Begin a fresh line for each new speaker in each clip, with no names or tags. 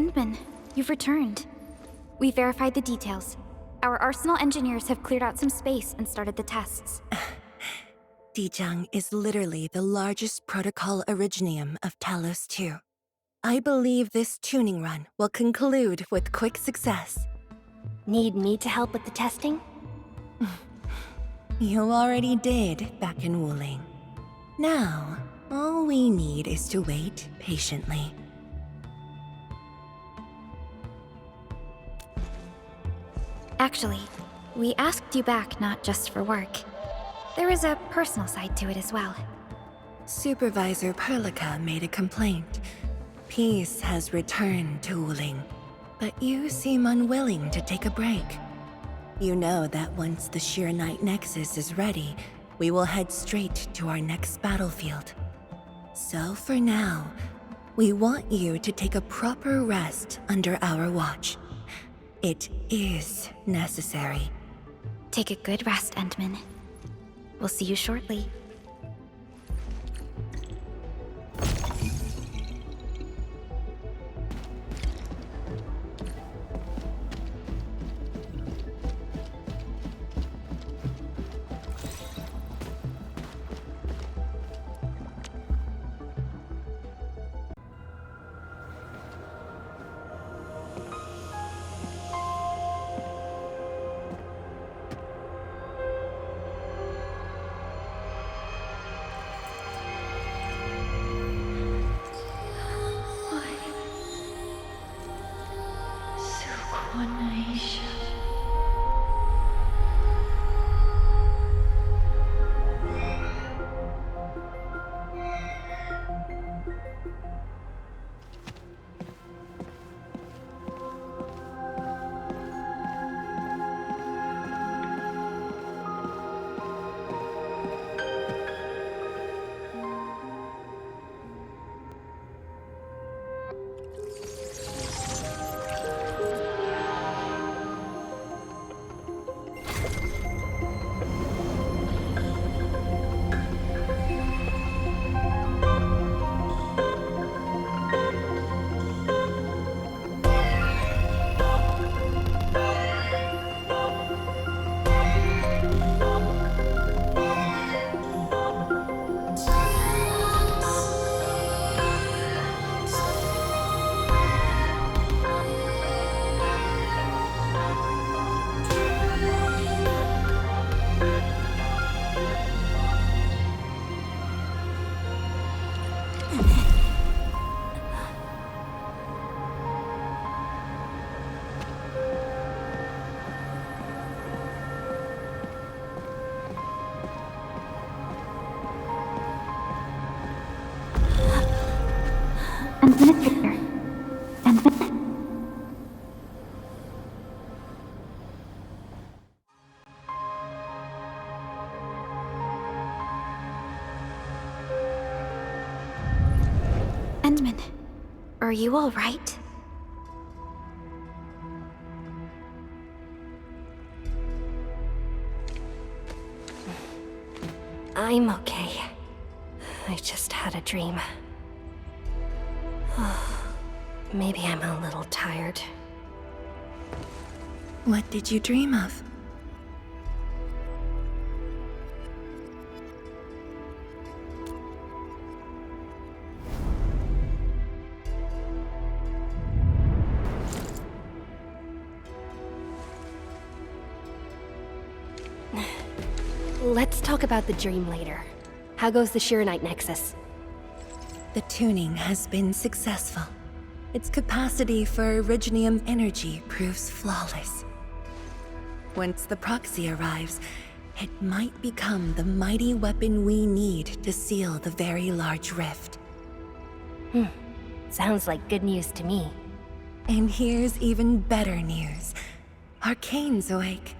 Endman, you've returned. We verified the details. Our Arsenal engineers have cleared out some space and started the tests.
Dijang is literally the largest protocol originium of Talos-II. I believe this tuning run will conclude with quick success.
Need me to help with the testing?
You already did back in Wuling. Now, all we need is to wait patiently.
Actually, we asked you back not just for work. There is a personal side to it as well.
Supervisor Perlica made a complaint. Peace has returned to Wuling, but you seem unwilling to take a break. You know that once the Shiranite Nexus is ready, we will head straight to our next battlefield. So for now, we want you to take a proper rest under our watch. It is necessary.
Take a good rest, Endman. We'll see you shortly. Administrator. Endman, are you all right?
I'm okay. I just had a dream. Maybe I'm a little tired.
What did you dream of?
Let's talk about the dream later. How goes the Shiranite Nexus?
The tuning has been successful. Its capacity for originium energy proves flawless. Once the proxy arrives, it might become the mighty weapon we need to seal the very large rift.
Sounds like good news to me.
And here's even better news. Arcane's awake.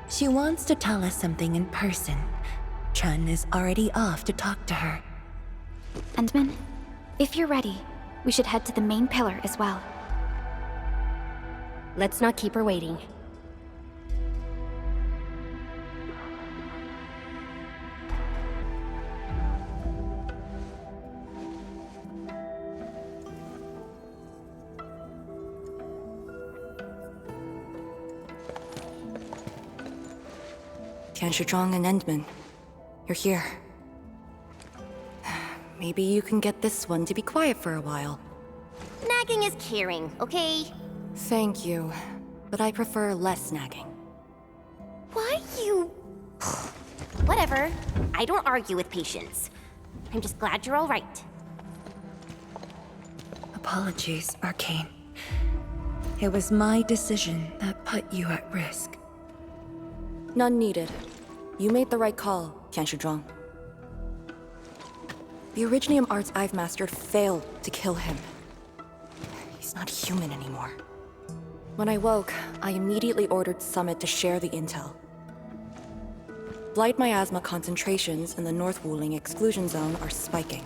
She wants to tell us something in person. Chun is already off to talk to her.
Endman, if you're ready, we should head to the main pillar as well.
Let's not keep her waiting.
Tianshizhuang and Endman, you're here. Maybe you can get this one to be quiet for a while.
Nagging is caring, okay?
Thank you, but I prefer less nagging.
Why you... Whatever. I don't argue with patience. I'm just glad you're all right.
Apologies, Arcane. It was my decision that put you at risk.
None needed. You made the right call, Tianshizhuang. The Originium arts I've mastered failed to kill him. He's not human anymore. When I woke, I immediately ordered Summit to share the intel. Blight miasma concentrations in the North Wuling exclusion zone are spiking.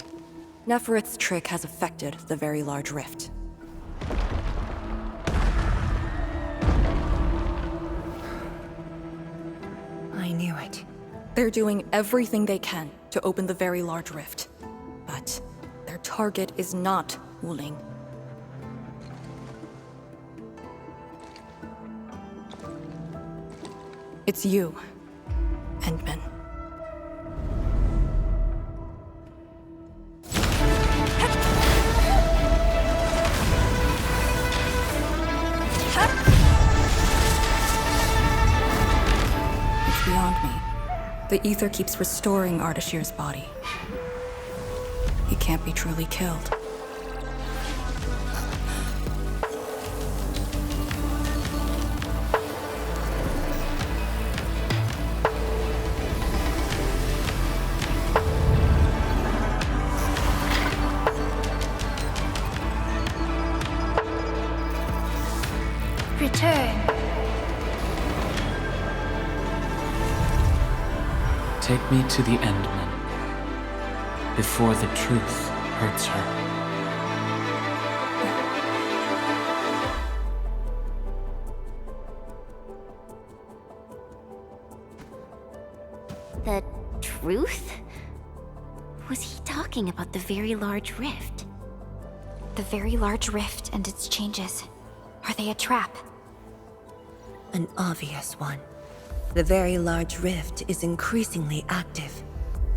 Neferith's trick has affected the Very Large Rift.
I knew it.
They're doing everything they can to open the Very Large Rift. But their target is not Wuling. It's you, Endman. It's beyond me. The ether keeps restoring Ardashir's body. He can't be truly killed.
Return.
Take me to the Endman, before the truth hurts her.
The truth? Was he talking about the Very Large Rift?
The Very Large Rift and its changes. Are they a trap?
An obvious one. The Very Large Rift is increasingly active.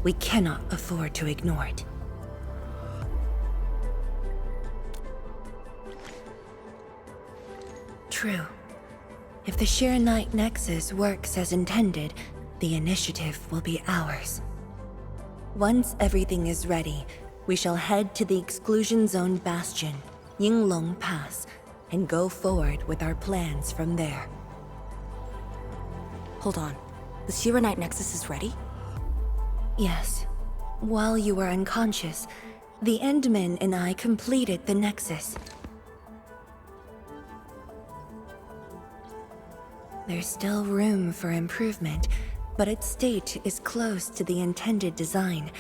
We cannot afford to ignore it. True. If the Shiranite Nexus works as intended, the initiative will be ours. Once everything is ready, we shall head to the Exclusion Zone Bastion, Yinglong Pass, and go forward with our plans from there.
Hold on. The Shiranite Nexus is ready?
Yes. While you were unconscious, the Endman and I completed the Nexus. There's still room for improvement, but its state is close to the intended design.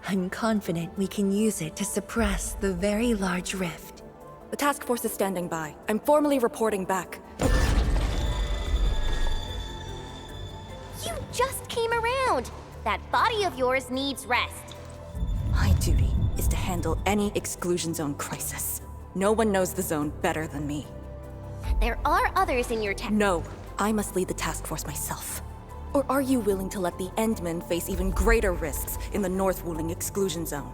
I'm confident we can use it to suppress the Very Large Rift.
The task force is standing by. I'm formally reporting back.
You just came around! That body of yours needs rest.
My duty is to handle any exclusion zone crisis. No one knows the zone better than me.
There are others in your
No, I must lead the task force myself. Or are you willing to let the Endmen face even greater risks in the North Wuling exclusion zone?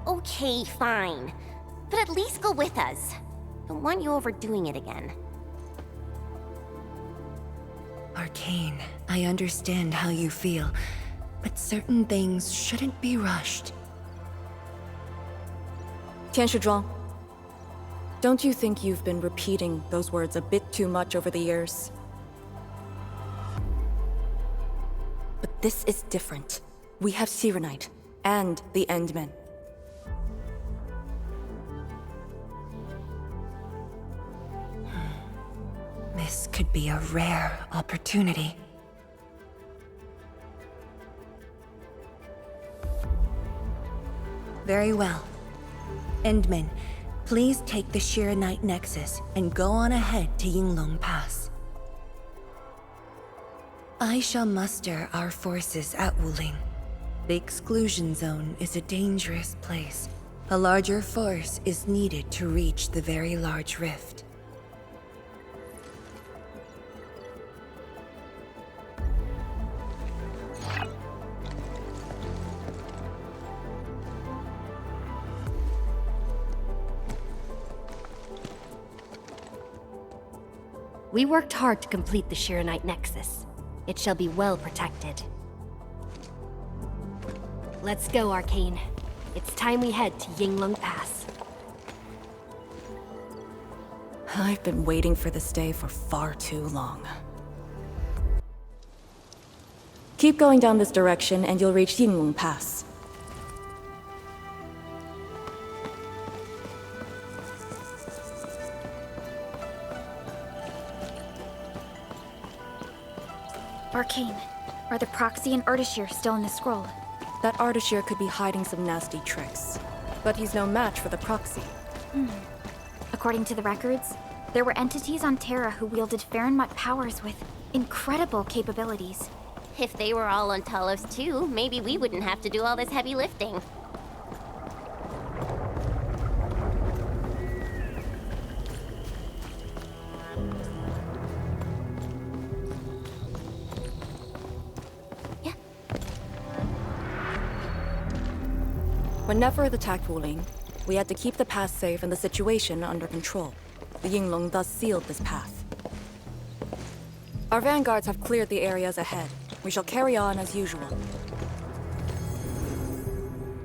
Okay, fine. But at least go with us. Don't want you overdoing it again.
Arcane, I understand how you feel, but certain things shouldn't be rushed.
Tianshizhuang, don't you think you've been repeating those words a bit too much over the years? But this is different. We have Sirenite and the Endmen.
This could be a rare opportunity. Very well. Endman, please take the Shiranite Nexus and go on ahead to Yinglong Pass. I shall muster our forces at Wuling. The exclusion zone is a dangerous place. A larger force is needed to reach the Very Large Rift.
We worked hard to complete the Shiranite Nexus. It shall be well protected. Let's go, Arcane. It's time we head to Yinglong Pass.
I've been waiting for this day for far too long. Keep going down this direction and you'll reach Yinglong Pass.
Arcane, are the proxy and Ardashir still in the scroll?
That Ardashir could be hiding some nasty tricks. But he's no match for the proxy.
According to the records, there were entities on Terra who wielded Farenmut powers with incredible capabilities.
If they were all on Talos-II, maybe we wouldn't have to do all this heavy lifting.
When Neferth attacked Wuling, we had to keep the pass safe and the situation under control. The Yinglong thus sealed this path. Our vanguards have cleared the areas ahead. We shall carry on as usual.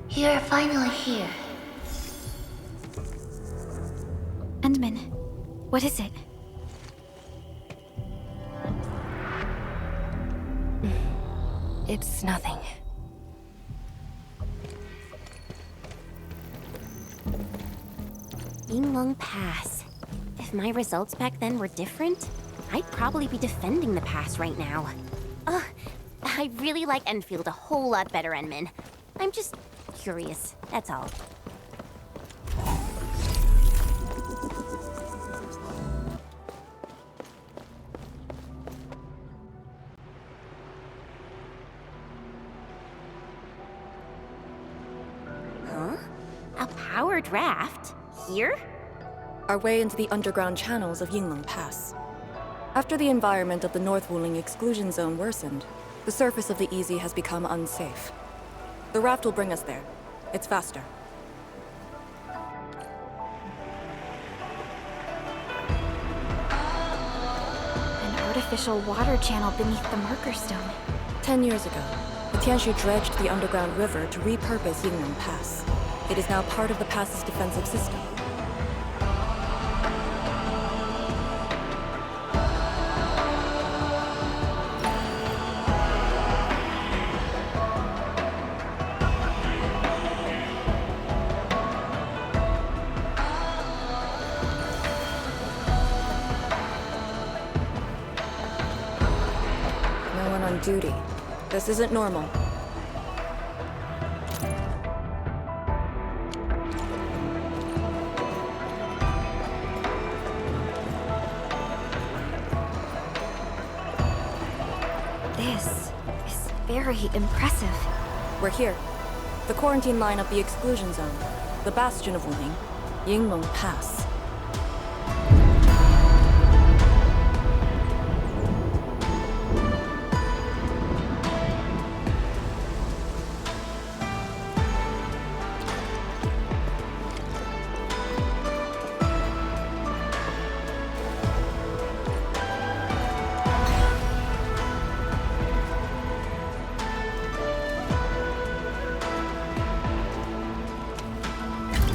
You're finally here. Endman, what is it?
It's nothing.
Yinglong Pass. If my results back then were different, I'd probably be defending the pass right now. I really like Endfield a whole lot better, Endman. I'm just curious, that's all. Huh? A powered raft? Here?
Our way into the underground channels of Yinglong Pass. After the environment of the North Wuling exclusion zone worsened, the surface of the Easy has become unsafe. The raft will bring us there. It's faster.
An artificial water channel beneath the marker stone.
10 years ago, the Tianxu dredged the underground river to repurpose Yinglong Pass. It is now part of the pass's defensive system. No one on duty. This isn't normal.
This is very impressive.
We're here. The quarantine line of the exclusion zone. The bastion of Wuling. Yinglong Pass.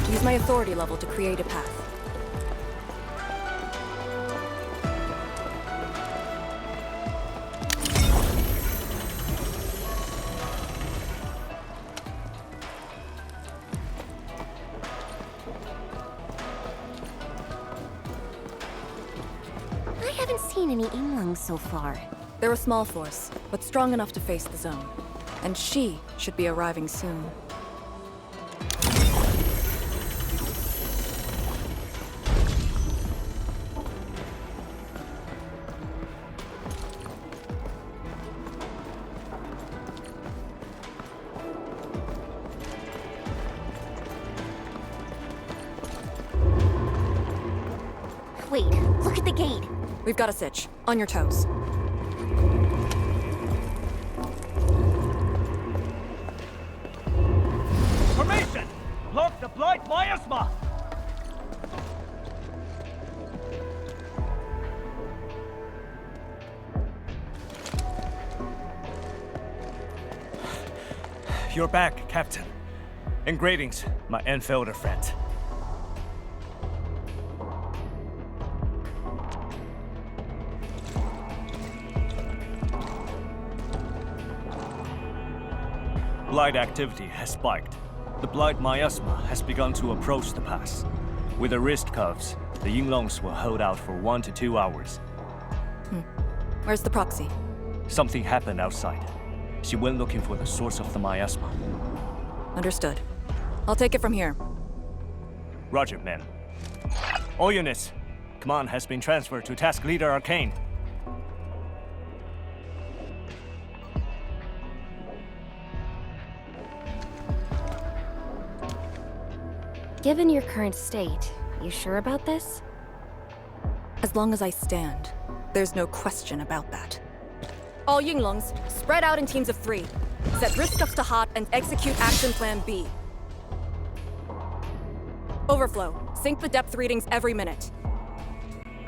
Use my authority level to create a path.
I haven't seen any Yinglongs so far.
They're a small force, but strong enough to face the zone. And she should be arriving soon.
Wait, look at the gate.
We've got a sitch. On your toes.
Formation! Block the blight miasma! you're back, Captain. And greetings, my Endfielder friend. Blight activity has spiked. The blight miasma has begun to approach the pass. With the wrist cuffs, the Yinglongs will hold out for 1 to 2 hours.
Where's the proxy?
Something happened outside. She went looking for the source of the miasma.
Understood. I'll take it from here.
Roger, ma'am. All units, command has been transferred to Task Leader Arcane.
Given your current state, you sure about this?
As long as I stand, there's no question about that. All Yinglongs, spread out in teams of 3. Set wrist cuffs to hot and execute action plan B. Overflow, sync the depth readings every minute.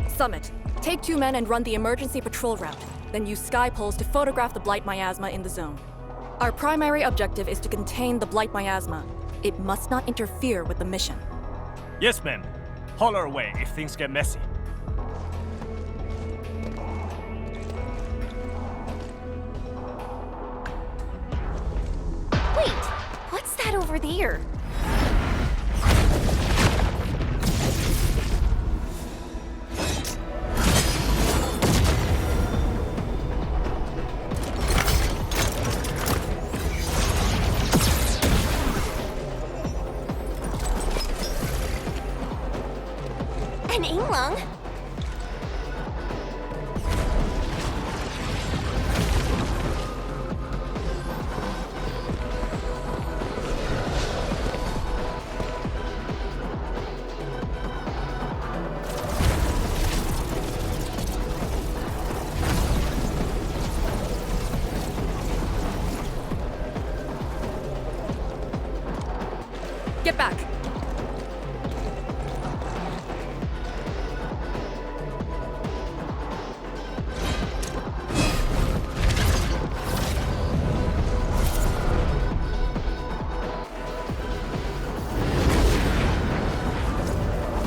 Summit, take 2 men and run the emergency patrol route, then use sky poles to photograph the blight miasma in the zone. Our primary objective is to contain the blight miasma. It must not interfere with the mission.
Yes, ma'am. Holler away if things get messy.
Wait, what's that over there? An Yinglong?
Get back!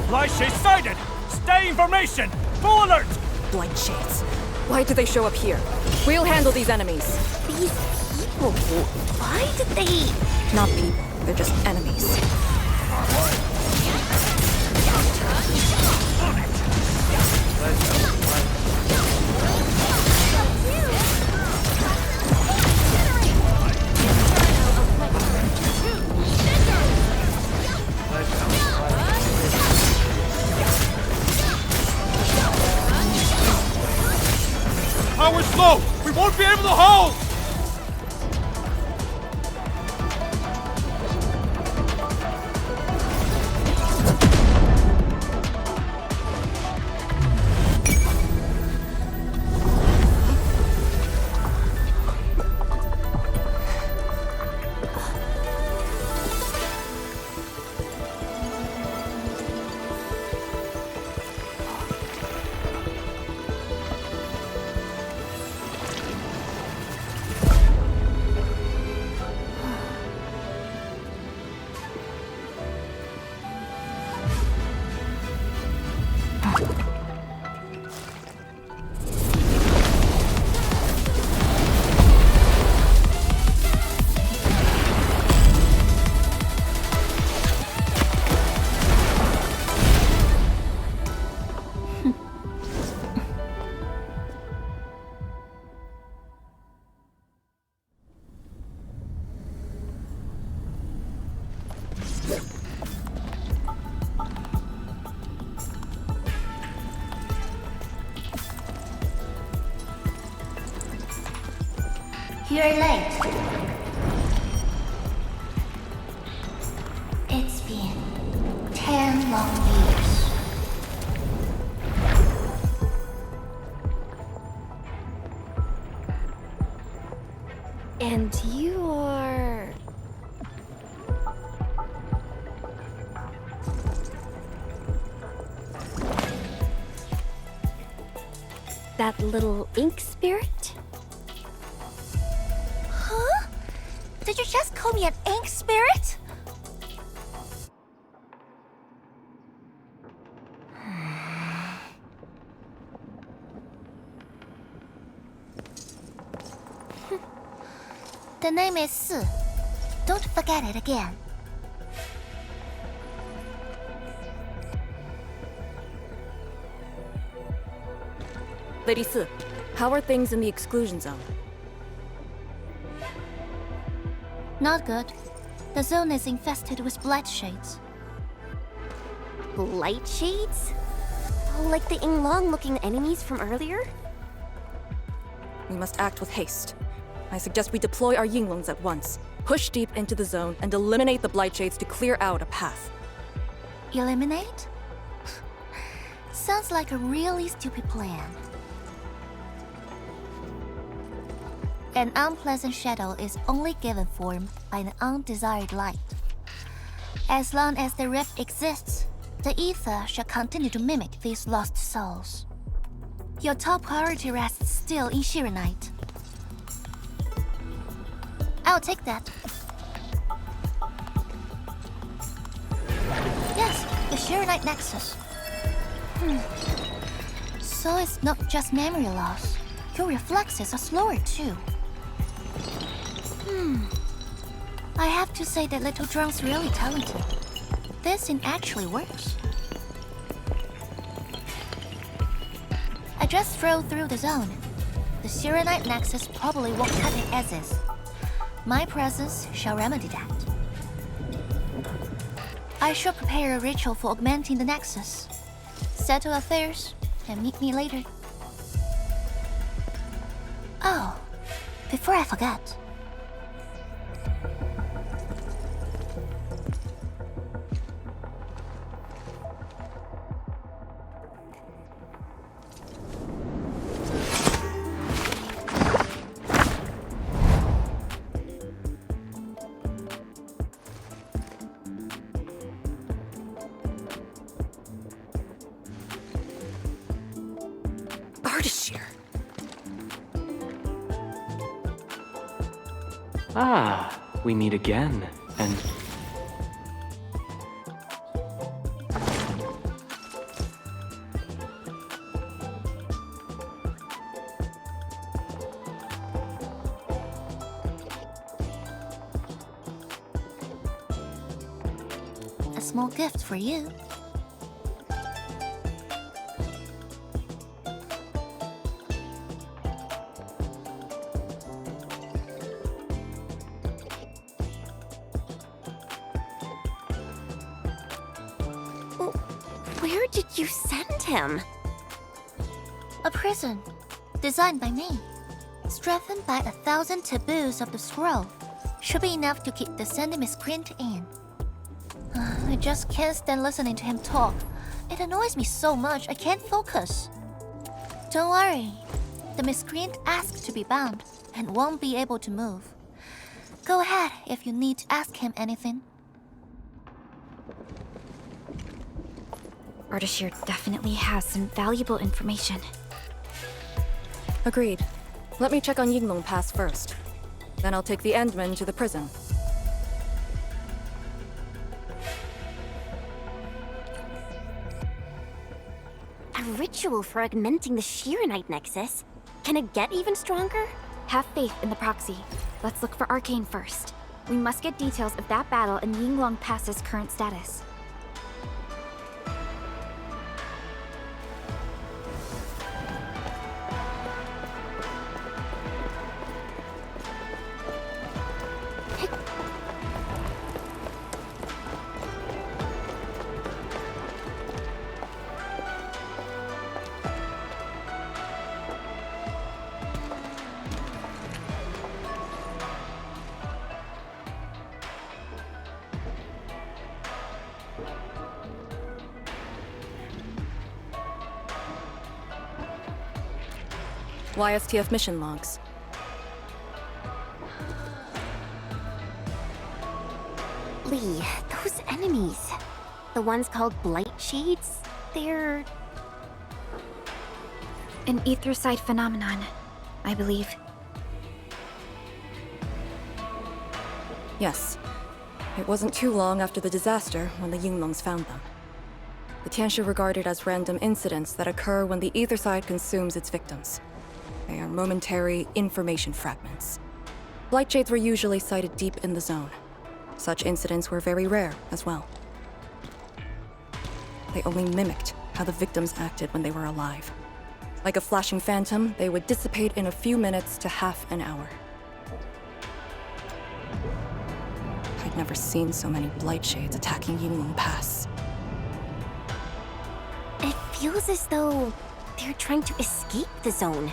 Blight shades sighted! Stay in formation! Full alert!
Blight shades. Why did they show up here? We'll handle these enemies.
These people, why did they...
Not people, they're just enemies.
Power's low! We won't be able to hold!
You're late. It's been 10 long years.
And you are... that little ink spirit?
Huh?
Did you just call me an ink spirit? The name is Su. Don't forget it again.
Lady Su, how are things in the exclusion zone?
Not good. The zone is infested with blight shades.
Light shades? Like the Yinglong-looking enemies from earlier?
We must act with haste. I suggest we deploy our Yinglongs at once, push deep into the zone, and eliminate the blight shades to clear out a path.
Eliminate? Sounds like a really stupid plan. An unpleasant shadow is only given form by an undesired light. As long as the rift exists, the ether shall continue to mimic these lost souls. Your top priority rests still in Shirenite. I'll take that. Yes, the Shirenite Nexus. So it's not just memory loss. Your reflexes are slower too. I have to say that Little Drunk's really talented. This thing actually works. I just strolled through the zone. The Shirenite Nexus probably won't cut it as is. My presence shall remedy that. I shall prepare a ritual for augmenting the Nexus. Settle affairs, and meet me later. Oh, before I forget.
Ah, we meet again, and...
A small gift for you.
Where did you send him?
A prison, designed by me. Strengthened by 1,000 taboos of the scroll. Should be enough to keep the sending miscreant in. I just can't stand listening to him talk. It annoys me so much I can't focus. Don't worry. The miscreant asked to be bound and won't be able to move. Go ahead if you need to ask him anything.
Ardashir definitely has some valuable information.
Agreed. Let me check on Yinglong Pass first. Then I'll take the Endman to the prison.
A ritual for augmenting the Shirenite Nexus? Can it get even stronger?
Have faith in the proxy. Let's look for Arcane first. We must get details of that battle and Yinglong Pass's current status.
YSTF mission logs.
Lee, those enemies. The ones called Blight Shades? They're...
An etherside phenomenon, I believe.
Yes. It wasn't too long after the disaster when the Yinglongs found them. The Tianshi are regarded as random incidents that occur when the ether side consumes its victims. They are momentary information fragments. Blight shades were usually sighted deep in the zone. Such incidents were very rare as well. They only mimicked how the victims acted when they were alive. Like a flashing phantom, they would dissipate in a few minutes to half an hour. I'd never seen so many blight shades attacking Yinglong Pass.
It feels as though they're trying to escape the zone.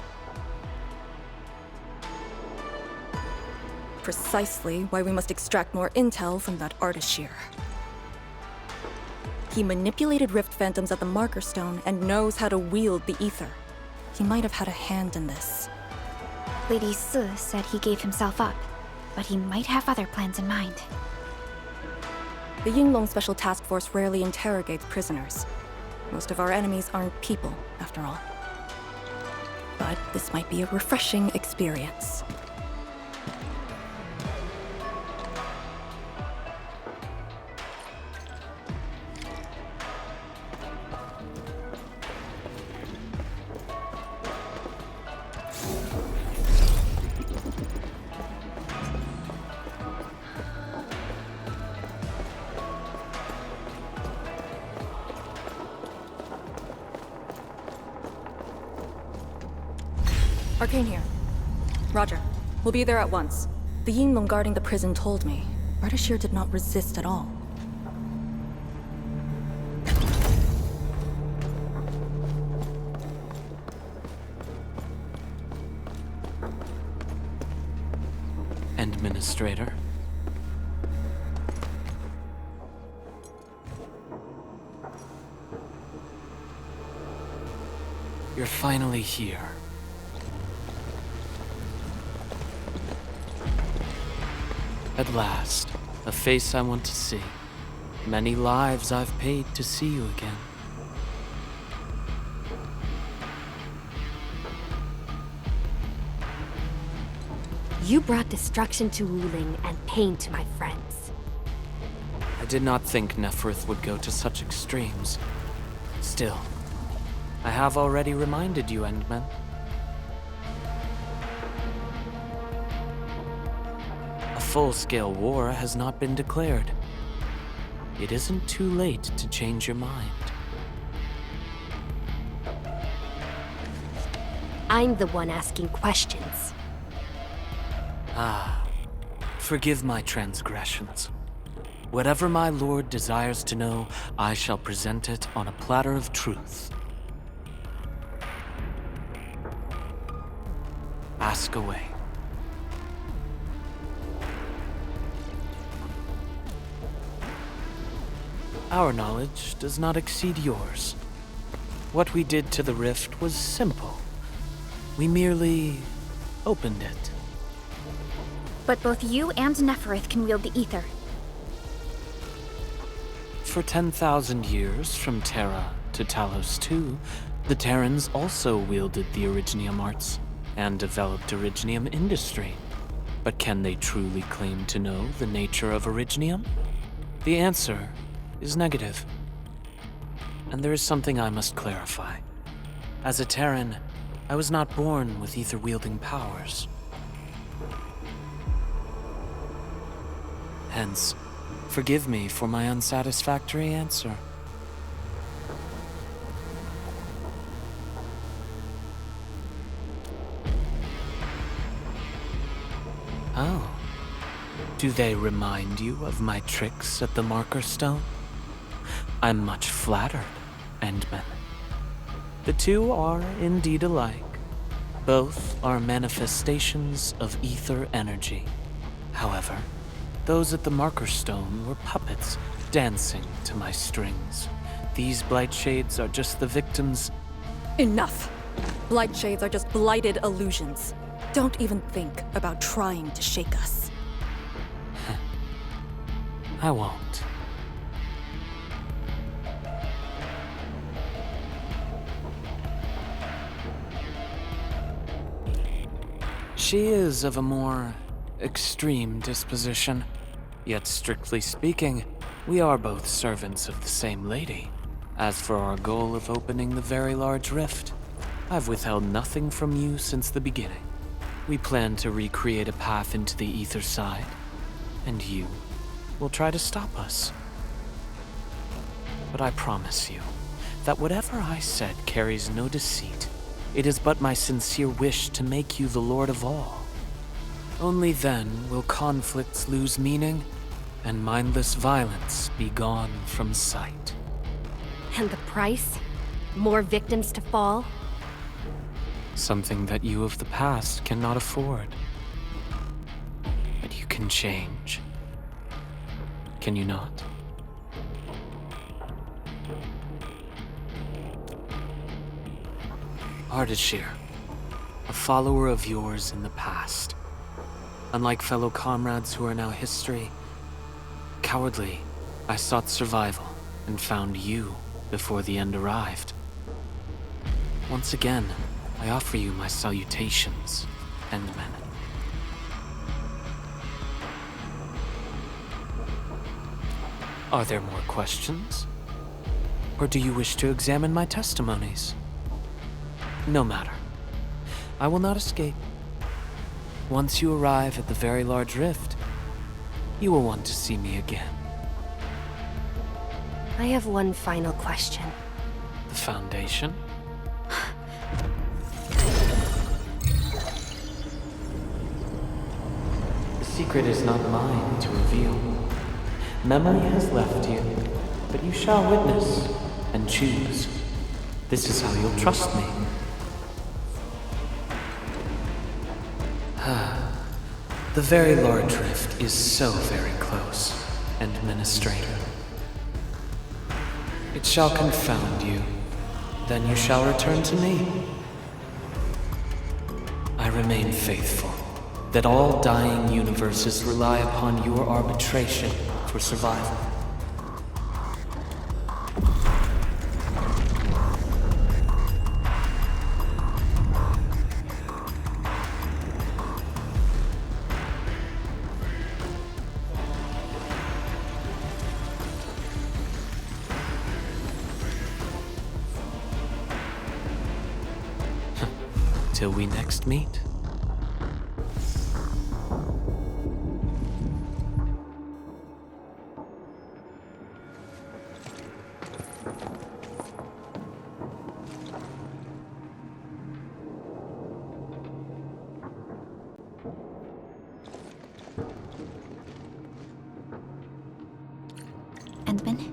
Precisely why we must extract more intel from that artist shear. He manipulated rift phantoms at the marker stone and knows how to wield the ether. He might have had a hand in this.
Lady Si said he gave himself up, but he might have other plans in mind.
The Yinglong Special Task Force rarely interrogates prisoners. Most of our enemies aren't people, after all. But this might be a refreshing experience. Arcane here. Roger. We'll be there at once. The Yinglong guarding the prison told me. Ardashir did not resist at all.
Administrator. You're finally here. At last, a face I want to see. Many lives I've paid to see you again.
You brought destruction to Wuling and pain to my friends.
I did not think Neferth would go to such extremes. Still, I have already reminded you, Endman. A full-scale war has not been declared. It isn't too late to change your mind.
I'm the one asking questions.
Ah, forgive my transgressions. Whatever my lord desires to know, I shall present it on a platter of truth. Ask away. Our knowledge does not exceed yours. What we did to the rift was simple. We merely opened it.
But both you and Neferth can wield the ether.
For 10,000 years, from Terra to Talos-II, the Terrans also wielded the Originium arts and developed Originium industry. But can they truly claim to know the nature of Originium? The answer is negative. And there is something I must clarify. As a Terran, I was not born with ether-wielding powers. Hence, forgive me for my unsatisfactory answer. Oh. Do they remind you of my tricks at the marker stone? I'm much flattered, Endman. The two are indeed alike. Both are manifestations of ether energy. However, those at the marker stone were puppets dancing to my strings. These blight shades are just the victims.
Enough! Blight shades are just blighted illusions. Don't even think about trying to shake us.
I won't. She is of a more extreme disposition. Yet strictly speaking, we are both servants of the same lady. As for our goal of opening the very large rift, I've withheld nothing from you since the beginning. We plan to recreate a path into the ether side, and you will try to stop us. But I promise you that whatever I said carries no deceit. It is but my sincere wish to make you the Lord of all. Only then will conflicts lose meaning and mindless violence be gone from sight.
And the price? More victims to fall?
Something that you of the past cannot afford. But you can change. Can you not? Ardashir, a follower of yours in the past. Unlike fellow comrades who are now history, cowardly, I sought survival and found you before the end arrived. Once again, I offer you my salutations, Endmen. Are there more questions? Or do you wish to examine my testimonies? No matter. I will not escape. Once you arrive at the very large rift, you will want to see me again.
I have one final question.
The Foundation? The secret is not mine to reveal. Memory has left you, but you shall witness and choose. This is how you'll trust me. The very large rift is so very close, Administrator. It shall confound you. Then you shall return to me. I remain faithful that all dying universes rely upon your arbitration for survival. Till we next meet.
Endman,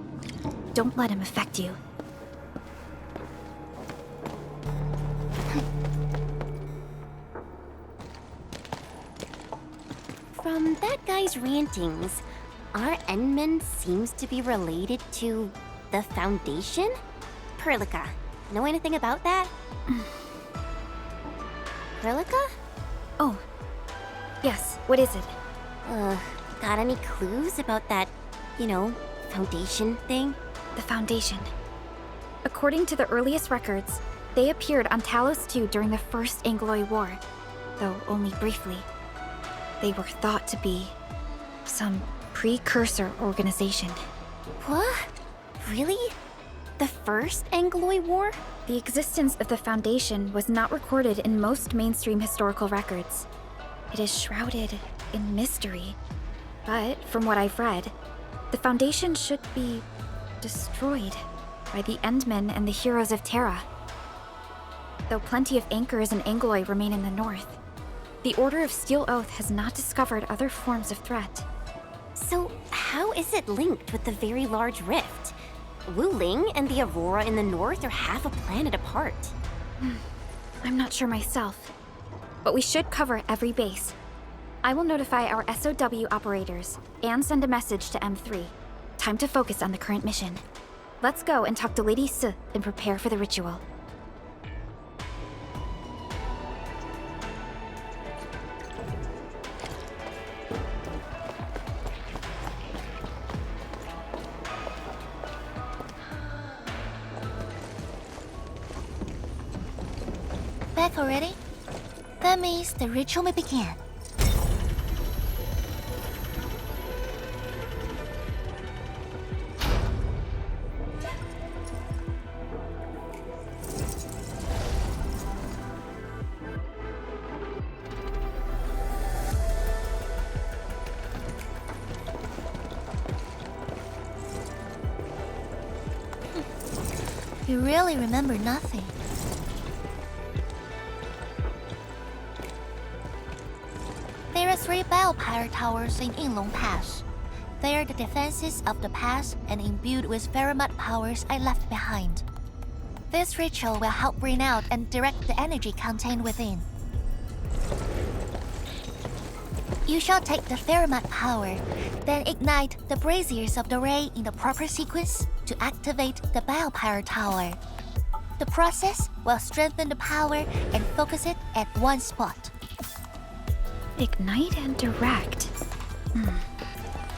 don't let him affect you.
From that guy's rantings, our Endman seems to be related to the Foundation? Perlica, know anything about that? Perlica?
Oh, yes, what is it?
Got any clues about that, Foundation thing?
The Foundation. According to the earliest records, they appeared on Talos-II during the First Angloid War, though only briefly. They were thought to be some precursor organization.
What? Really? The First Angloid War?
The existence of the Foundation was not recorded in most mainstream historical records. It is shrouded in mystery. But from what I've read, the Foundation should be destroyed by the Endmen and the heroes of Terra. Though plenty of anchors and Angloid remain in the north, the Order of Steel Oath has not discovered other forms of threat.
So how is it linked with the Very Large Rift? Wu Ling and the Aurora in the north are half a planet apart.
I'm not sure myself, but we should cover every base. I will notify our SOW operators and send a message to M3. Time to focus on the current mission. Let's go and talk to Lady Si and prepare for the ritual.
Back already? That means the ritual may begin. You really remember nothing. There are 3 biopower towers in Yinglong Pass. They are the defenses of the pass and imbued with Pheromone powers I left behind. This ritual will help bring out and direct the energy contained within. You shall take the Pheromone power, then ignite the braziers of the ray in the proper sequence to activate the biopower tower. The process will strengthen the power and focus it at one spot.
Ignite and direct.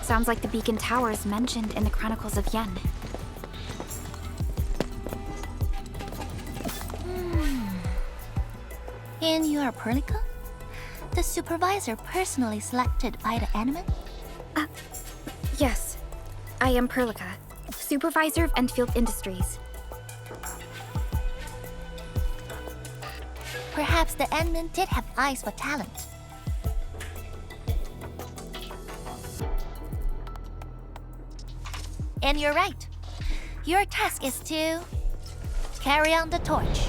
Sounds like the beacon towers mentioned in the Chronicles of Yen.
And you are Perlica? The supervisor personally selected by the anime?
Yes. I am Perlica, supervisor of Endfield Industries.
Perhaps the admin did have eyes for talent. And you're right. Your task is to carry on the torch.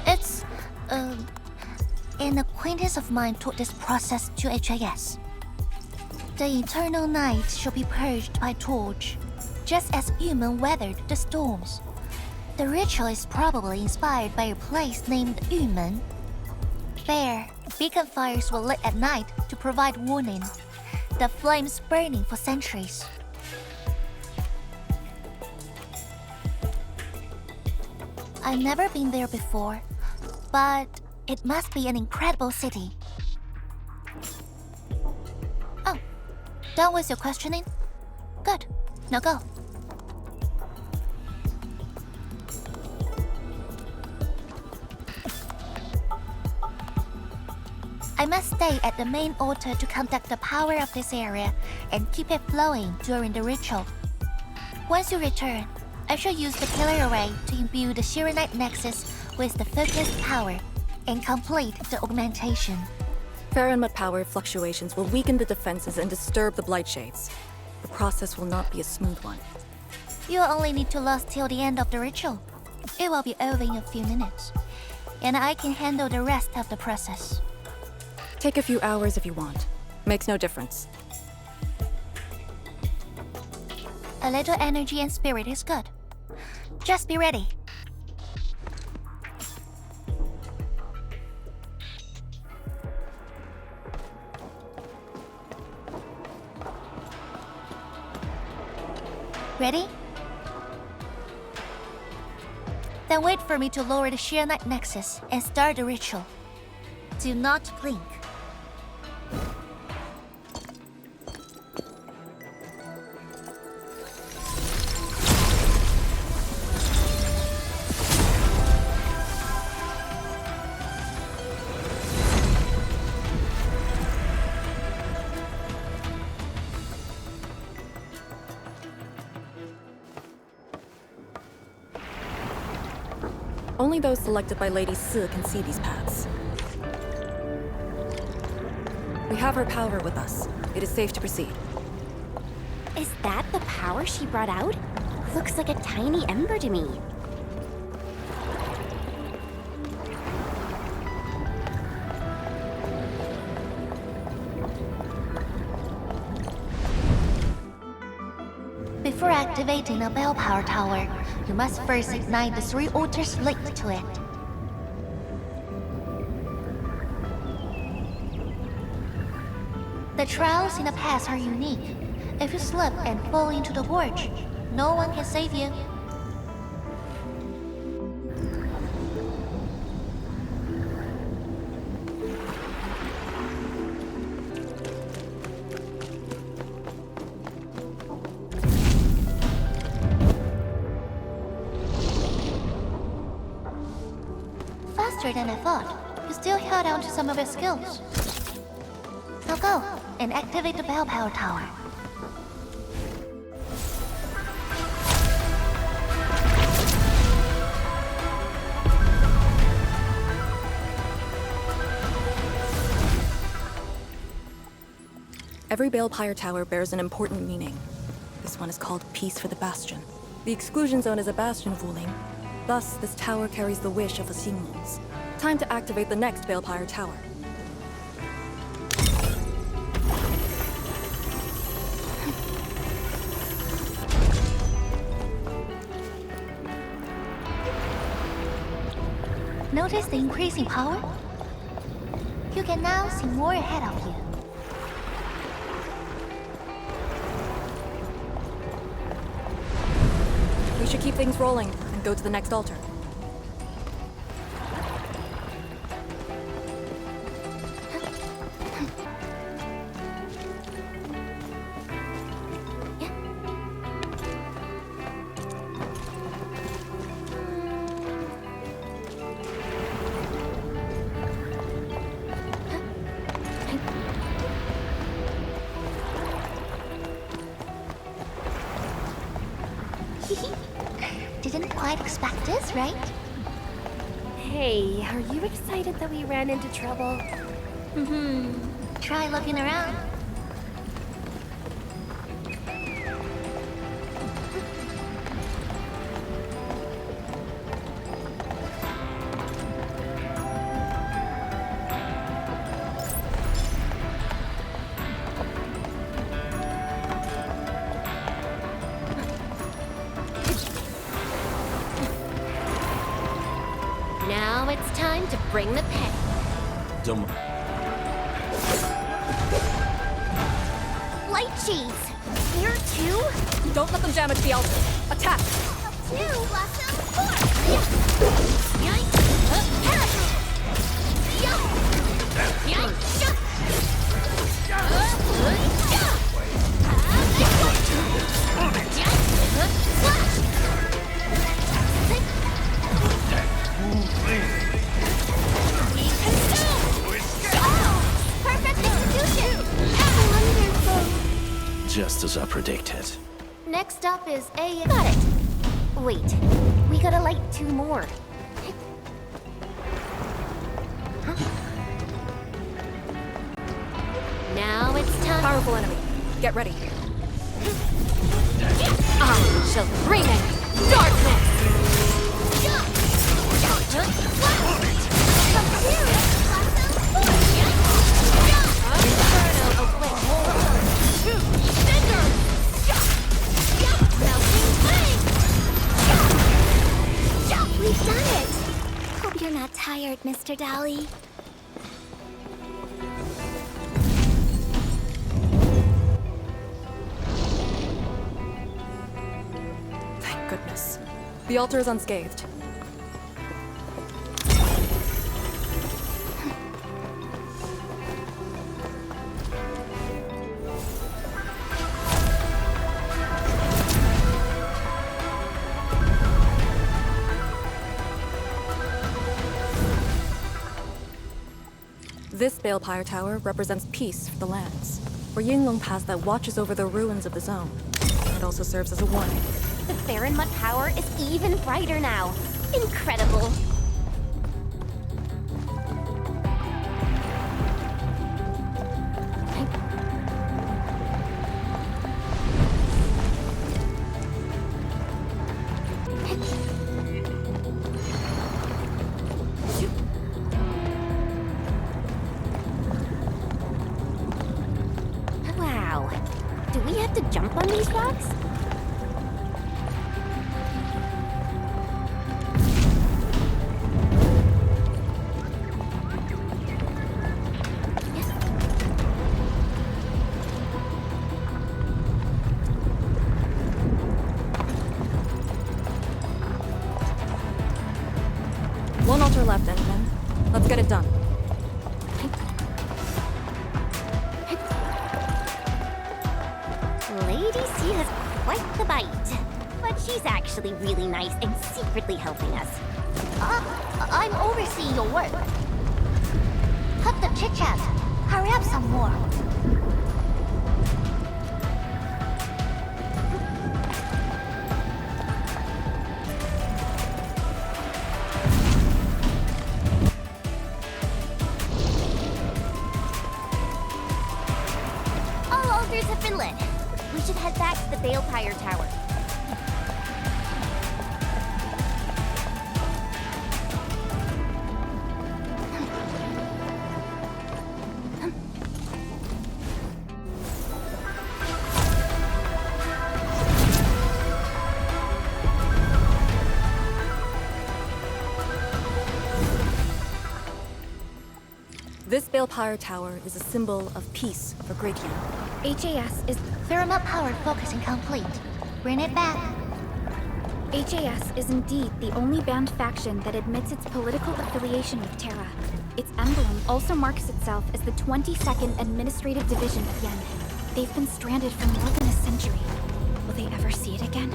It's, an acquaintance of mine taught this process to HIS. The eternal night shall be purged by torch, just as human weathered the storms. The ritual is probably inspired by a place named Yumen. There, beacon fires were lit at night to provide warning, the flames burning for centuries. I've never been there before, but it must be an incredible city. Oh, done with your questioning? Good, now go. I must stay at the main altar to conduct the power of this area and keep it flowing during the ritual. Once you return, I shall use the killer array to imbue the Shirenite Nexus with the focused power and complete the augmentation.
Pheromone power fluctuations will weaken the defenses and disturb the blight shades. The process will not be a smooth one.
You'll only need to last till the end of the ritual. It will be over in a few minutes, and I can handle the rest of the process.
Take a few hours if you want. Makes no difference.
A little energy and spirit is good. Just be ready. Ready? Then wait for me to lower the Shirenite Nexus and start the ritual. Do not blink.
Only those selected by Lady Si can see these paths. We have her power with us. It is safe to proceed.
Is that the power she brought out? Looks like a tiny ember to me.
Before activating a bell power tower, you must first ignite the 3 altars linked to it. The trials in the past are unique. If you slip and fall into the gorge, no one can save you. Faster than I thought. You still held on to some of your skills. Now go and activate the bell power tower.
Every Balefire tower bears an important meaning. This one is called Peace for the Bastion. The exclusion zone is a bastion of Wuling. Thus, this tower carries the wish of the Xinglings. Time to activate the next Balefire tower.
Notice the increase in power? You can now see more ahead of you.
We should keep things rolling and go to the next altar.
Didn't quite expect this, right?
Hey, are you excited that we ran into trouble?
Try looking around.
Now it's time to bring the pain. Light cheese! Here too?
Don't let them damage the altar. Attack!
Two, blossom, four! Yoink! Parachute! Yoink! Yoink! Perfect execution! Wonderful!
Just as I predicted.
Next up is a... Got it! Wait, we gotta light two more. Now it's time...
Powerful enemy. Get ready.
I shall bring it! Darkness!
We've done it! Hope you're not tired, Mr. Dally.
Thank goodness. The altar is unscathed. This Balefire Tower represents peace for the lands, or Yinglong Pass that watches over the ruins of the zone. It also serves as a warning.
The Baron Mud power is even brighter now. Incredible! Wow. Do we have to jump on these rocks?
One altar left, Endman. Let's get it done.
Lady C has quite the bite. But she's actually really nice and secretly helping us.
I'm overseeing your work. Cut the chit-chat. Hurry up some more.
I'll the Balefire Tower.
This Balefire Tower is a symbol of peace for Greatia.
HAS is
Thermal power focusing complete. Bring it back.
HAS is indeed the only banned faction that admits its political affiliation with Terra. Its emblem also marks itself as the 22nd Administrative Division of Yen. They've been stranded for more than a century. Will they ever see it again?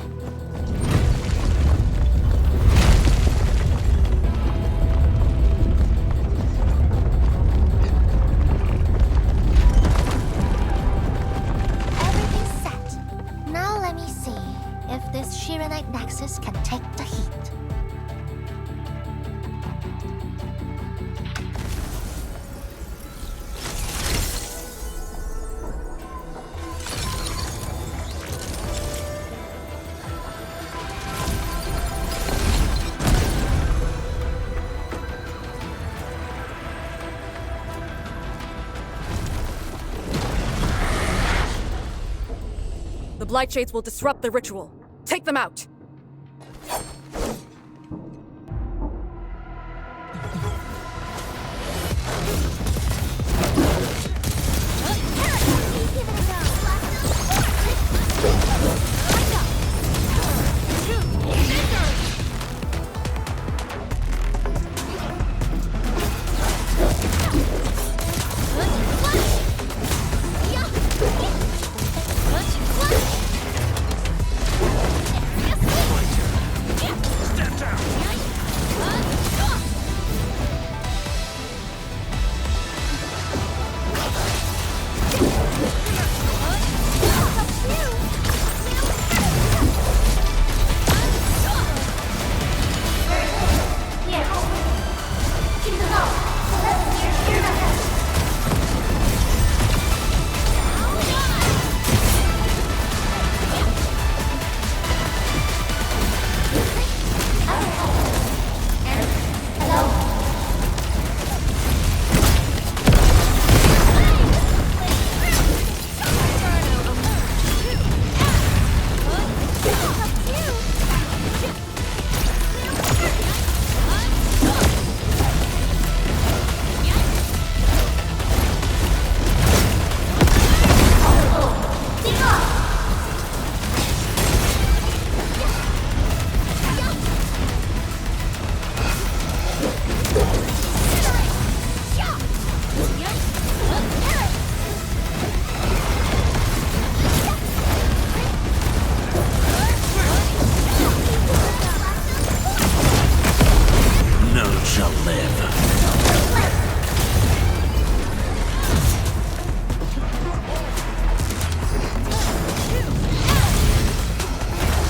Everything's set. Now let me see if this Shiranite Nexus can take the heat.
The Blight Shades will disrupt the ritual. Take them out!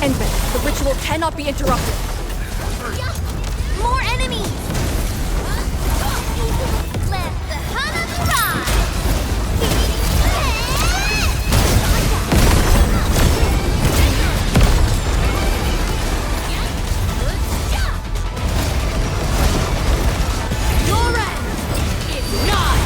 Endfield, the ritual cannot be interrupted.
More enemies! Let the hunt rise!
Your end is nigh!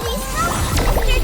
Please help!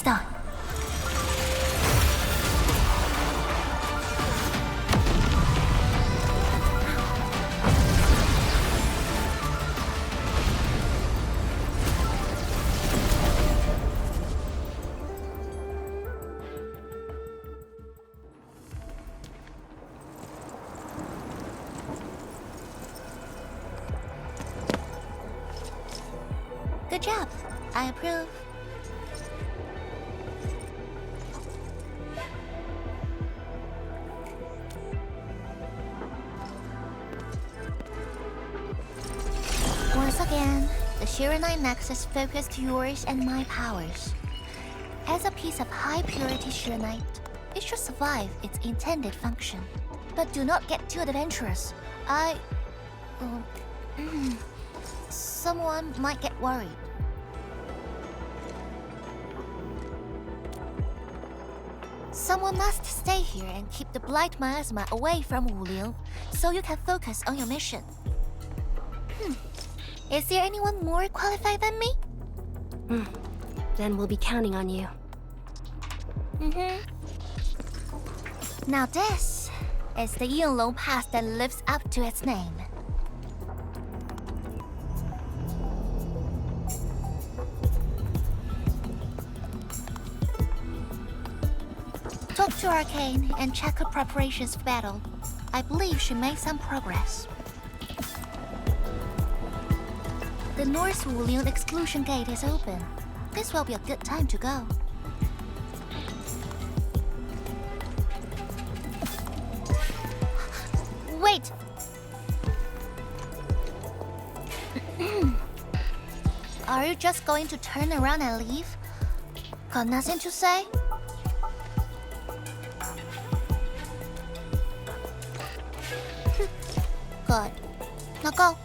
It's done. Good job. I approve. Once again, the Shiranite Nexus focused yours and my powers. As a piece of high-purity Shiranite, it should survive its intended function. But do not get too adventurous. Someone might get worried. Someone must stay here and keep the Blight Miasma away from Wuliu, so you can focus on your mission. Is there anyone more qualified than me?
Then we'll be counting on you.
Now this is the Yinglong Pass that lives up to its name. Talk to Arcane and check her preparations for battle. I believe she made some progress. The North Wulian exclusion gate is open. This will be a good time to go. Wait! Are you just going to turn around and leave? Got nothing to say? Good. Now go.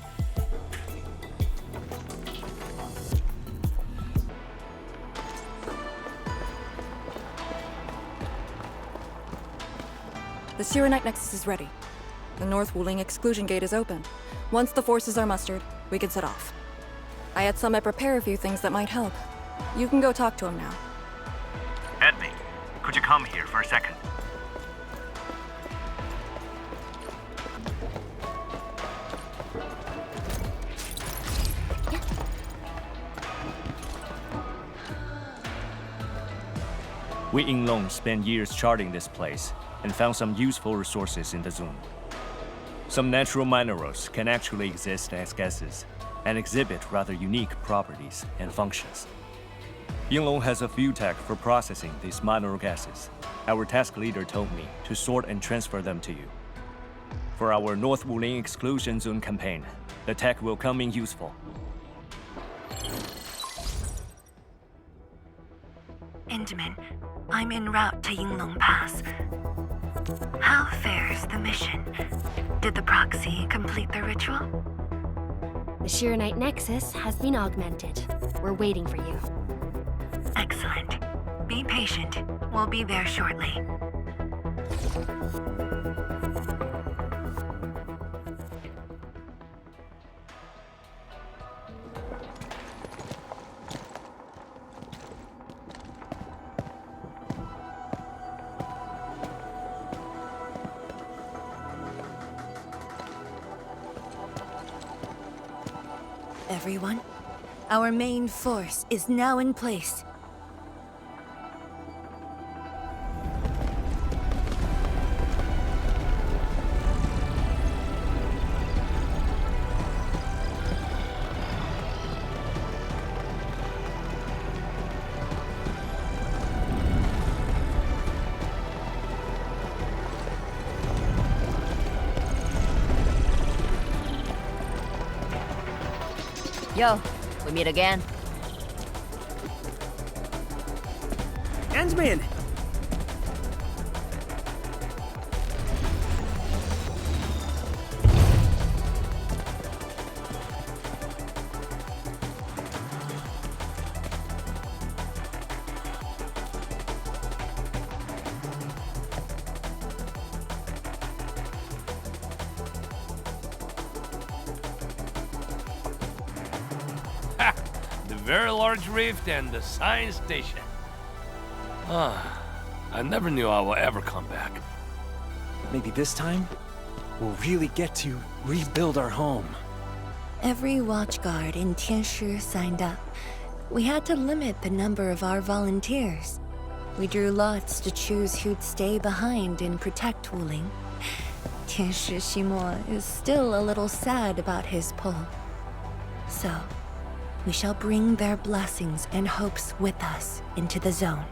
The Shiranite Nexus is ready. The North Wuling exclusion gate is open. Once the forces are mustered, we can set off. I had Summit prepare a few things that might help. You can go talk to him now.
Edmund, could you come here for a second? We Yinglong spent years charting this place and found some useful resources in the zone. Some natural minerals can actually exist as gases and exhibit rather unique properties and functions. Yinglong has a few tech for processing these mineral gases. Our task leader told me to sort and transfer them to you. For our North Wuling exclusion zone campaign, the tech will come in useful.
Intamin, I'm en route to Yinglong Pass. How fares the mission? Did the proxy complete the ritual?
The Shiranite Nexus has been augmented. We're waiting for you.
Excellent. Be patient. We'll be there shortly. Everyone, our main force is now in place.
Yo, we meet again.
Endman!
Very large rift and the science station.
I never knew I will ever come back.
Maybe this time, we'll really get to rebuild our home.
Every watchguard in Tianshi signed up. We had to limit the number of our volunteers. We drew lots to choose who'd stay behind and protect Wuling. Tianshi Ximo is still a little sad about his pull. So, we shall bring their blessings and hopes with us into the zone.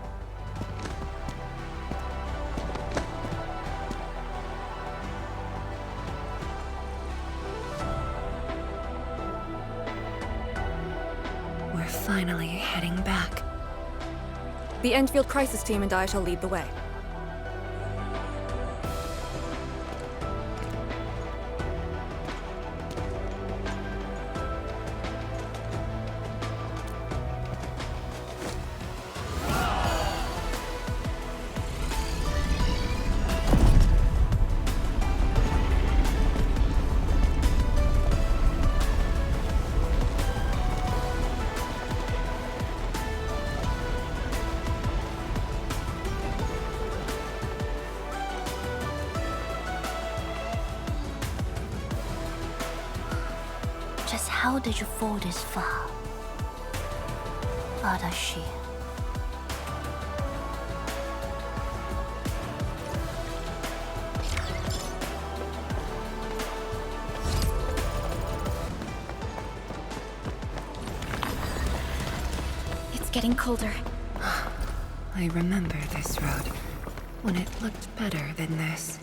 We're finally heading back.
The Endfield crisis team and I shall lead the way.
Just how did you fall this far? Adashi.
It's getting colder.
I remember this road, when it looked better than this.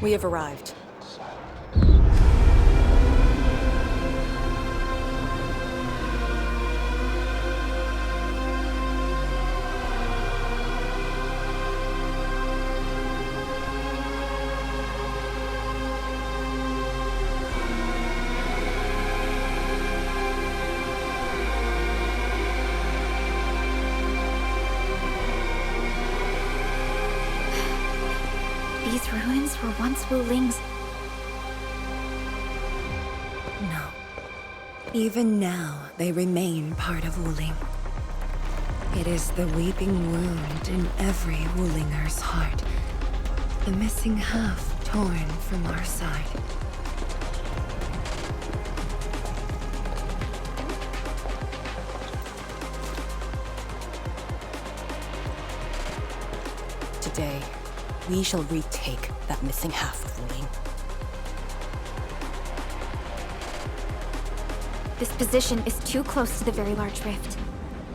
We have arrived.
These ruins were once Wuling's.
No. Even now, they remain part of Wuling. It is the weeping wound in every Wulinger's heart. The missing half torn from our side.
Today, we shall retake that missing half of Wuling.
This position is too close to the very large rift.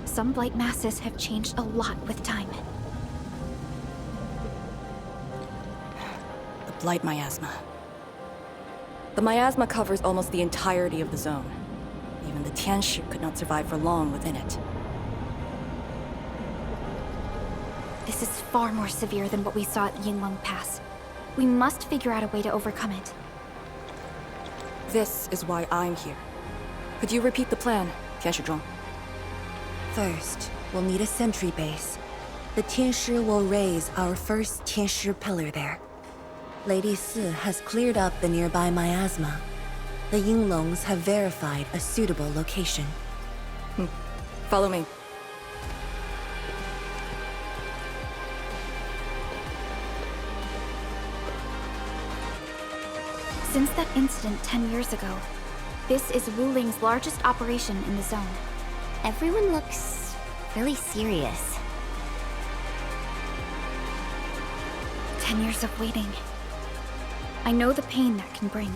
Some blight masses have changed a lot with time.
The Blight Miasma. The miasma covers almost the entirety of the zone. Even the Tianshi could not survive for long within it.
This is far more severe than what we saw at Yinglong Pass. We must figure out a way to overcome it.
This is why I'm here. Could you repeat the plan, Tianshi?
First, we'll need a sentry base. The Tianshi will raise our first Tianshi pillar there. Lady Si has cleared up the nearby miasma. The Yinglongs have verified a suitable location.
Follow me.
Since that incident 10 years ago, this is Wuling's largest operation in the zone.
Everyone looks really serious.
10 years of waiting. I know the pain that can bring.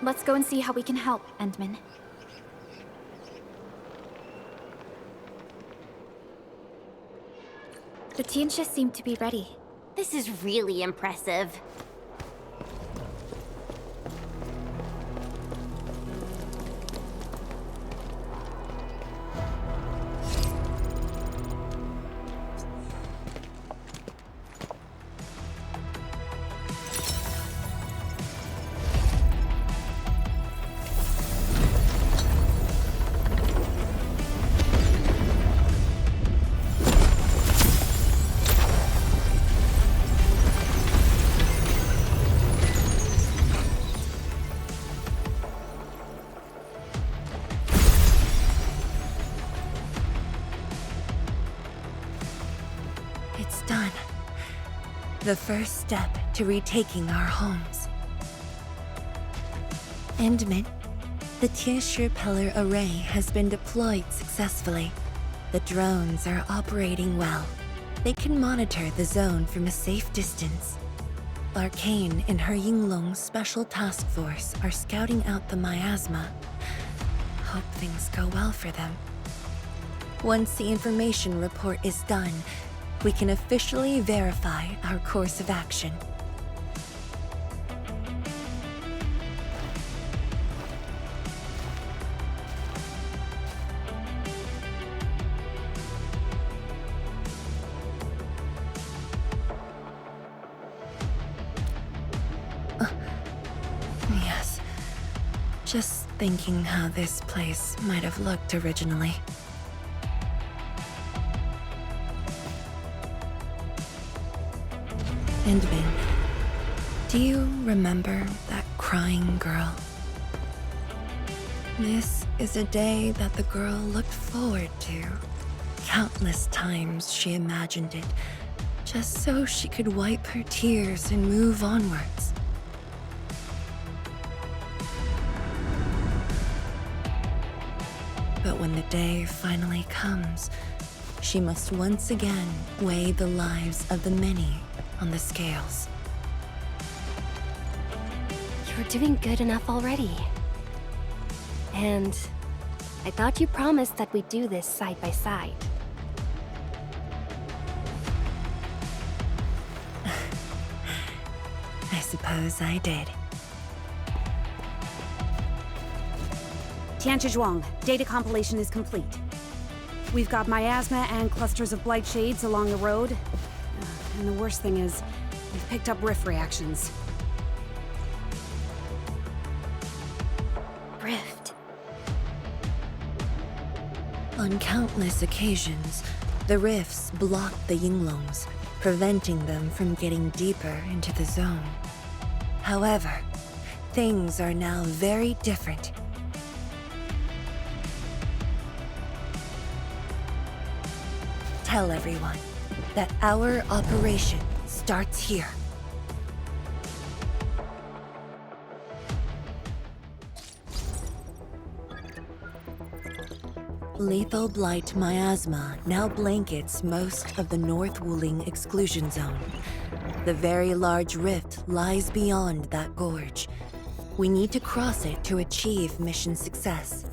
Let's go and see how we can help, Endman. The Tianshi seem to be ready.
This is really impressive.
it's done. The first step to retaking our homes. Endman, the Tianshi Pillar array has been deployed successfully. The drones are operating well. They can monitor the zone from a safe distance. Arcane and her Yinglong Special Task Force are scouting out the miasma. Hope things go well for them. Once the information report is done, we can officially verify our course of action. Yes. Just thinking how this place might have looked originally. Endman, do you remember that crying girl? This is a day that the girl looked forward to. Countless times she imagined it, just so she could wipe her tears and move onwards. But when the day finally comes, she must once again weigh the lives of the many on the scales.
You're doing good enough already. And I thought you promised that we'd do this side by side.
I suppose I did.
Tianchi, data compilation is complete. We've got miasma and clusters of blight shades along the road. And the worst thing is, we've picked up rift reactions.
Rift.
On countless occasions, the rifts blocked the Yinglongs, preventing them from getting deeper into the zone. However, things are now very different. Tell everyone that our operation starts here. Lethal blight miasma now blankets most of the North Wuling exclusion zone. The very large rift lies beyond that gorge. We need to cross it to achieve mission success.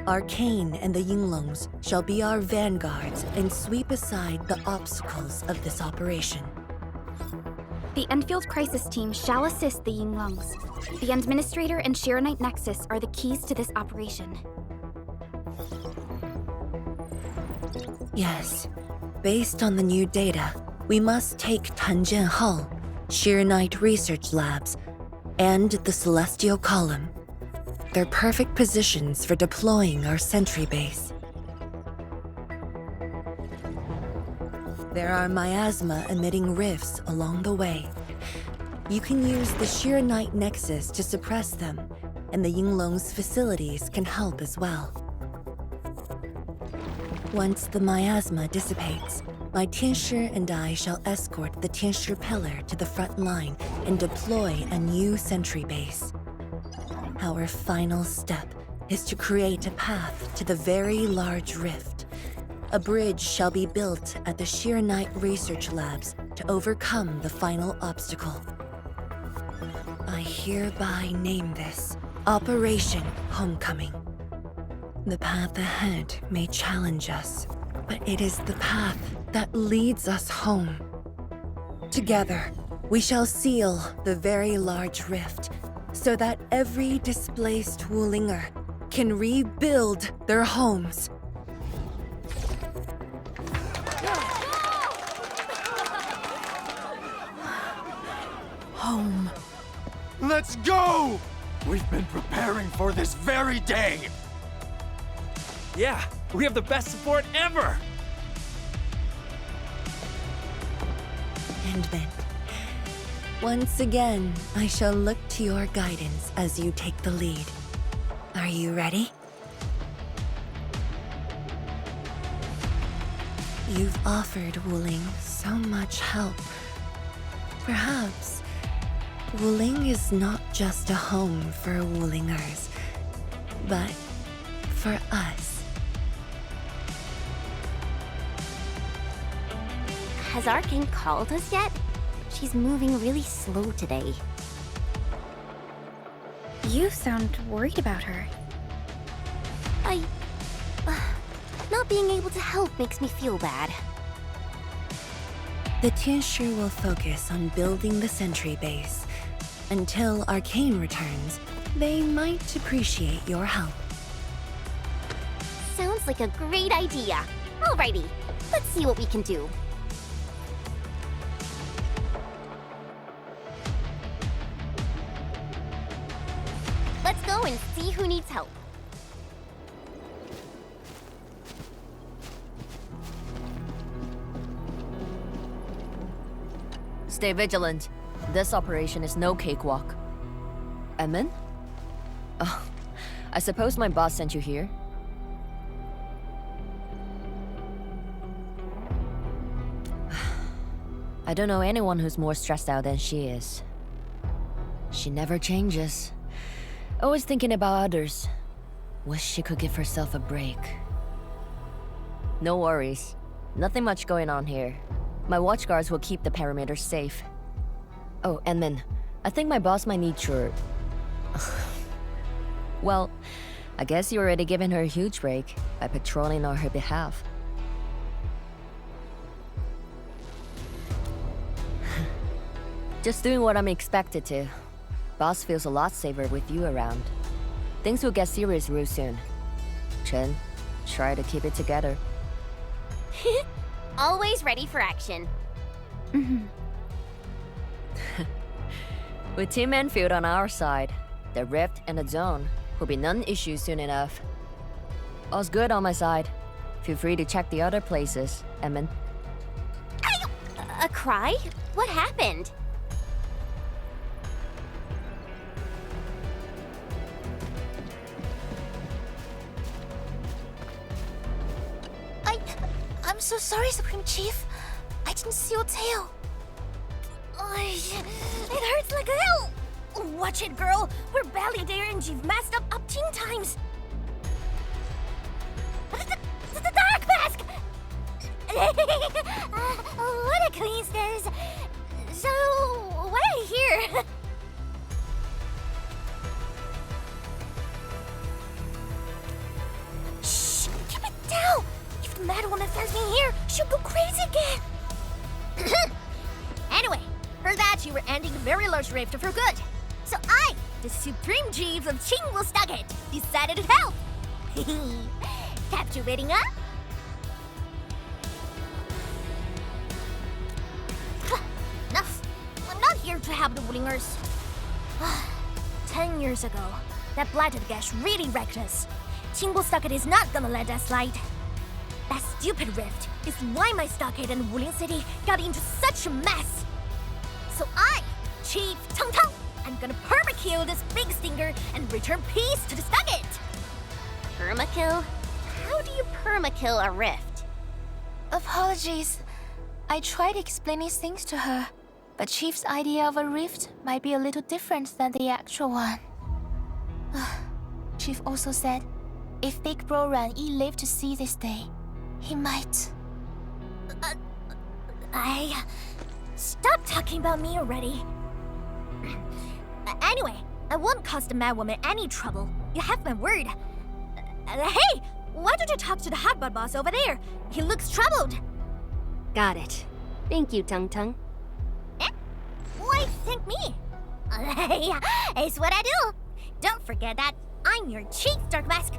Arcane and the Yinglongs shall be our vanguards and sweep aside the obstacles of this operation.
The Endfield Crisis Team shall assist the Yinglongs. The Administrator and Shiranite Nexus are the keys to this operation.
Yes. Based on the new data, we must take Tanjian Hall, Shiranite Research Labs, and the Celestial Column. They're perfect positions for deploying our sentry base. There are miasma-emitting rifts along the way. You can use the Shiranite Nexus to suppress them, and the Yinglong's facilities can help as well. Once the miasma dissipates, my Tianshi and I shall escort the Tianshi Pillar to the front line and deploy a new sentry base. Our final step is to create a path to the very large rift. A bridge shall be built at the Shiranite Research Labs to overcome the final obstacle. I hereby name this Operation Homecoming. The path ahead may challenge us, but it is the path that leads us home. Together, we shall seal the very large rift so that every displaced Wulinger can rebuild their homes.
Home. Let's go! We've been preparing for this very day!
Yeah, we have the best support ever!
And then, once again, I shall look to your guidance as you take the lead. Are you ready? You've offered Wuling so much help. Perhaps Wuling is not just a home for Wulingers, but for us.
Has our king called us yet? She's moving really slow today.
You sound worried about her.
Not being able to help makes me feel bad.
The Tinshu will focus on building the sentry base. Until Arcane returns, they might appreciate your help.
Sounds like a great idea. Alrighty, let's see what we can do. Let's go and see who needs help.
Stay vigilant. This operation is no cakewalk. Edmund? Oh, I suppose my boss sent you here? I don't know anyone who's more stressed out than she is. She never changes. Always thinking about others. Wish she could give herself a break. No worries. Nothing much going on here. My watchguards will keep the perimeter safe. Oh, Edmund, I think my boss might need your... Well, I guess you already given her a huge break by patrolling on her behalf. Just doing what I'm expected to. Boss feels a lot safer with you around. Things will get serious real soon. Chen, try to keep it together.
Always ready for action.
With Team Endfield on our side, the rift and the zone will be non-issue soon enough. All's good on my side. Feel free to check the other places, Edmund.
A cry? What happened?
I'm so sorry, Supreme Chief. I didn't see your tail. It hurts like hell. Watch it, girl. We're barely there and you've messed up 10 times. The dark mask! What a coincidence. So, what I hear? Shh, keep it down. If the mad woman finds me here, she'll go crazy again. Anyway, heard that you were ending a very large rift for good. So I, the Supreme Chief of Chingwell-Stucket, decided to help. Captivating, huh? Enough. I'm not here to help the Wulingers. 10 years ago, that blighted gash really wrecked us. Chingwell-Stucket is not gonna let that slide. That stupid rift is why my stockade and Wuling City got into such a mess. So I, Chief Tang Tang, I'm gonna permakill this big stinker and return peace to the stockade.
Permakill? How do you permakill a rift?
Apologies. I tried explaining things to her, but Chief's idea of a rift might be a little different than the actual one. Chief also said, if Big Bro Ran Yi lived to see this day, he might... Stop talking about me already. Anyway, I won't cause the mad woman any trouble. You have my word. Hey, why don't you talk to the hotbot boss over there? He looks troubled.
Got it. Thank you, Tung Tung.
Eh? Why thank me? It's what I do. Don't forget that I'm your chief, Dark Mask.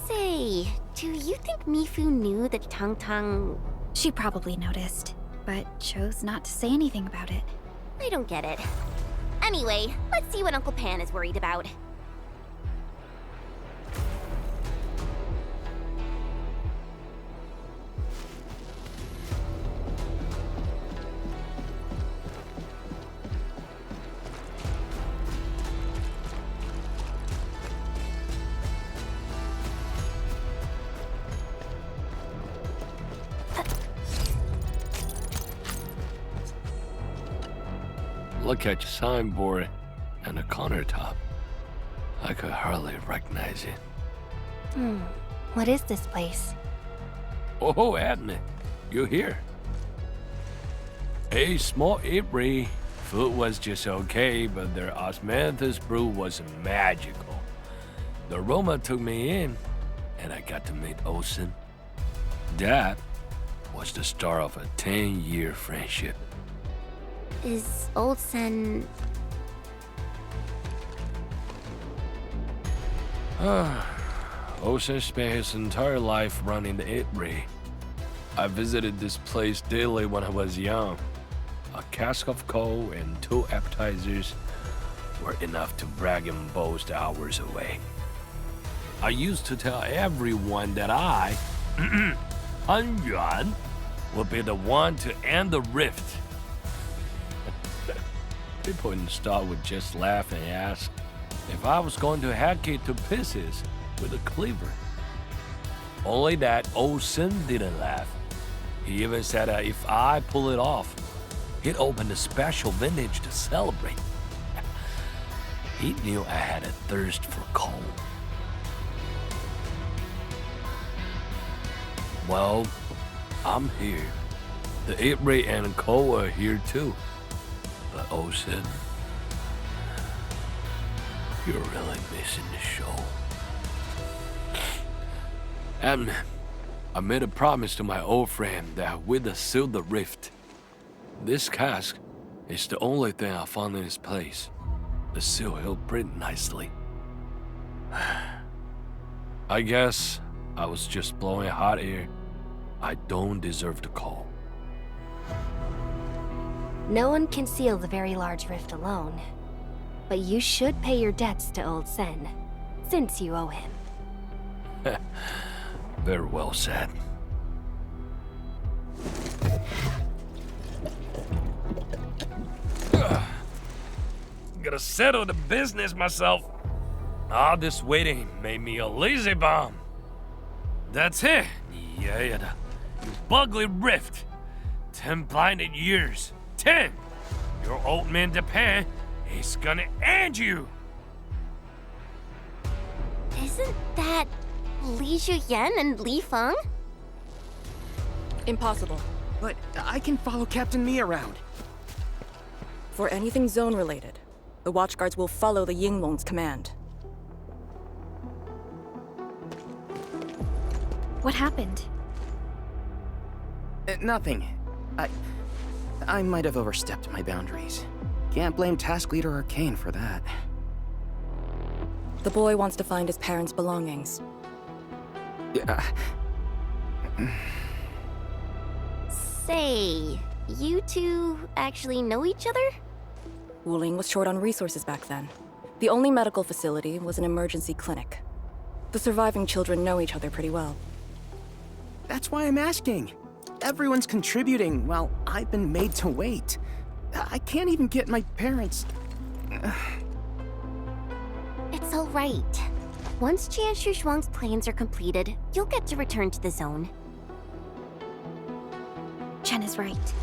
Say, do you think Mifu knew that Tang Tang...
She probably noticed, but chose not to say anything about it.
I don't get it. Anyway, let's see what Uncle Pan is worried about.
Look at your signboard and the countertop. I could hardly recognize it.
What is this place?
Oh, Admin, you here? A small eatery. Food was just okay, but their osmanthus brew was magical. The aroma took me in, and I got to meet Olsen. That was the start of a 10-year friendship.
Is Olsen...
Olsen spent his entire life running the eatery. I visited this place daily when I was young. A cask of coal and 2 appetizers were enough to brag and boast hours away. I used to tell everyone that I, Han Yuan, would be the one to end the rift. People in the stall would just laugh and ask if I was going to hack it to pieces with a cleaver. Only that Olsen didn't laugh. He even said that if I pull it off, he'd open a special vintage to celebrate. He knew I had a thirst for coal. Well, I'm here. The eatery and coal are here too. But Olsen, you're really missing the show. And I made a promise to my old friend that we'd seal the rift. This cask is the only thing I found in this place. The seal held pretty nicely. I guess I was just blowing hot air. I don't deserve the coal.
No one can seal the very large rift alone. But you should pay your debts to Old Sen, since you owe him.
Very well said. Gotta settle the business myself. All this waiting made me a lazy bum. That's it. Yeah, you ugly rift. 10 blinded years. 10. Your old man Japan is gonna end you.
Isn't that Li Zhuyan and Li Feng?
Impossible.
But I can follow Captain Mi around.
For anything zone-related, the Watchguards will follow the Yinglong's command.
What happened?
Nothing. I might have overstepped my boundaries. Can't blame Task Leader Arcane for that.
The boy wants to find his parents' belongings.
Say, you two actually know each other?
Wuling was short on resources back then. The only medical facility was an emergency clinic. The surviving children know each other pretty well.
That's why I'm asking. Everyone's contributing while I've been made to wait. I can't even get my parents...
It's all right. Once Jian Shuxuang's plans are completed, you'll get to return to the zone.
Chen is right.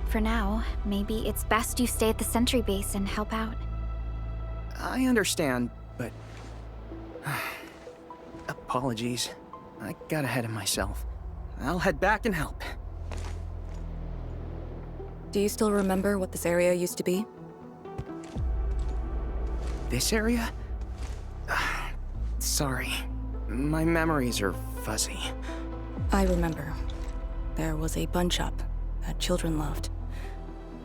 For now, maybe it's best you stay at the sentry base and help out.
I understand, but... Apologies. I got ahead of myself. I'll head back and help.
Do you still remember what this area used to be?
This area? Sorry. My memories are fuzzy.
I remember. There was a bun shop that children loved.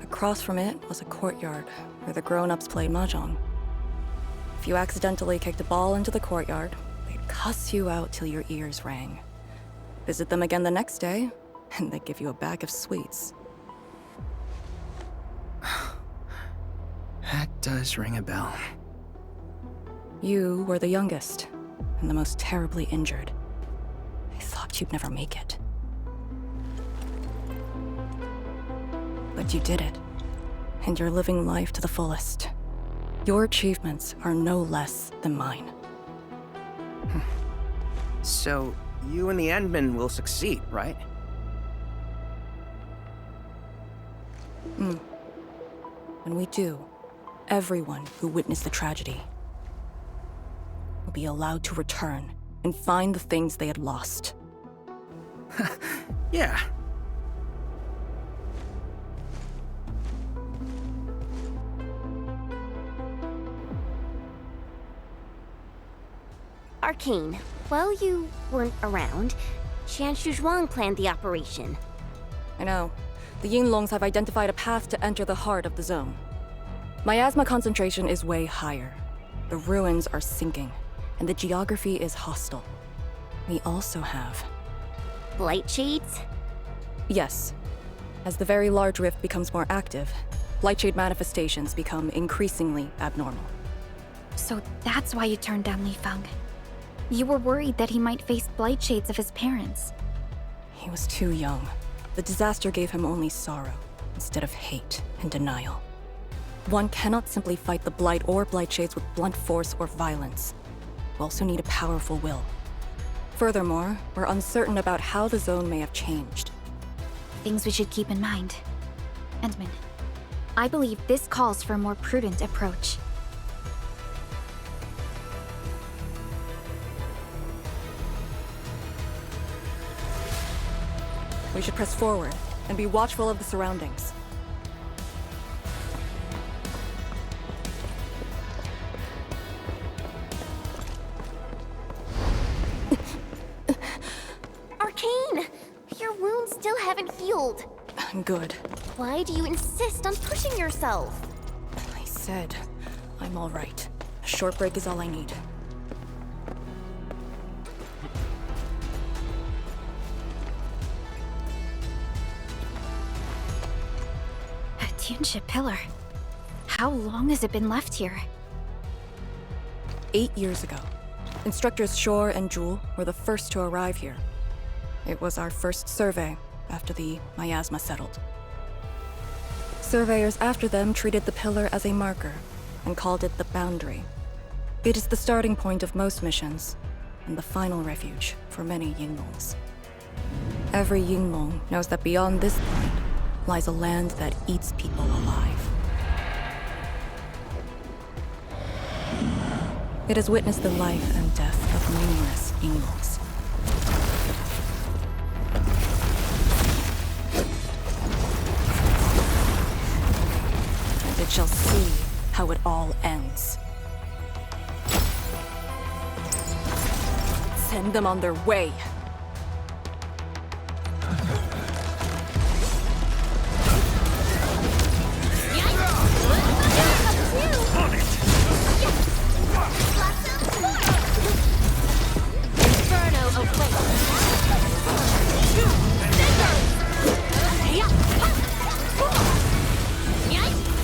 Across from it was a courtyard where the grown-ups played mahjong. If you accidentally kicked a ball into the courtyard, they'd cuss you out till your ears rang. Visit them again the next day, and they'd give you a bag of sweets.
That does ring a bell.
You were the youngest, and the most terribly injured. I thought you'd never make it. But you did it, and you're living life to the fullest. Your achievements are no less than mine.
So, you and the Endmen will succeed, right?
When we do, everyone who witnessed the tragedy will be allowed to return and find the things they had lost.
Yeah.
Arcane, while you weren't around, Qianshu Zhuang planned the operation.
I know. The Yinglongs have identified a path to enter the heart of the zone. Miasma concentration is way higher. The ruins are sinking, and the geography is hostile. We also have...
Blight shades?
Yes. As the very large rift becomes more active, Blightshade manifestations become increasingly abnormal.
So that's why you turned down Li Feng. You were worried that he might face blight shades of his parents.
He was too young. The disaster gave him only sorrow, instead of hate and denial. One cannot simply fight the blight or blight shades with blunt force or violence. We also need a powerful will. Furthermore, we're uncertain about how the zone may have changed.
Things we should keep in mind. Endman, I believe this calls for a more prudent approach.
We should press forward and be watchful of the surroundings.
Arcane! Your wounds still haven't healed.
I'm good.
Why do you insist on pushing yourself?
I said, I'm all right. A short break is all I need.
Tuneship Pillar. How long has it been left here?
8 years ago. Instructors Shore and Jewel were the first to arrive here. It was our first survey after the miasma settled. Surveyors after them treated the pillar as a marker and called it the boundary. It is the starting point of most missions and the final refuge for many Yinglongs. Every Yinglong knows that beyond this point lies a land that eats people alive. It has witnessed the life and death of numerous Yinglongs. And it shall see how it all ends. Send them on their way.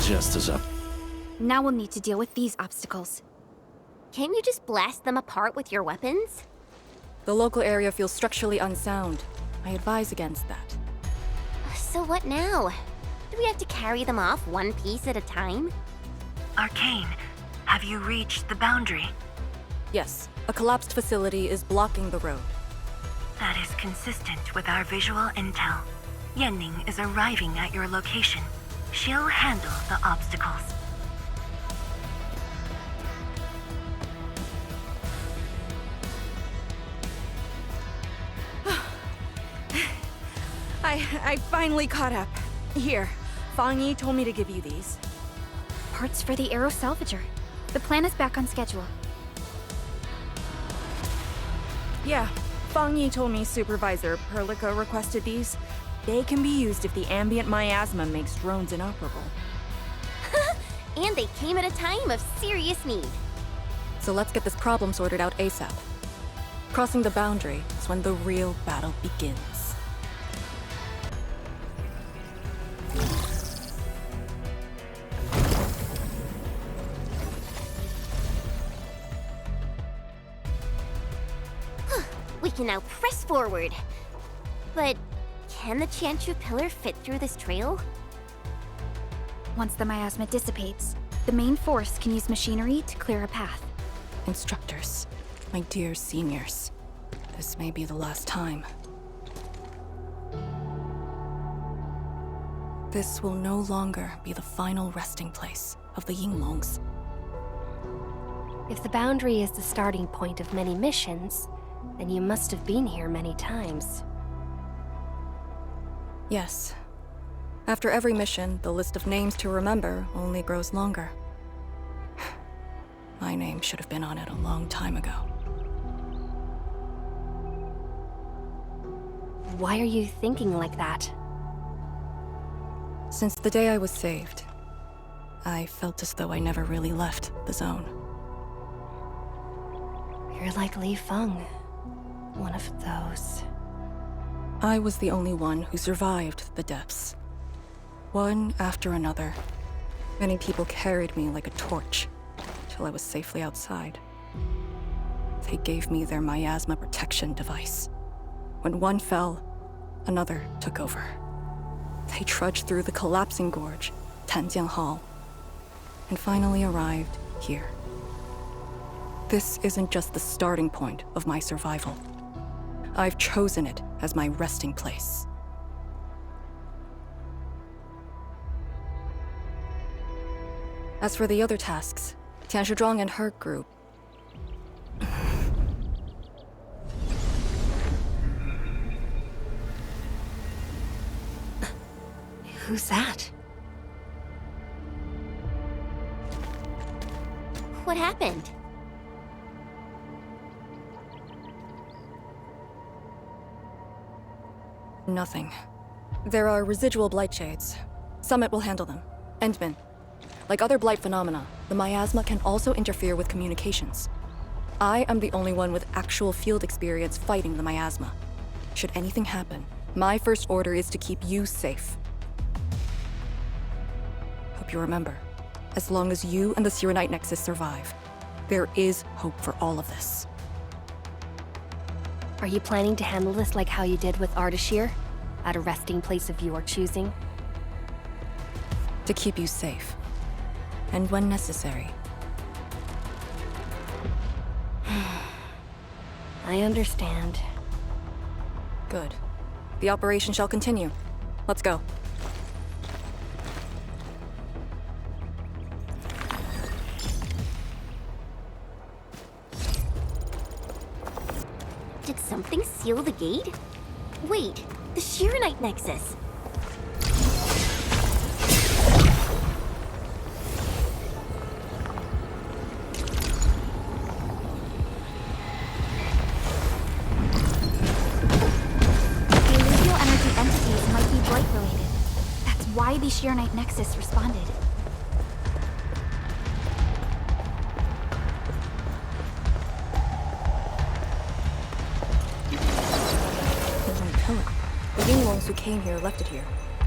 Just as up.
Now we'll need to deal with these obstacles.
Can't you just blast them apart with your weapons?
The local area feels structurally unsound. I advise against that.
So what now? Do we have to carry them off one piece at a time?
Arcane, have you reached the boundary?
Yes, a collapsed facility is blocking the road.
That is consistent with our visual intel. Yenning is arriving at your location. She'll handle the obstacles.
I finally caught up. Here, Fang Yi told me to give you these.
Parts for the Aero Salvager. The plan is back on schedule.
Yeah, Fang Yi told me Supervisor Perlica requested these. They can be used if the ambient miasma makes drones inoperable.
And they came at a time of serious need.
So let's get this problem sorted out ASAP. Crossing the boundary is when the real battle begins.
We can now press forward. But can the Qianshu pillar fit through this trail?
Once the miasma dissipates, the main force can use machinery to clear a path.
Instructors, my dear seniors, this may be the last time. This will no longer be the final resting place of the Yinglongs.
If the boundary is the starting point of many missions, then you must have been here many times.
Yes. After every mission, the list of names to remember only grows longer. My name should have been on it a long time ago.
Why are you thinking like that?
Since the day I was saved, I felt as though I never really left the zone.
You're like Li Feng, one of those.
I was the only one who survived the depths. One after another. Many people carried me like a torch, till I was safely outside. They gave me their miasma protection device. When one fell, another took over. They trudged through the collapsing gorge, Tanjian Hall, and finally arrived here. This isn't just the starting point of my survival. I've chosen it as my resting place. As for the other tasks, Tian Shizhuang and her group.
Who's that?
What happened?
Nothing. There are residual blight shades. Summit will handle them. Endman. Like other blight phenomena, the miasma can also interfere with communications. I am the only one with actual field experience fighting the miasma. Should anything happen, my first order is to keep you safe. Hope you remember, as long as you and the Sirenite Nexus survive, there is hope for all of this.
Are you planning to handle this like how you did with Ardashir? At a resting place of your choosing?
To keep you safe. And when necessary.
I understand.
Good. The operation shall continue. Let's go.
Did something seal the gate? Wait, the Shirenite Nexus.
Why the Shirenite Nexus responded.
The Yinglongs who came here left it here.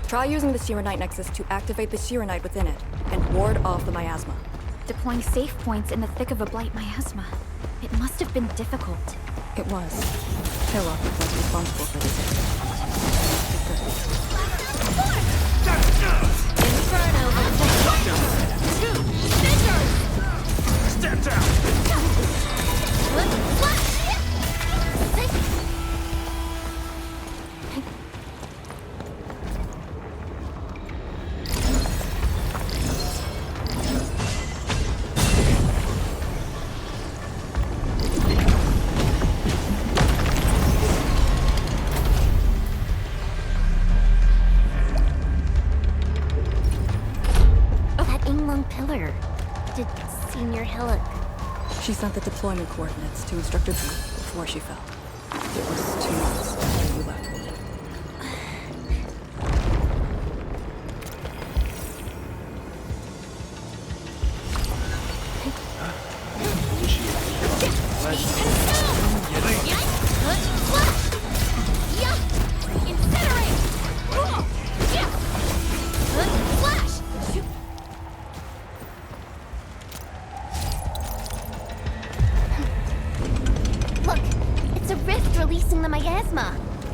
Try using the Sirenite Nexus to activate the Sirenite within it and ward off the miasma.
Deploying safe points in the thick of a blight miasma. It must have been difficult.
It was. Hilla was responsible for this.
Inferno
Step down!
She sent the deployment coordinates to Instructor B before she fell. It was 2 months after you left Wuling.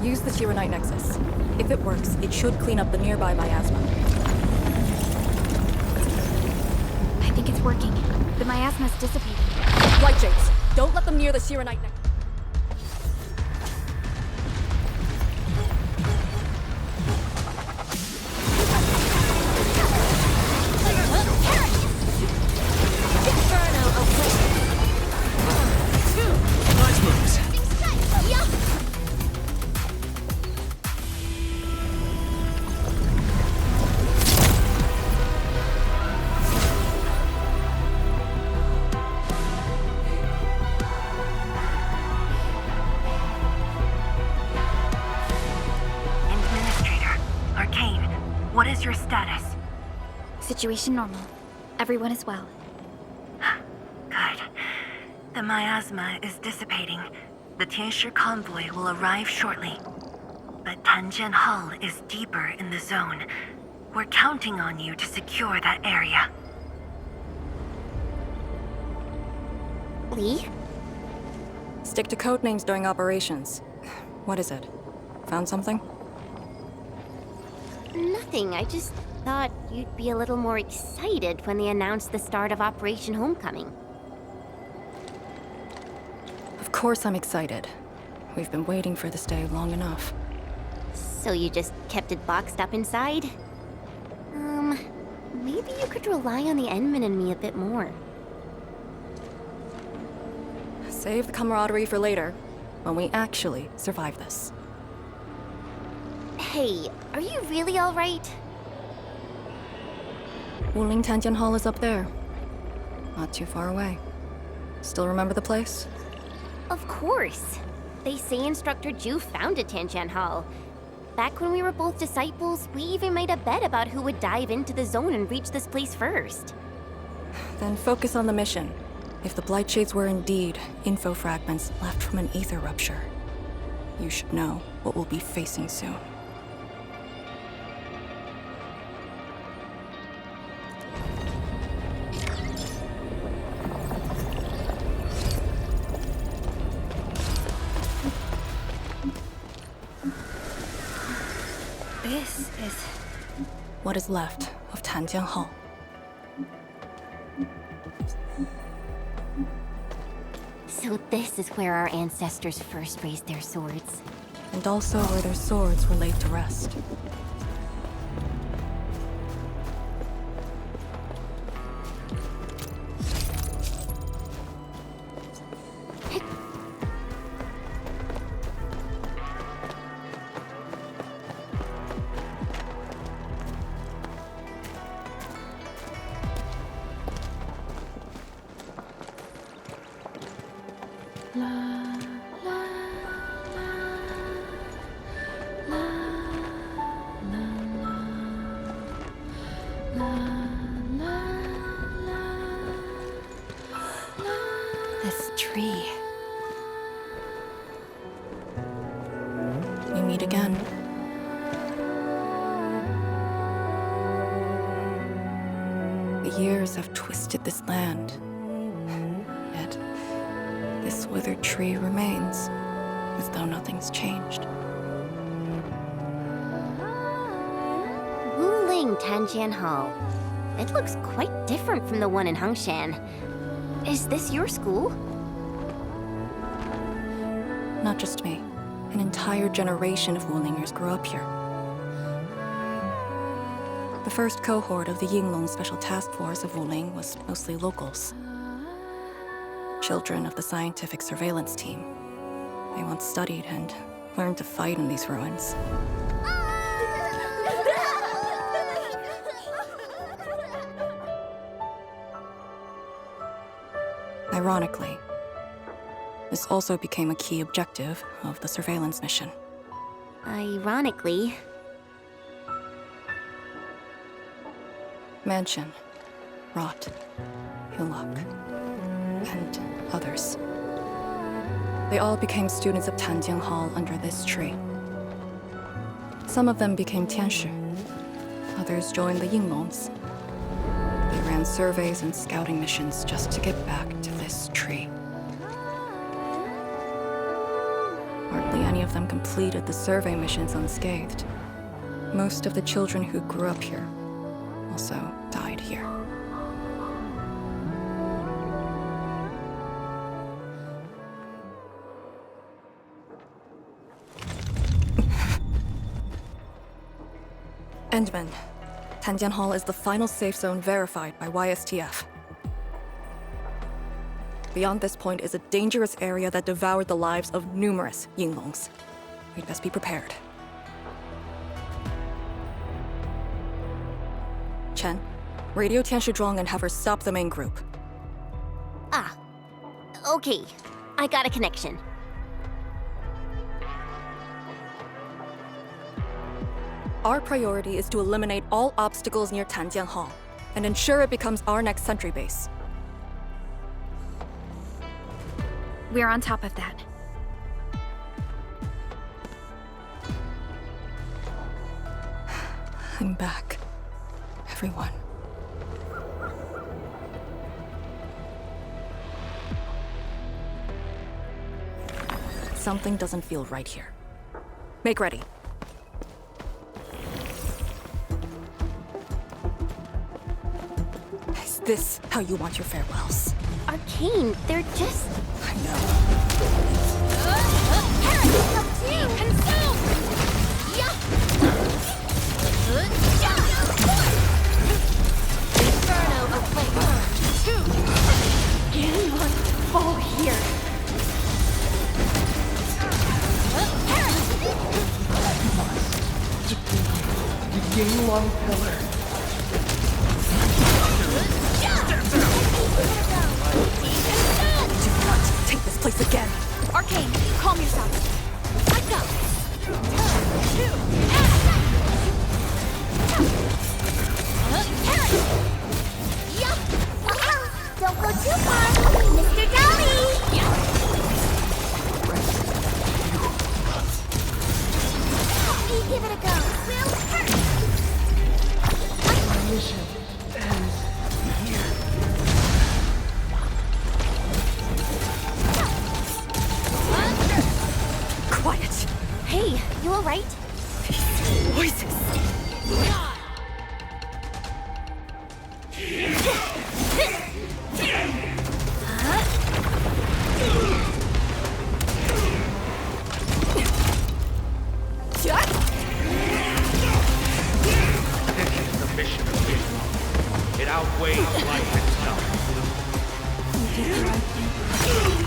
Use the Sirenite Nexus. If it works, it should clean up the nearby miasma.
I think it's working. The miasma's dissipating.
Light Shades, don't let them near the Sirenite Nexus.
What is your status?
Situation normal. Everyone is well.
Good. The miasma is dissipating. The Tianshi convoy will arrive shortly. But Tanjian Hall is deeper in the zone. We're counting on you to secure that area.
Lee?
Stick to codenames during operations. What is it? Found something?
Nothing. I just thought you'd be a little more excited when they announced the start of Operation Homecoming.
Of course I'm excited. We've been waiting for this day long enough.
So you just kept it boxed up inside? Maybe you could rely on the Endman and me a bit more.
Save the camaraderie for later, when we actually survive this.
Hey, are you really alright?
Wuling Tanjian Hall is up there. Not too far away. Still remember the place?
Of course. They say Instructor Ju founded Tianjian Hall. Back when we were both disciples, we even made a bet about who would dive into the zone and reach this place first.
Then focus on the mission. If the Blight Shades were indeed info fragments left from an ether rupture, you should know what we'll be facing soon.
This is...
what is left of Tanjian Hall.
So this is where our ancestors first raised their swords.
And also where their swords were laid to rest. This tree. We meet again. The years have twisted this land. Yet, this withered tree remains, as though nothing's changed.
Wuling Tanjian Hall. It looks quite different from the one in Hongshan. Is this your school?
Not just me. An entire generation of Wulingers grew up here. The first cohort of the Yinglong Special Task Force of Wuling was mostly locals. Children of the scientific surveillance team. They once studied and learned to fight in these ruins. Ironically, this also became a key objective of the surveillance mission.
Ironically.
Mansion, Rot, Hillock, and others. They all became students of Tanjian Hall under this tree. Some of them became Tianshi. Others joined the Yinglongs. They ran surveys and scouting missions just to get back to this tree. Hardly any of them completed the survey missions unscathed. Most of the children who grew up here also died here. Endman. Tanjian Hall is the final safe zone verified by YSTF. Beyond this point is a dangerous area that devoured the lives of numerous Yinglongs. We'd best be prepared. Chen, radio Tianshi Zhuang and have her stop the main group.
Ah. Okay. I got a connection.
Our priority is to eliminate all obstacles near Tanjian Hall and ensure it becomes our next sentry base.
We're on top of that.
I'm back, everyone. Something doesn't feel right here. Make ready. Is this how you want your farewells?
Arcane, they're just...
I know.
Consume! Inferno awaits. Anyone fall here.
Gain one pillar.
Do not take this place again.
Arcane, calm yourself. Let's go.
Don't go too far, Mr. Dolly! Let me give it a go. We'll hurt.
My mission ends here.
Quiet.
Hey, you alright?
Voices.
It outweighs life itself.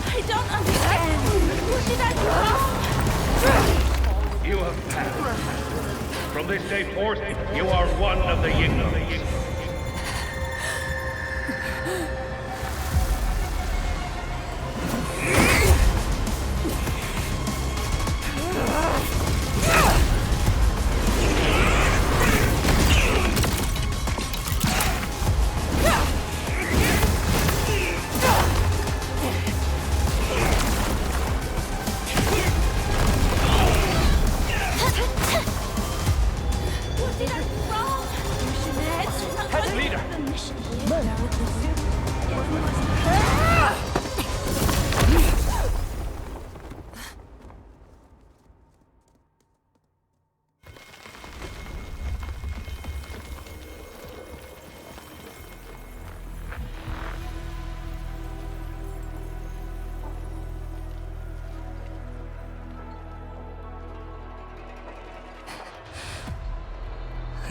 I don't understand. What did I do?
You have passed. From this day forth, you are one of the Yingling.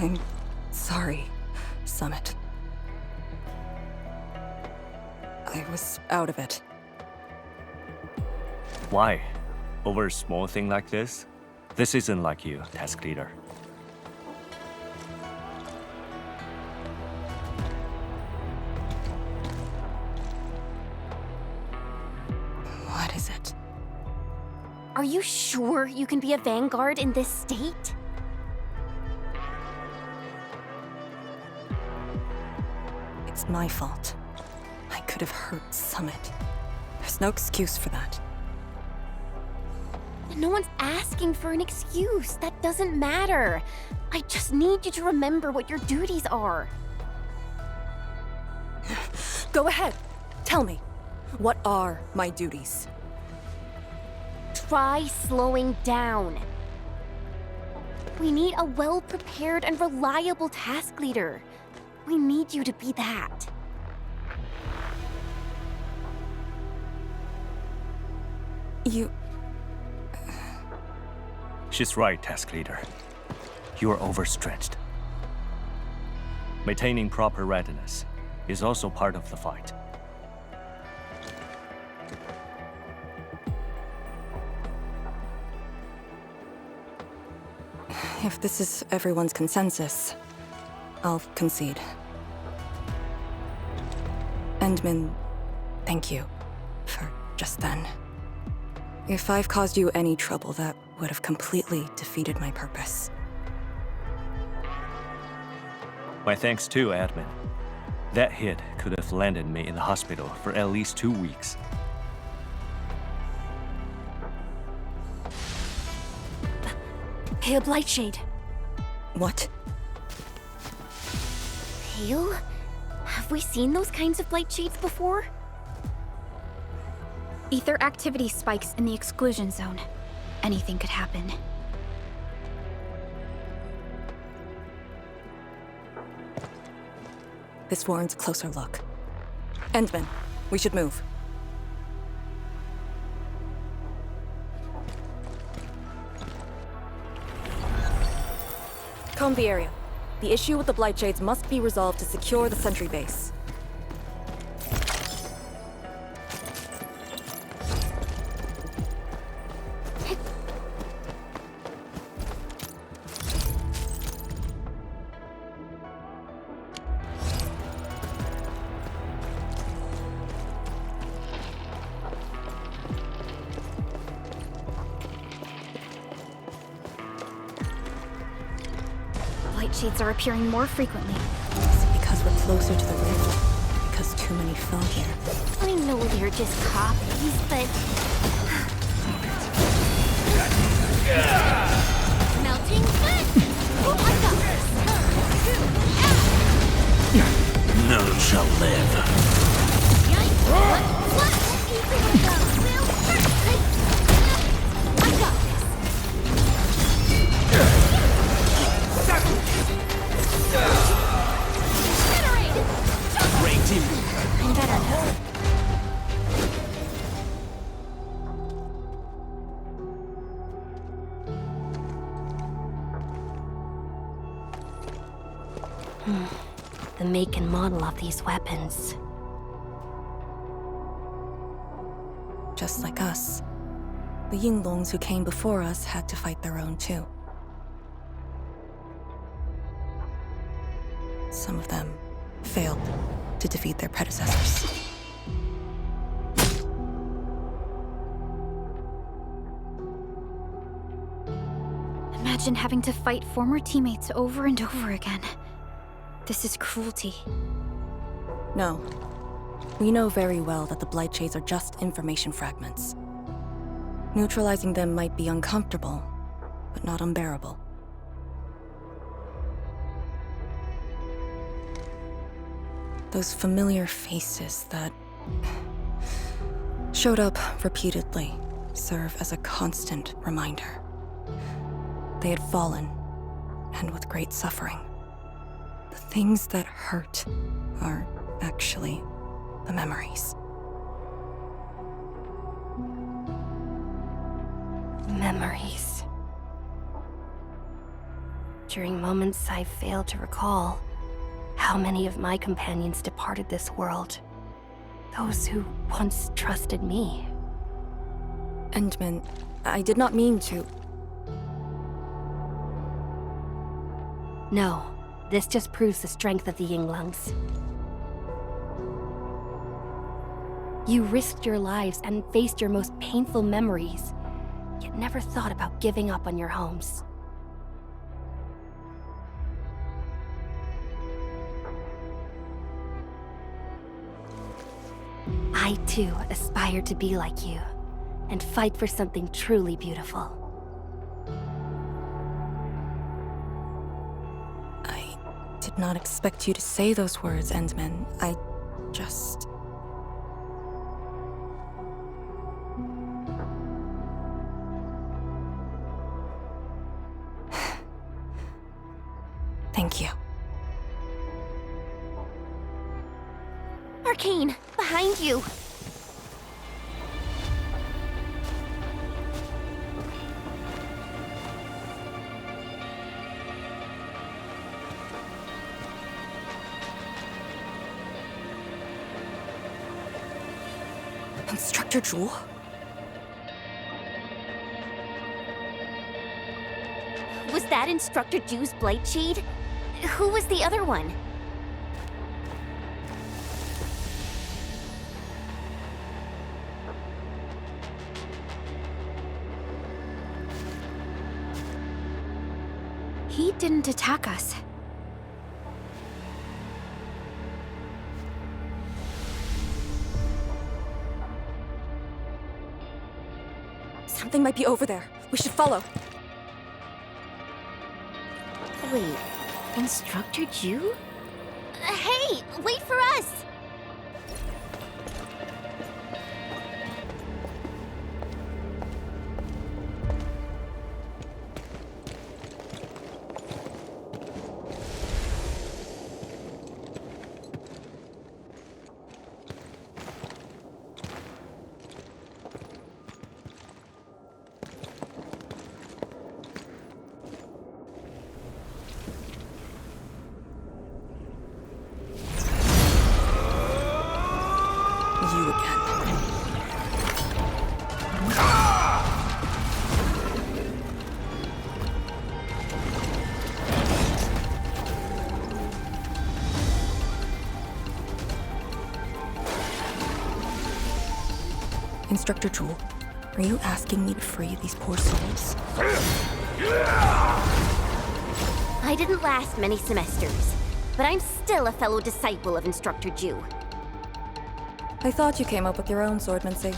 I'm sorry, Summit. I was out of it.
Why? Over a small thing like this? This isn't like you, task leader.
What is it?
Are you sure you can be a vanguard in this state?
It's my fault. I could have hurt Summit. There's no excuse for that.
No one's asking for an excuse. That doesn't matter. I just need you to remember what your duties are.
Go ahead. Tell me. What are my duties?
Try slowing down. We need a well-prepared and reliable task leader. We need you to be that.
You...
She's right, task leader. You are overstretched. Maintaining proper readiness is also part of the fight.
If this is everyone's consensus, I'll concede. Endman, thank you for just then. If I've caused you any trouble, that would have completely defeated my purpose.
My thanks too, admin. That hit could have landed me in the hospital for at least 2 weeks.
Pale Blightshade.
What?
Pale? Have we seen those kinds of Blightshades before?
Ether activity spikes in the exclusion zone. Anything could happen.
This warrants a closer look. Endman, we should move. Calm the area. The issue with the Blightshades must be resolved to secure the sentry base.
Shades are appearing more frequently.
Is it because we're closer to the rift? Because too many fell here?
I know they're just copies, but... Melting foot! Oh, I got this!
None shall live.
I got this!
Great team.
I'm better now. The make and model of these weapons.
Just like us, the Yinglongs who came before us had to fight their own too. Some of them failed to defeat their predecessors.
Imagine having to fight former teammates over and over again. This is cruelty.
No. We know very well that the Blightshades are just information fragments. Neutralizing them might be uncomfortable, but not unbearable. Those familiar faces that showed up repeatedly serve as a constant reminder. They had fallen, and with great suffering. The things that hurt are actually the memories.
Memories. During moments I failed to recall, how many of my companions departed this world? Those who once trusted me.
Endman, I did not mean to...
No, this just proves the strength of the Yinglongs. You risked your lives and faced your most painful memories, yet never thought about giving up on your homes. I too aspire to be like you, and fight for something truly beautiful.
I did not expect you to say those words, Endman. I just... Thank you.
Arcane, behind you!
Instructor Jewel?
Was that Instructor Jew's Blightshade? Who was the other one?
He didn't attack us.
Something might be over there. We should follow.
Wait, Instructor Ju? Hey, wait for us!
You again. Instructor Jewel, are you asking me to free these poor souls?
I didn't last many semesters, but I'm still a fellow disciple of Instructor Ju.
I thought you came up with your own swordmancy.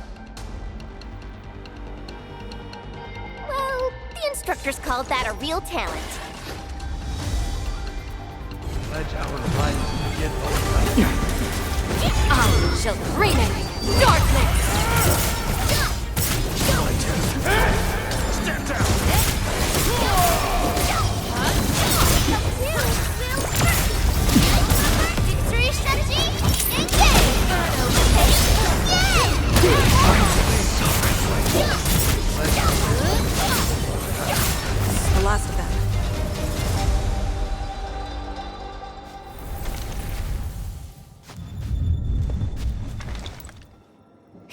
Well, the instructors called that a real talent. I shall bring darkness!
Step down!
Victory strategy, engage!
The last of them.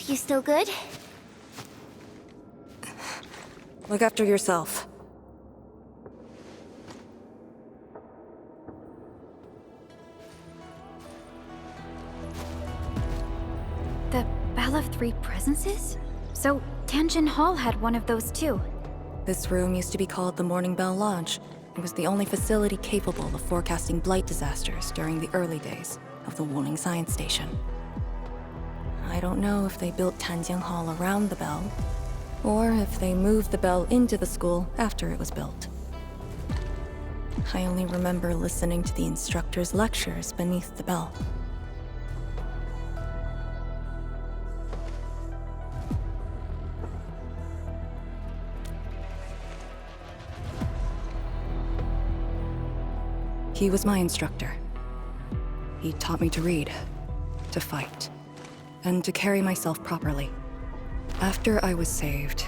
You still good?
Look after yourself.
The Bell of Three Presences? So, Tanjin Hall had one of those too.
This room used to be called the Morning Bell Lodge. It was the only facility capable of forecasting blight disasters during the early days of the Wuling Science Station. I don't know if they built Tanjin Hall around the bell, or if they moved the bell into the school after it was built. I only remember listening to the instructor's lectures beneath the bell. He was my instructor. He taught me to read, to fight, and to carry myself properly. After I was saved,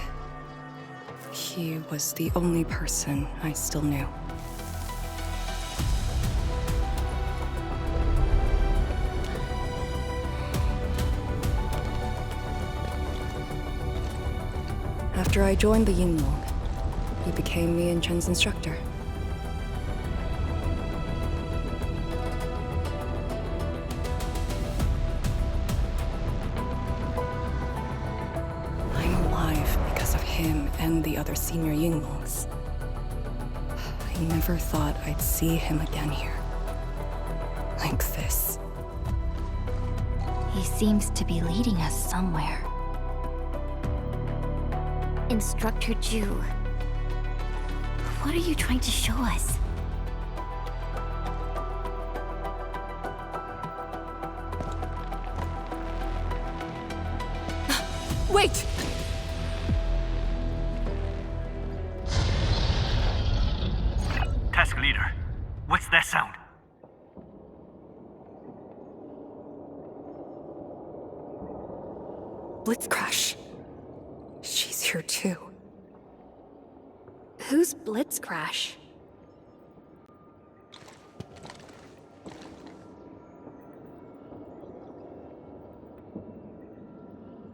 he was the only person I still knew. After I joined the Yinglong, he became me and Chen's instructor. Him and the other senior Yinglongs. I never thought I'd see him again here. Like this.
He seems to be leading us somewhere.
Instructor Ju, what are you trying to show us?
Wait!
Task leader, what's that sound?
Blitzcrash. She's here too.
Who's Blitzcrash?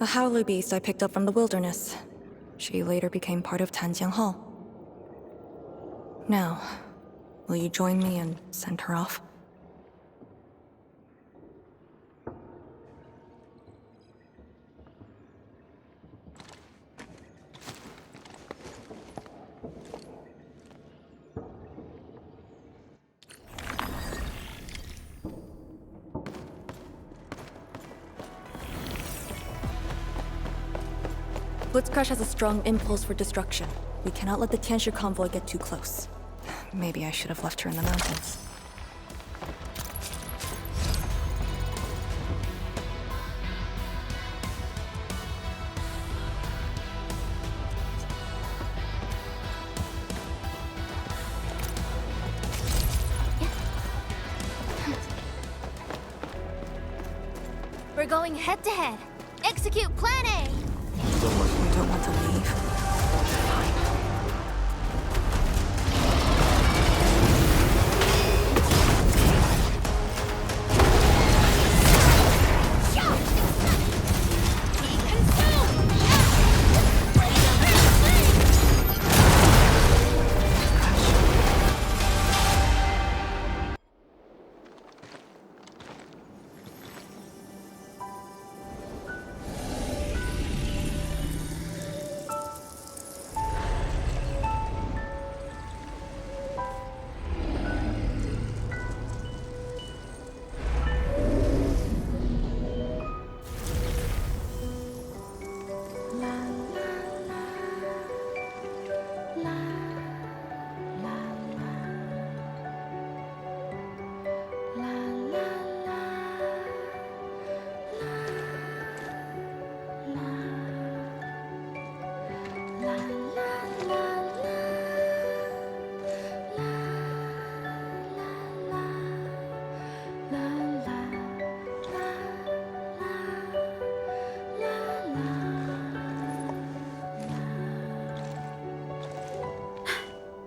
A howler beast I picked up from the wilderness. She later became part of Tanjiang Hall. Now, will you join me and send her off? Blitzcrash has a strong impulse for destruction. We cannot let the Tianshi convoy get too close. Maybe I should have left her in the mountains.
We're going head to head. Execute Plan A!
You don't want to leave?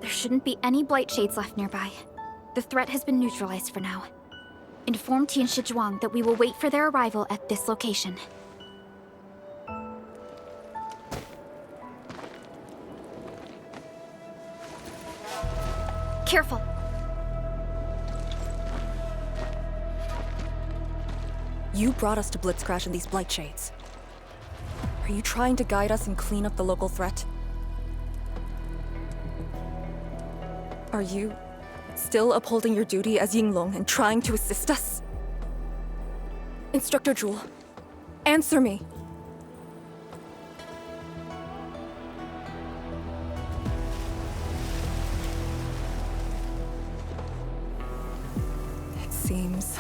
There shouldn't be any blight shades left nearby. The threat has been neutralized for now. Inform Tianshi Zhuang that we will wait for their arrival at this location. Careful!
You brought us to Blitzcrash in these blight shades. Are you trying to guide us and clean up the local threat? Are you still upholding your duty as Yinglong and trying to assist us? Instructor Jewel, answer me! It seems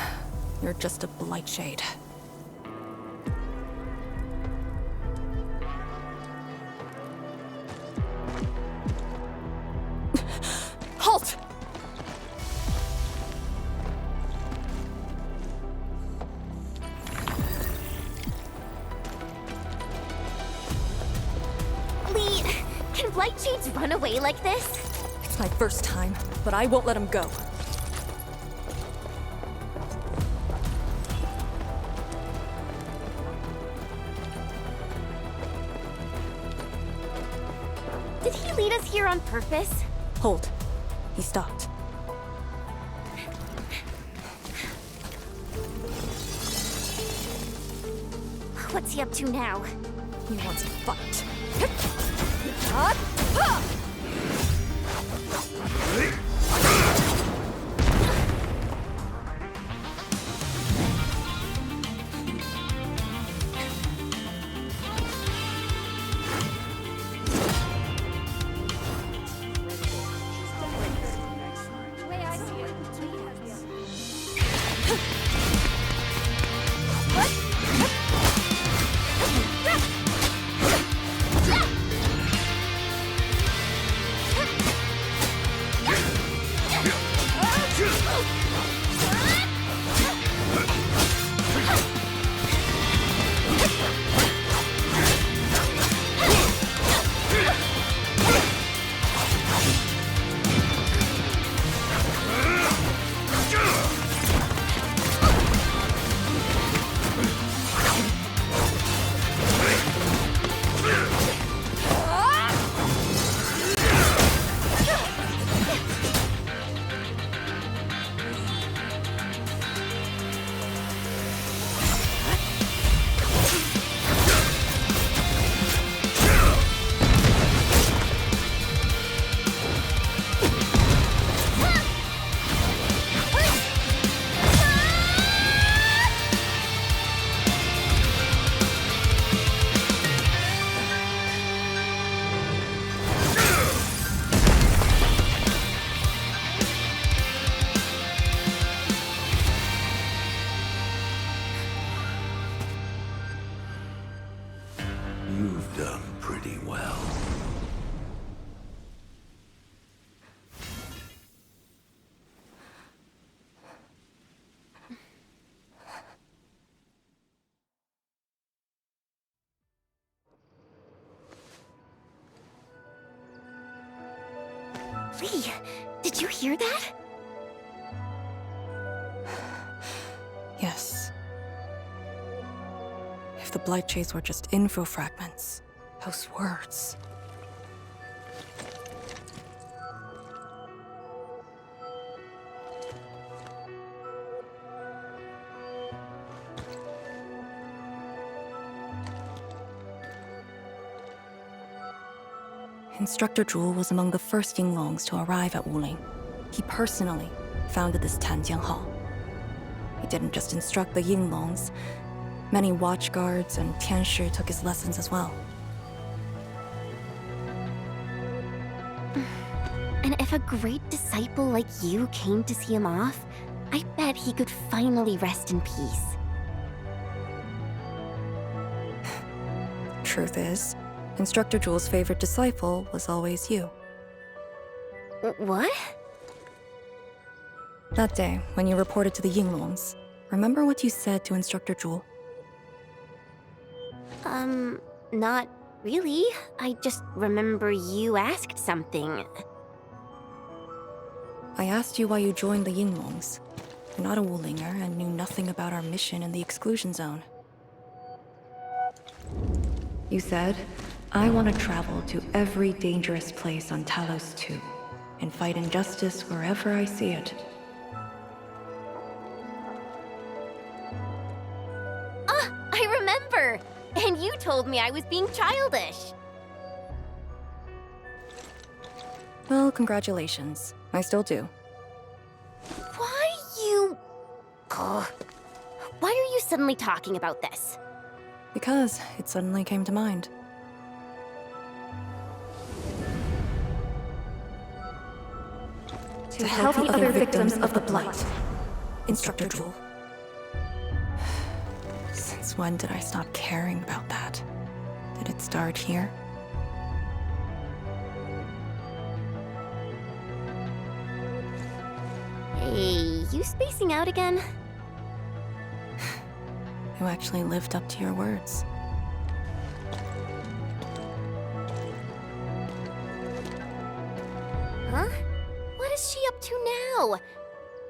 you're just a blight shade. Halt!
Lee, can blight shades run away like this?
It's my first time, but I won't let him go.
Did he lead us here on purpose?
Hold. He stopped.
What's he up to now?
He wants to fight.
Lee, did you hear that?
Yes. If the blight shades were just info fragments, those words. Instructor Zhu was among the first Yinglongs to arrive at Wuling. He personally founded this Tanjian Hall. He didn't just instruct the Yinglongs. Many watchguards and Tianshi took his lessons as well.
And if a great disciple like you came to see him off, I bet he could finally rest in peace.
Truth is, Instructor Zhu's favorite disciple was always you.
What?
That day, when you reported to the Yinglongs, remember what you said to Instructor Zhu?
Not really. I just remember you asked something.
I asked you why you joined the Yinglongs. You're not a Wulinger and knew nothing about our mission in the exclusion zone. You said, I want to travel to every dangerous place on Talos-II and fight injustice wherever I see it.
I remember! And you told me I was being childish.
Well, congratulations. I still do.
Why you... Ugh. Why are you suddenly talking about this?
Because it suddenly came to mind. To help the other victims of the Blight. Instructor Zhu. Since when did I stop caring about that? Did it start here?
Hey, you spacing out again?
You actually lived up to your words.
Huh? What is she up to now?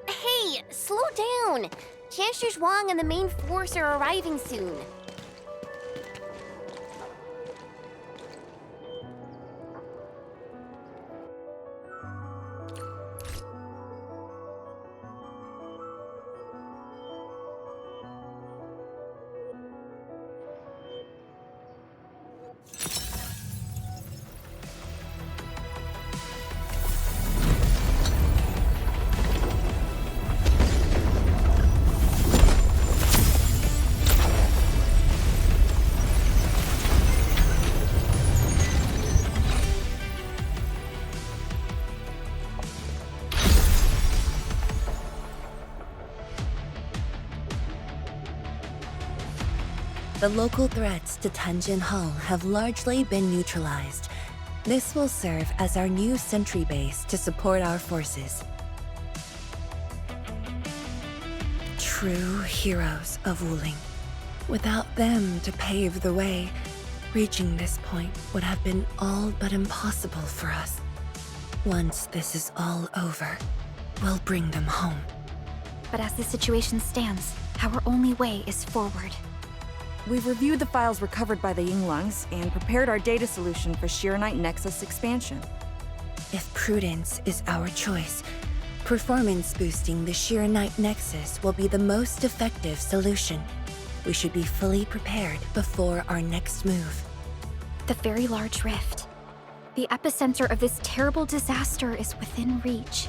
Hey, slow down! Chancellor Zhuang and the main force are arriving soon.
The local threats to Tanjian Hall have largely been neutralized. This will serve as our new sentry base to support our forces. True heroes of Wuling. Without them to pave the way, reaching this point would have been all but impossible for us. Once this is all over, we'll bring them home.
But as the situation stands, our only way is forward.
We've reviewed the files recovered by the Yinglongs and prepared our data solution for Shiranite Nexus expansion.
If prudence is our choice, performance boosting the Shiranite Nexus will be the most effective solution. We should be fully prepared before our next move.
The very large rift. The epicenter of this terrible disaster is within reach.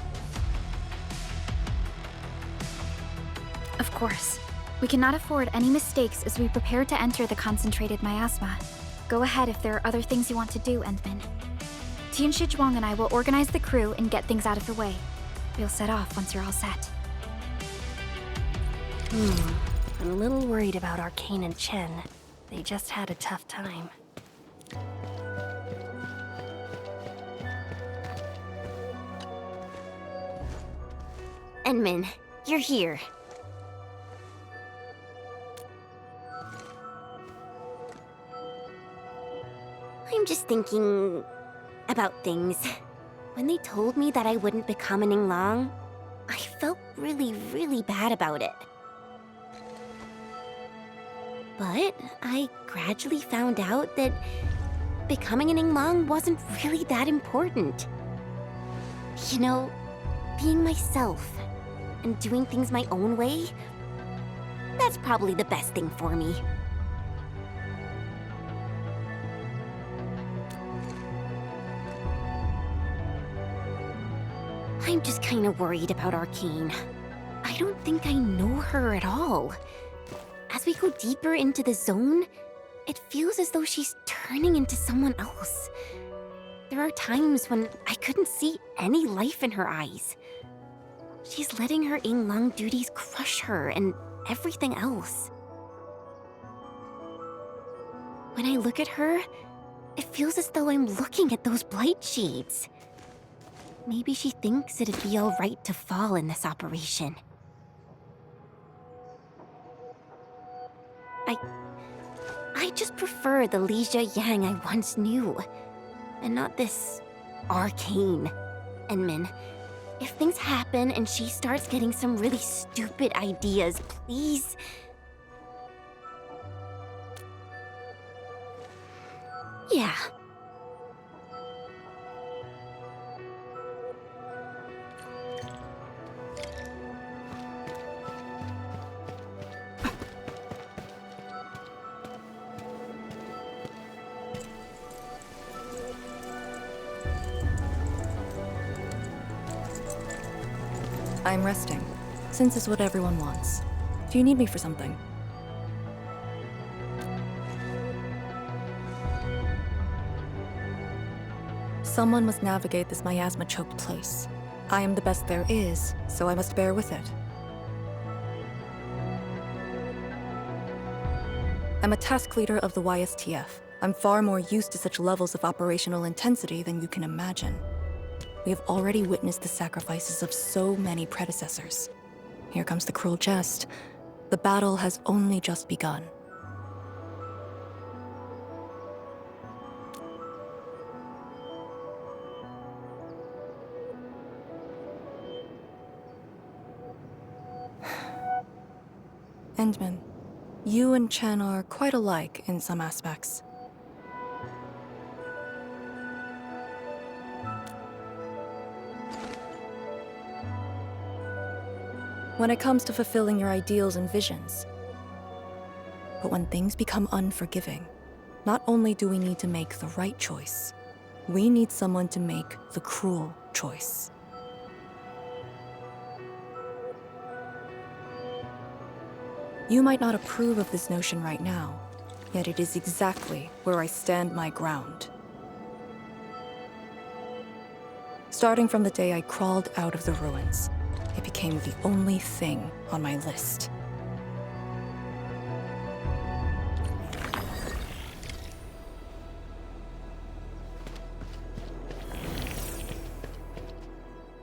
Of course. We cannot afford any mistakes as we prepare to enter the concentrated miasma. Go ahead if there are other things you want to do, Endman. Tianshi Zhuang and I will organize the crew and get things out of the way. We'll set off once you're all set.
I'm a little worried about Arcane and Chen. They just had a tough time.
Endman, you're here. I'm just thinking about things. When they told me that I wouldn't become an Yinglang, I felt really, really bad about it. But I gradually found out that becoming an Yinglang wasn't really that important. You know, being myself and doing things my own way, that's probably the best thing for me. I'm just kind of worried about Arcane. I don't think I know her at all. As we go deeper into the zone, it feels as though she's turning into someone else. There are times when I couldn't see any life in her eyes. She's letting her Yinglang duties crush her and everything else. When I look at her, it feels as though I'm looking at those blight shades. Maybe she thinks it'd be alright to fall in this operation. I just prefer the Li Yang I once knew, and not this Arcane. Enmin, if things happen and she starts getting some really stupid ideas, please... Yeah.
I'm resting, since it's what everyone wants. Do you need me for something? Someone must navigate this miasma-choked place. I am the best there is, so I must bear with it. I'm a task leader of the YSTF. I'm far more used to such levels of operational intensity than you can imagine. We have already witnessed the sacrifices of so many predecessors. Here comes the cruel jest. The battle has only just begun. Endman, you and Chen are quite alike in some aspects. When it comes to fulfilling your ideals and visions. But when things become unforgiving, not only do we need to make the right choice, we need someone to make the cruel choice. You might not approve of this notion right now, yet it is exactly where I stand my ground. Starting from the day I crawled out of the ruins, it became the only thing on my list.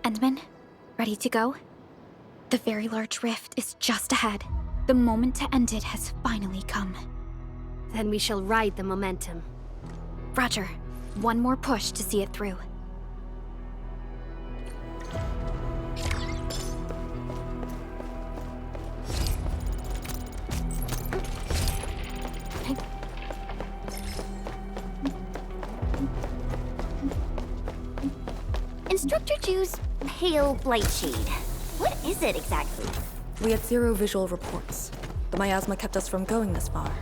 Endman, ready to go? The very large rift is just ahead. The moment to end it has finally come.
Then we shall ride the momentum.
Roger. One more push to see it through.
Instructor Ju's pale blight shade. What is it exactly?
We had zero visual reports. The miasma kept us from going this far.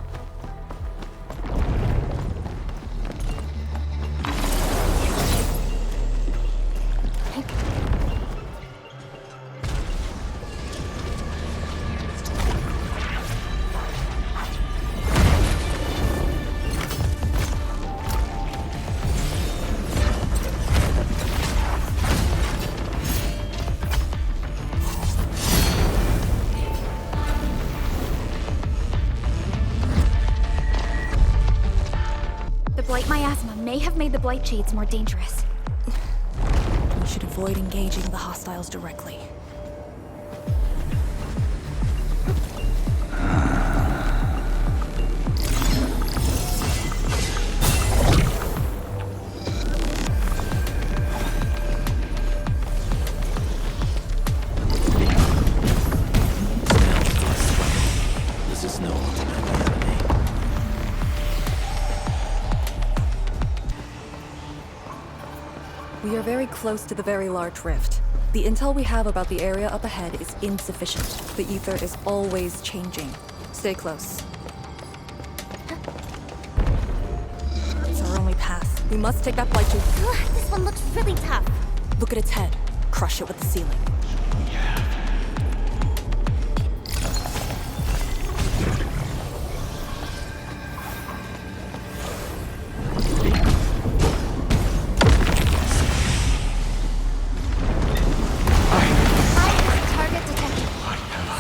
Blight miasma may have made the blight shades more dangerous.
We should avoid engaging the hostiles directly. very close to the very large rift. The intel we have about the area up ahead is insufficient. The ether is always changing. Stay close. It's our only path. We must take that blight shade.
This one looks really tough.
Look at its head. Crush it with the ceiling.
Target detected.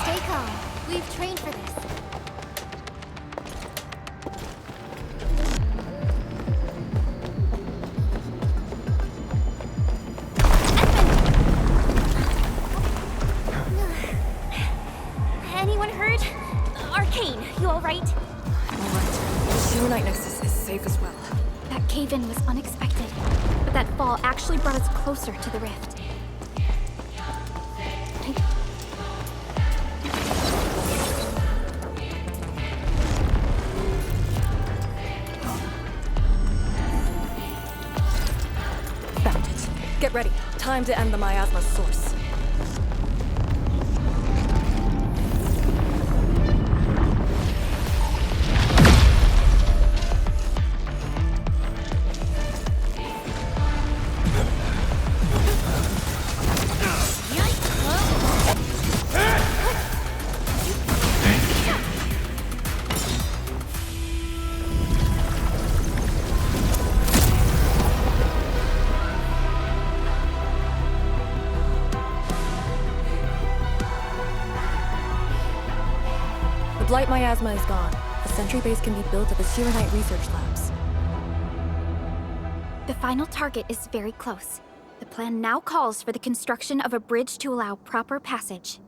Stay calm. We've trained for this. Anyone hurt? Arcane, you alright?
Alright. The Selenite Nexus is safe as well.
That cave-in was unexpected, but that fall actually brought us closer to the rift.
Found it. Get ready. Time to end the miasma's source. The blight miasma is gone. The sentry base can be built at the Selenite research labs.
The final target is very close. The plan now calls for the construction of a bridge to allow proper passage.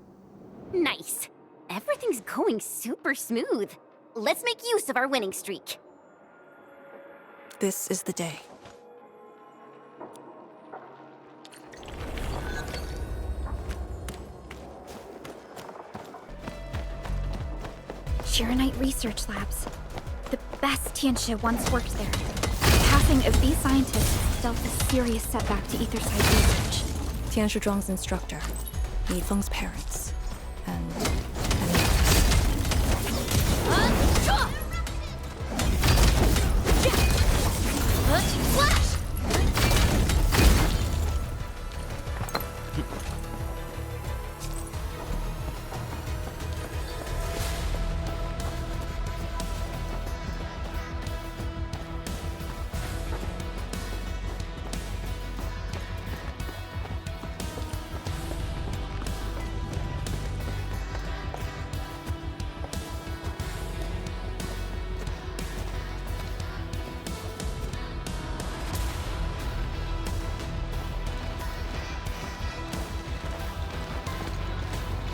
Nice. Everything's going super smooth. Let's make use of our winning streak.
This is the day.
Shiranite Research Labs. The best Tianxia once worked there. The passing of these scientists dealt a serious setback to Etherside research.
Tianxia Zhuang's instructor, Li Feng's parents, and
Flash!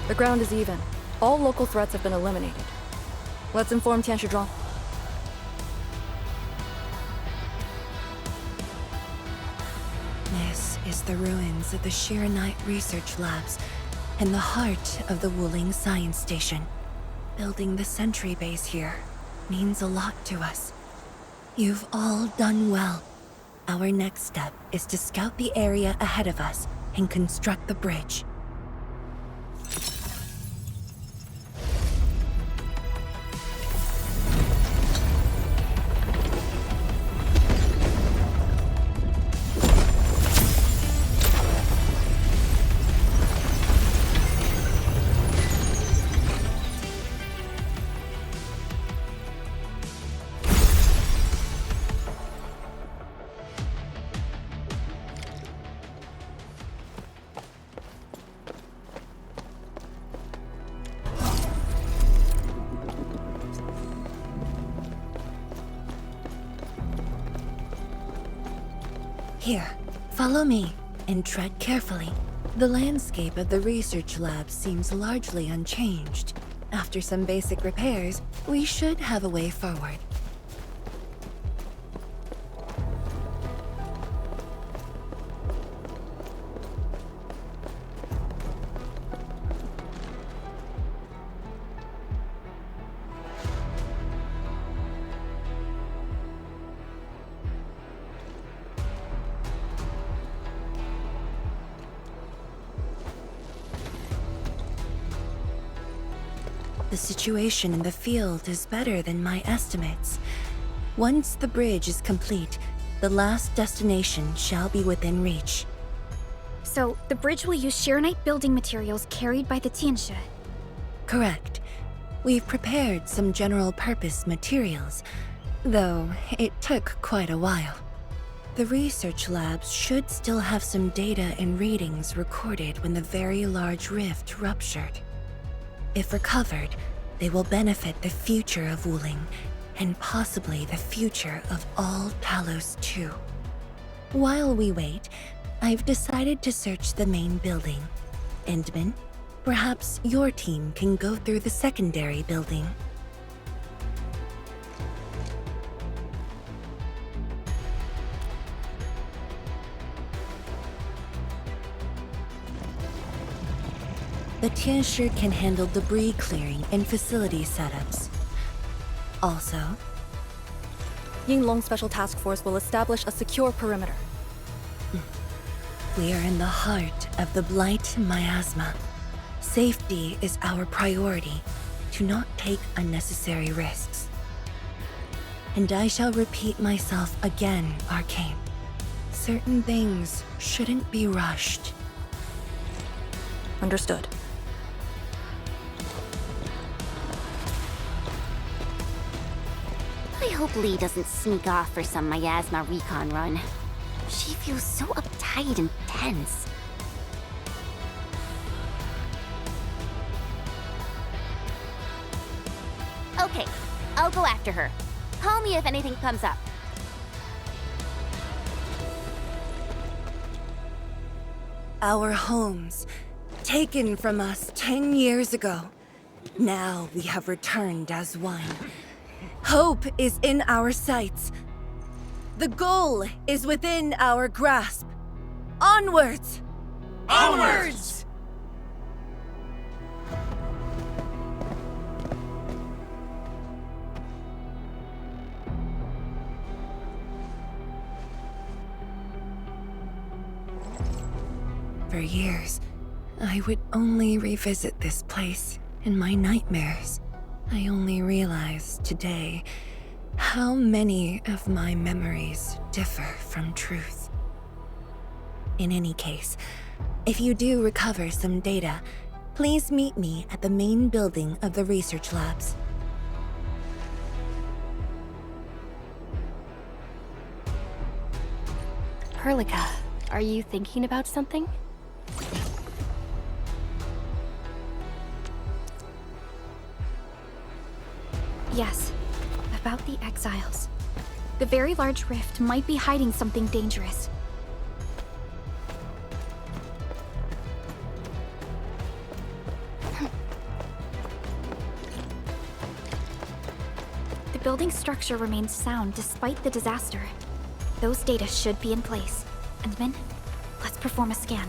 The ground is even. All local threats have been eliminated. Let's inform Tianxia Zhuang.
This is the ruins of the Shiranite Research Labs in the heart of the Wuling Science Station. Building the sentry base here means a lot to us. You've all done well. Our next step is to scout the area ahead of us and construct the bridge. Here, follow me, and tread carefully. The landscape of the research lab seems largely unchanged. After some basic repairs, we should have a way forward. The situation in the field is better than my estimates. Once the bridge is complete, the last destination shall be within reach.
So, the bridge will use Shirenite building materials carried by the Tianxia.
Correct. We've prepared some general-purpose materials, though it took quite a while. The research labs should still have some data and readings recorded when the very large rift ruptured. If recovered, they will benefit the future of Wuling, and possibly the future of all Talos-II. While we wait, I've decided to search the main building. Endman, perhaps your team can go through the secondary building. The Tianxia can handle debris clearing and facility setups. Also,
Yinglong Special Task Force will establish a secure perimeter.
we are in the heart of the Blight miasma. Safety is our priority. Do not take unnecessary risks. And I shall repeat myself again, Arcane. Certain things shouldn't be rushed.
Understood.
I hope Lee doesn't sneak off for some miasma recon run. She feels so uptight and tense. Okay, I'll go after her. Call me if anything comes up.
Our homes, taken from us 10 years ago. Now we have returned as one. Hope is in our sights. The goal is within our grasp. Onwards!
Onwards!
For years, I would only revisit this place in my nightmares. I only realized today how many of my memories differ from truth. In any case, if you do recover some data, please meet me at the main building of the research labs.
Perlica, are you thinking about something?
Yes, about the exiles. The very large rift might be hiding something dangerous. The building's structure remains sound despite the disaster. Those data should be in place. Endman, let's perform a scan.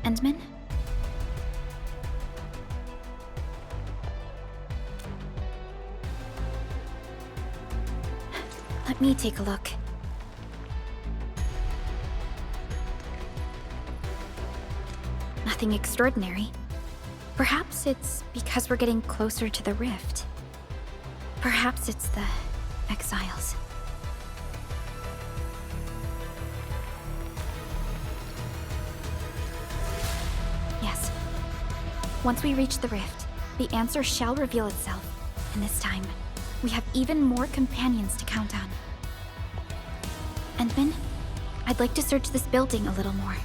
Endman? Let me take a look. Nothing extraordinary. Perhaps it's because we're getting closer to the rift. Perhaps it's the exiles. Yes. Once we reach the rift, the answer shall reveal itself. And this time, we have even more companions to count on. Endman, I'd like to search this building a little more.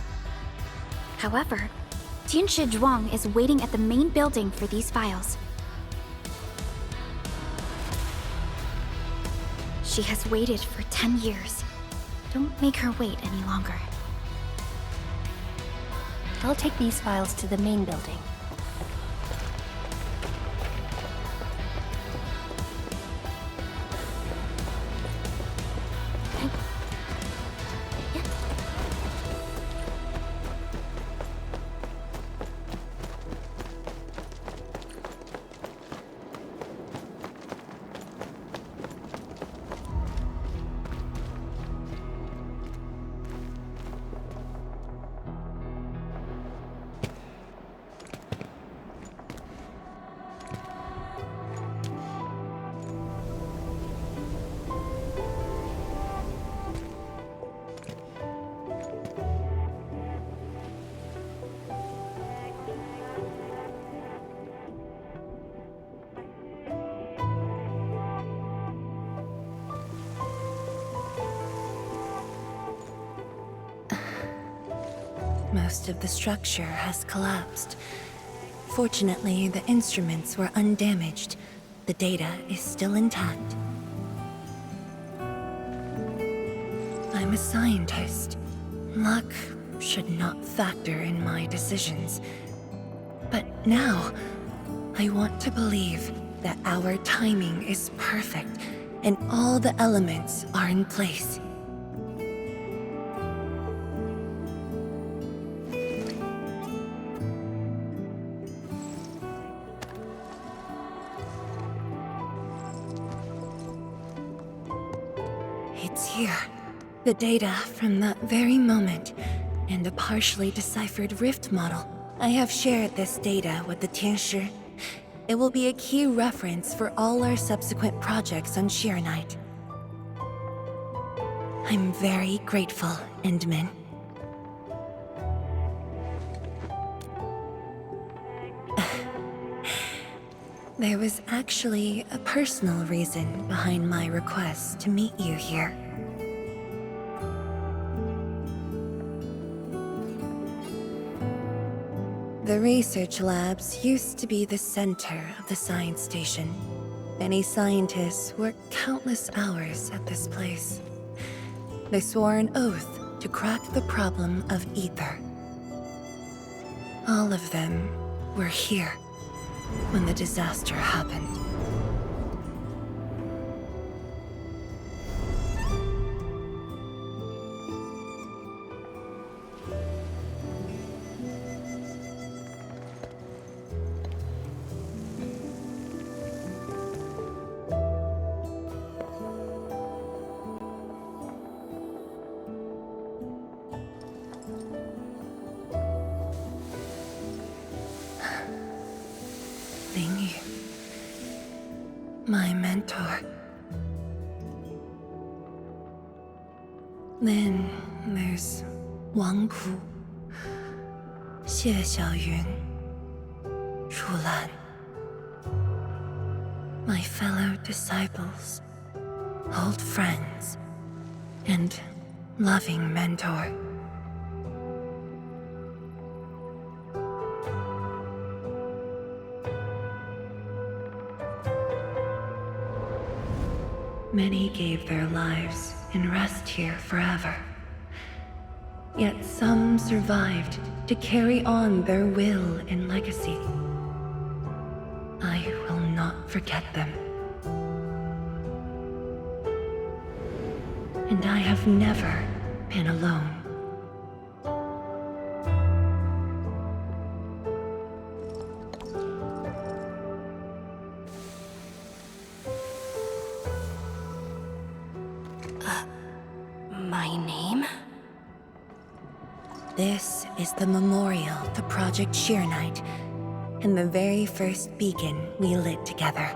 However, Tianshi Zhuang is waiting at the main building for these files. She has waited for 10 years. Don't make her wait any longer.
I'll take these files to the main building.
Most of the structure has collapsed. Fortunately, the instruments were undamaged. The data is still intact. I'm a scientist. Luck should not factor in my decisions. But now, I want to believe that our timing is perfect and all the elements are in place. It's here. The data from that very moment, and a partially deciphered rift model. I have shared this data with the Tianshi. It will be a key reference for all our subsequent projects on Shirenite. I'm very grateful, Endman. There was actually a personal reason behind my request to meet you here. The research labs used to be the center of the science station. Many scientists worked countless hours at this place. They swore an oath to crack the problem of ether. All of them were here when the disaster happened. My mentor. Then there's Wang Ku, Xie Xiaoyun, Shu Lan. My fellow disciples, old friends, and loving mentor. Many gave their lives and rest here forever. Yet some survived to carry on their will and legacy. I will not forget them. And I have never been alone. This is the memorial to Project Sheer Night, and the very first beacon we lit together.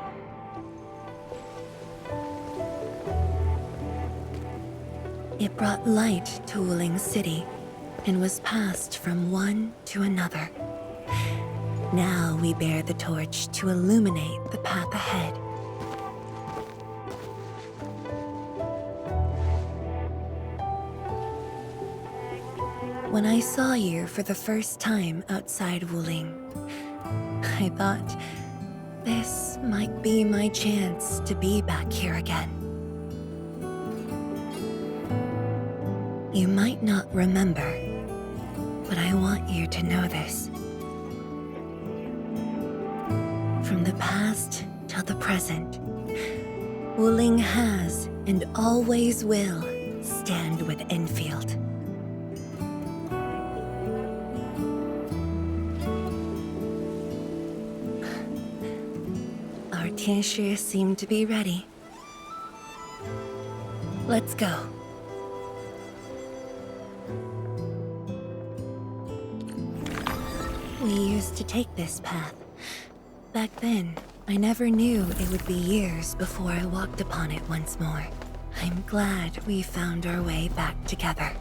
It brought light to Wuling City, and was passed from one to another. Now we bear the torch to illuminate the path ahead. When I saw you for the first time outside Wuling, I thought this might be my chance to be back here again. You might not remember, but I want you to know this. From the past till the present, Wuling has and always will stand with Endfield. Our Tianshi seem to be ready. Let's go. We used to take this path. Back then, I never knew it would be years before I walked upon it once more. I'm glad we found our way back together.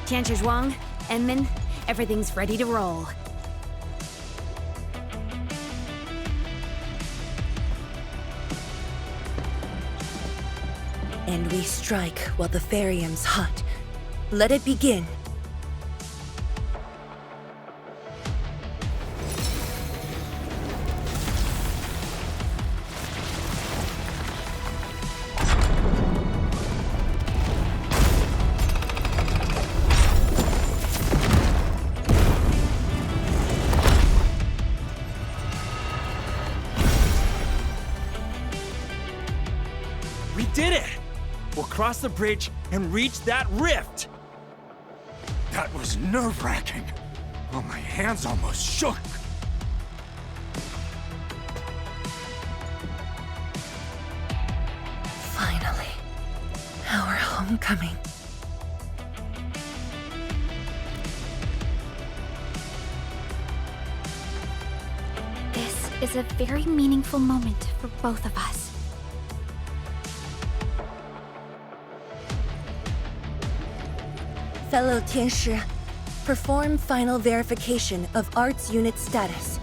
Tianshi Zhuang, Enmin, everything's ready to roll.
And we strike while the Therium's hot. Let it begin.
We did it! We'll cross the bridge and reach that rift!
That was nerve-wracking. Oh, my hands almost shook.
Finally, our homecoming.
This is a very meaningful moment for both of us.
Fellow Tianshi, perform final verification of Arts Unit status.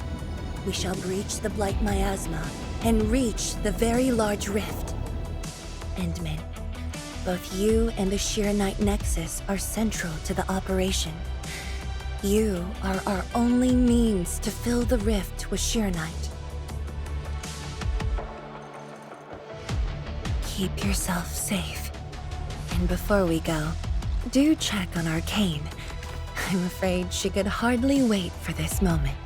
We shall breach the Blight Miasma and reach the very large rift. Endmin, both you and the Sheer Night Nexus are central to the operation. You are our only means to fill the rift with Sheer Night. Keep yourself safe. And before we go, do check on Arcane. I'm afraid she could hardly wait for this moment.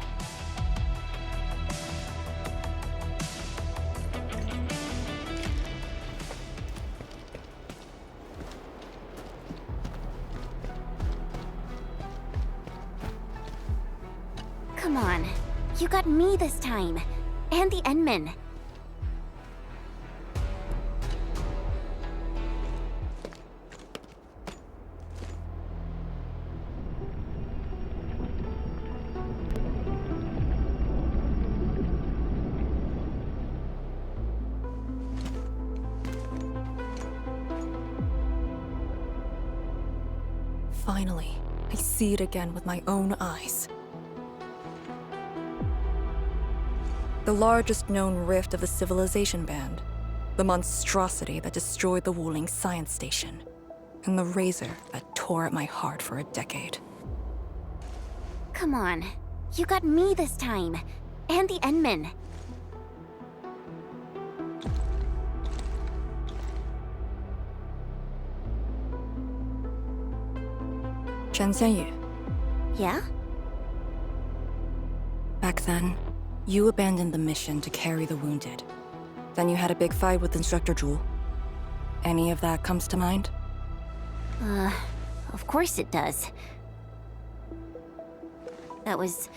Come on. You got me this time. And the Endmin.
Finally, I see it again with my own eyes. The largest known rift of the Civilization Band. The monstrosity that destroyed the Wuling Science Station. And the razor that tore at my heart for a decade.
Come on. You got me this time. And the Endmin.
Chen Xianyu.
Yeah?
Back then, you abandoned the mission to carry the wounded. Then you had a big fight with Instructor Zhu. Any of that comes to mind?
Of course it does. That was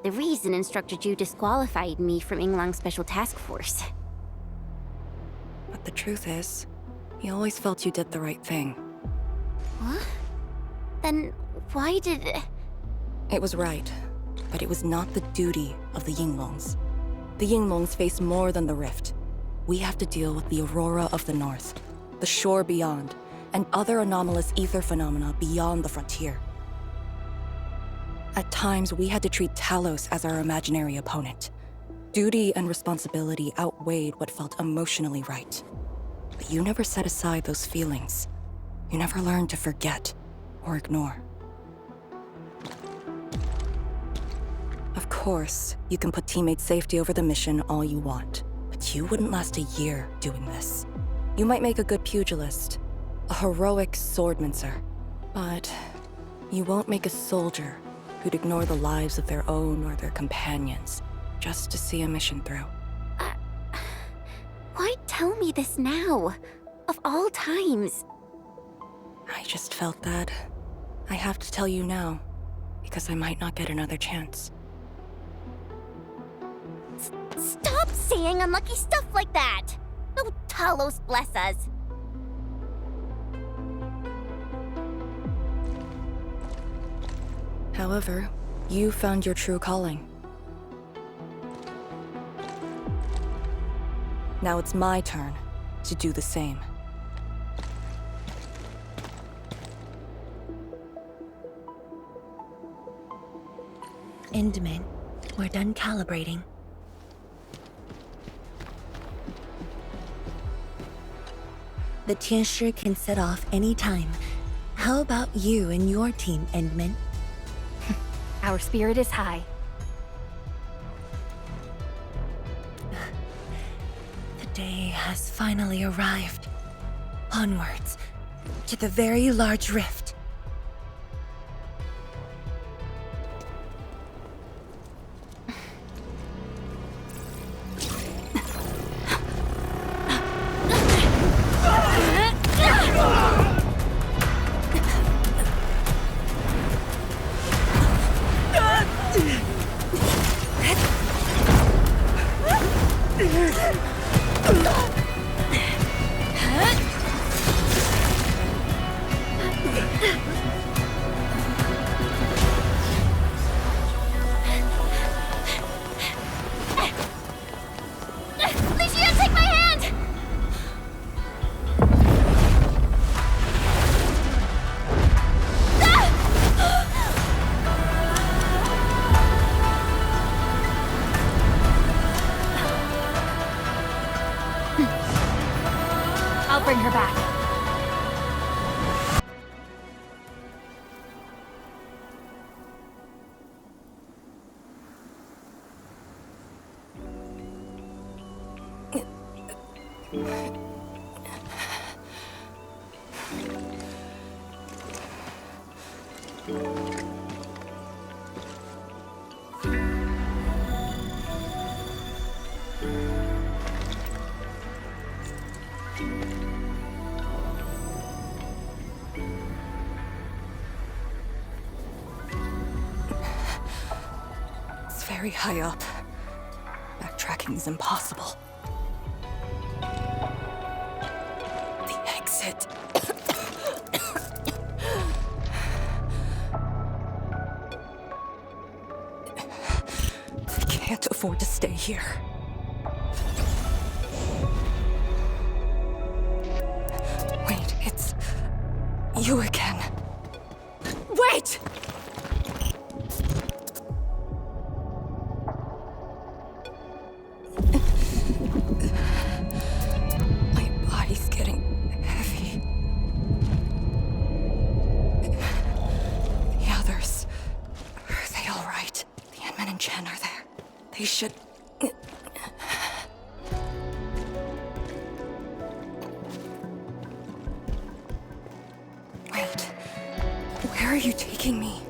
the reason Instructor Ju disqualified me from Yinglang's Special Task Force.
But the truth is, he always felt you did the right thing.
What? Then why did...
It was right, but it was not the duty of the Yinglongs. The Yinglongs face more than the rift. We have to deal with the aurora of the north, the shore beyond, and other anomalous ether phenomena beyond the frontier. At times, we had to treat Talos as our imaginary opponent. Duty and responsibility outweighed what felt emotionally right. But you never set aside those feelings. You never learned to forget or ignore. Of course, you can put teammate safety over the mission all you want, but you wouldn't last a year doing this. You might make a good pugilist, a heroic swordmancer, but you won't make a soldier who'd ignore the lives of their own or their companions just to see a mission through.
Why tell me this now? Of all times.
I just felt that I have to tell you now, because I might not get another chance.
Stop saying unlucky stuff like that! Oh, Talos bless us.
However, you found your true calling. Now it's my turn to do the same.
Endman, we're done calibrating. The Tianshi can set off any time. How about you and your team, Endman?
Our spirit is high.
The day has finally arrived. Onwards, to the very large rift.
I'll bring her back.
It's very high up. Backtracking is impossible. The exit. I can't afford to stay here. Wait, it's you again. Wait! My body's getting heavy. The others, are they all right? The Endman and Chen are there. They should... Wait, where are you taking me?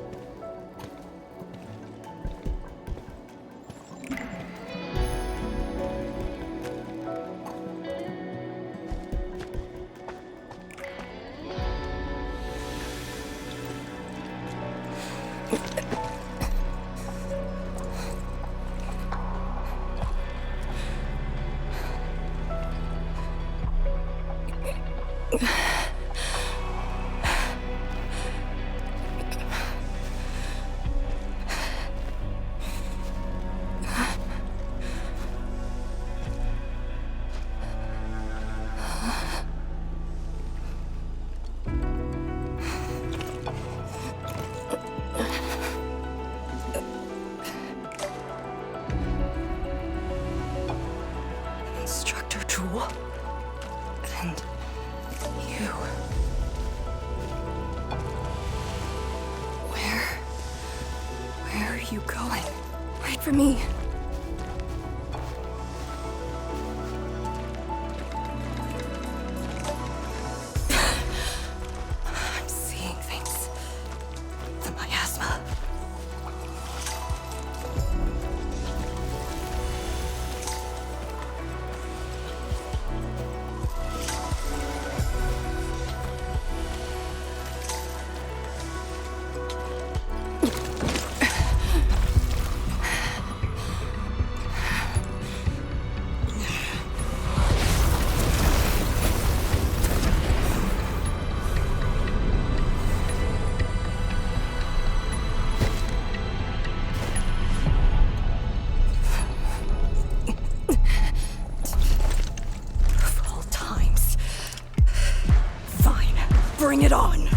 are you going? Wait for me. I'm seeing things. The miasma. Bring it on!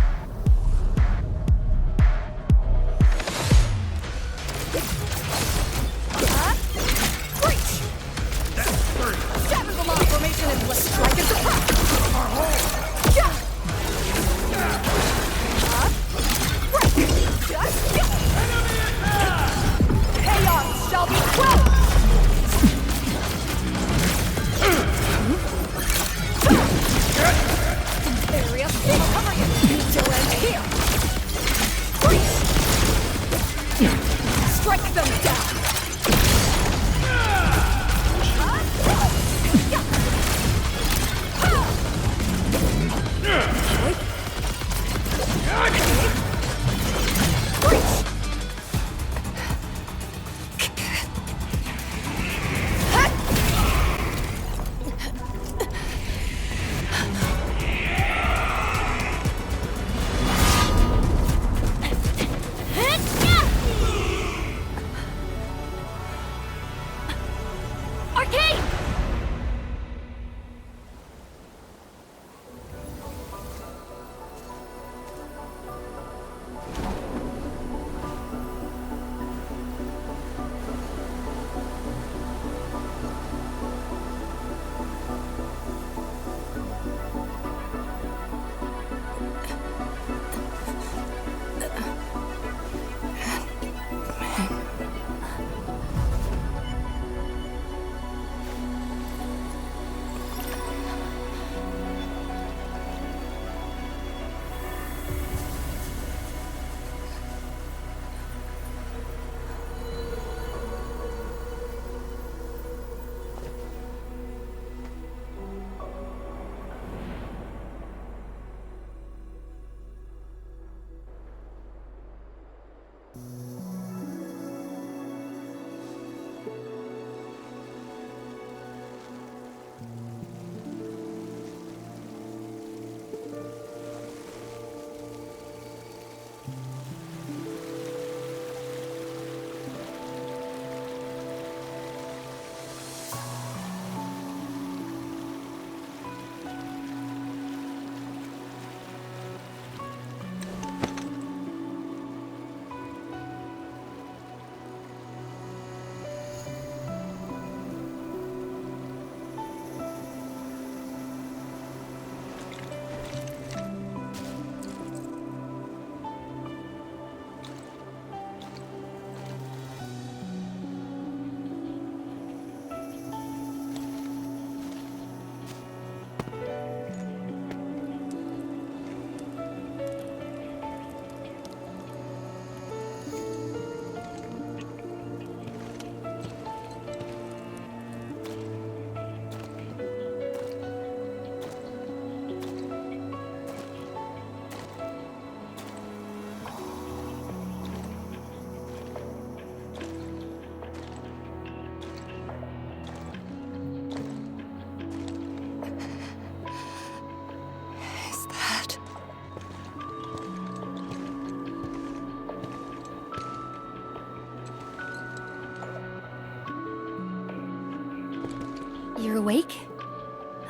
You're awake?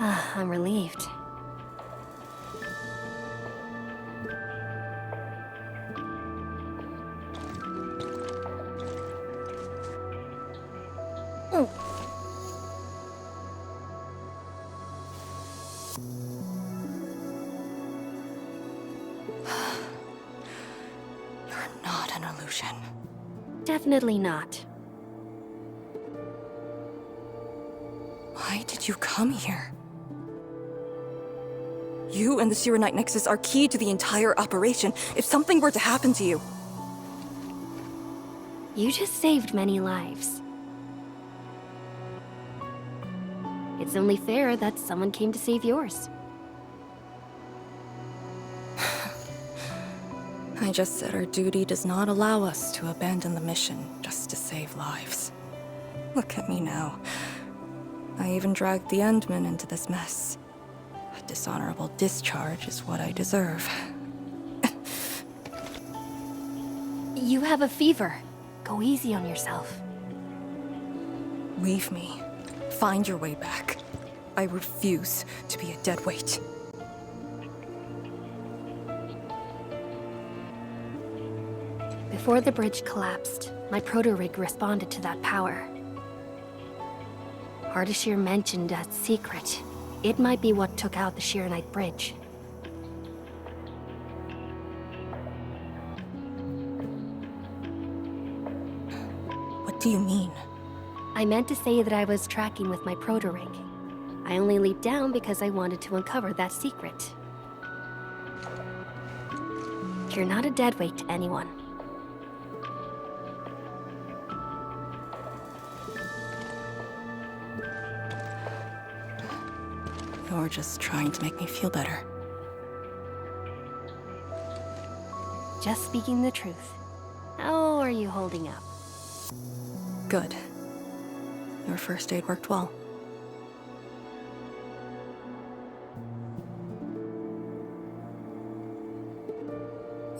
I'm relieved.
You're not an illusion.
Definitely not.
Why did you come here? You and the Shiranite Nexus are key to the entire operation. If something were to happen to you...
You just saved many lives. It's only fair that someone came to save yours.
I just said our duty does not allow us to abandon the mission just to save lives. Look at me now. I even dragged the Endmen into this mess. A dishonorable discharge is what I deserve.
You have a fever. Go easy on yourself.
Leave me. Find your way back. I refuse to be a dead weight.
Before the bridge collapsed, my proto-rig responded to that power. Ardashir mentioned that secret. It might be what took out the Shiranite bridge.
What do you mean?
I meant to say that I was tracking with my proto-rig. I only leaped down because I wanted to uncover that secret. You're not a deadweight to anyone.
You're just trying to make me feel better.
Just speaking the truth. How are you holding up?
Good. Your first aid worked well.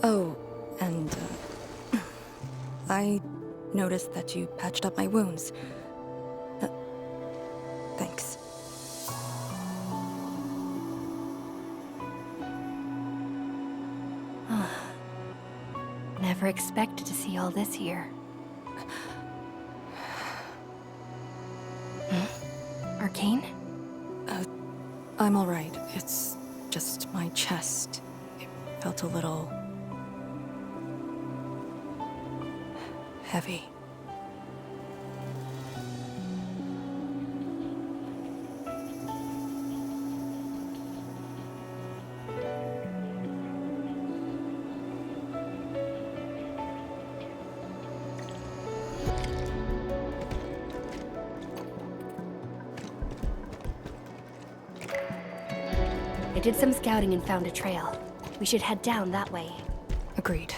Oh, and I noticed that you patched up my wounds. Thanks.
Never expected to see all this here. Arcane?
I'm alright. It's just my chest. It felt a little... heavy.
I did some scouting and found a trail. We should head down that way.
Agreed.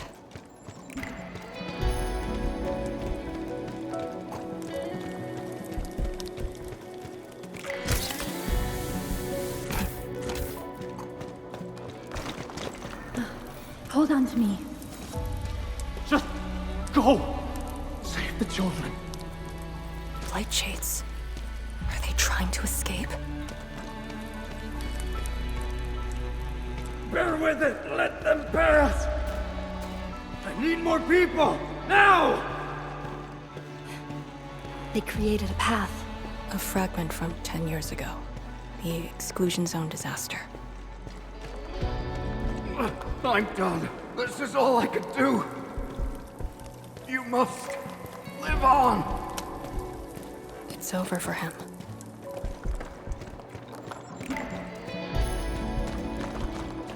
Hold on to me.
Just go! Save the children.
Light shades. Are they trying to escape?
Bear with it! Let them pass! I need more people! Now!
They created a path.
A fragment from 10 years ago. The exclusion zone disaster.
I'm done. This is all I could do. You must live on.
It's over for him.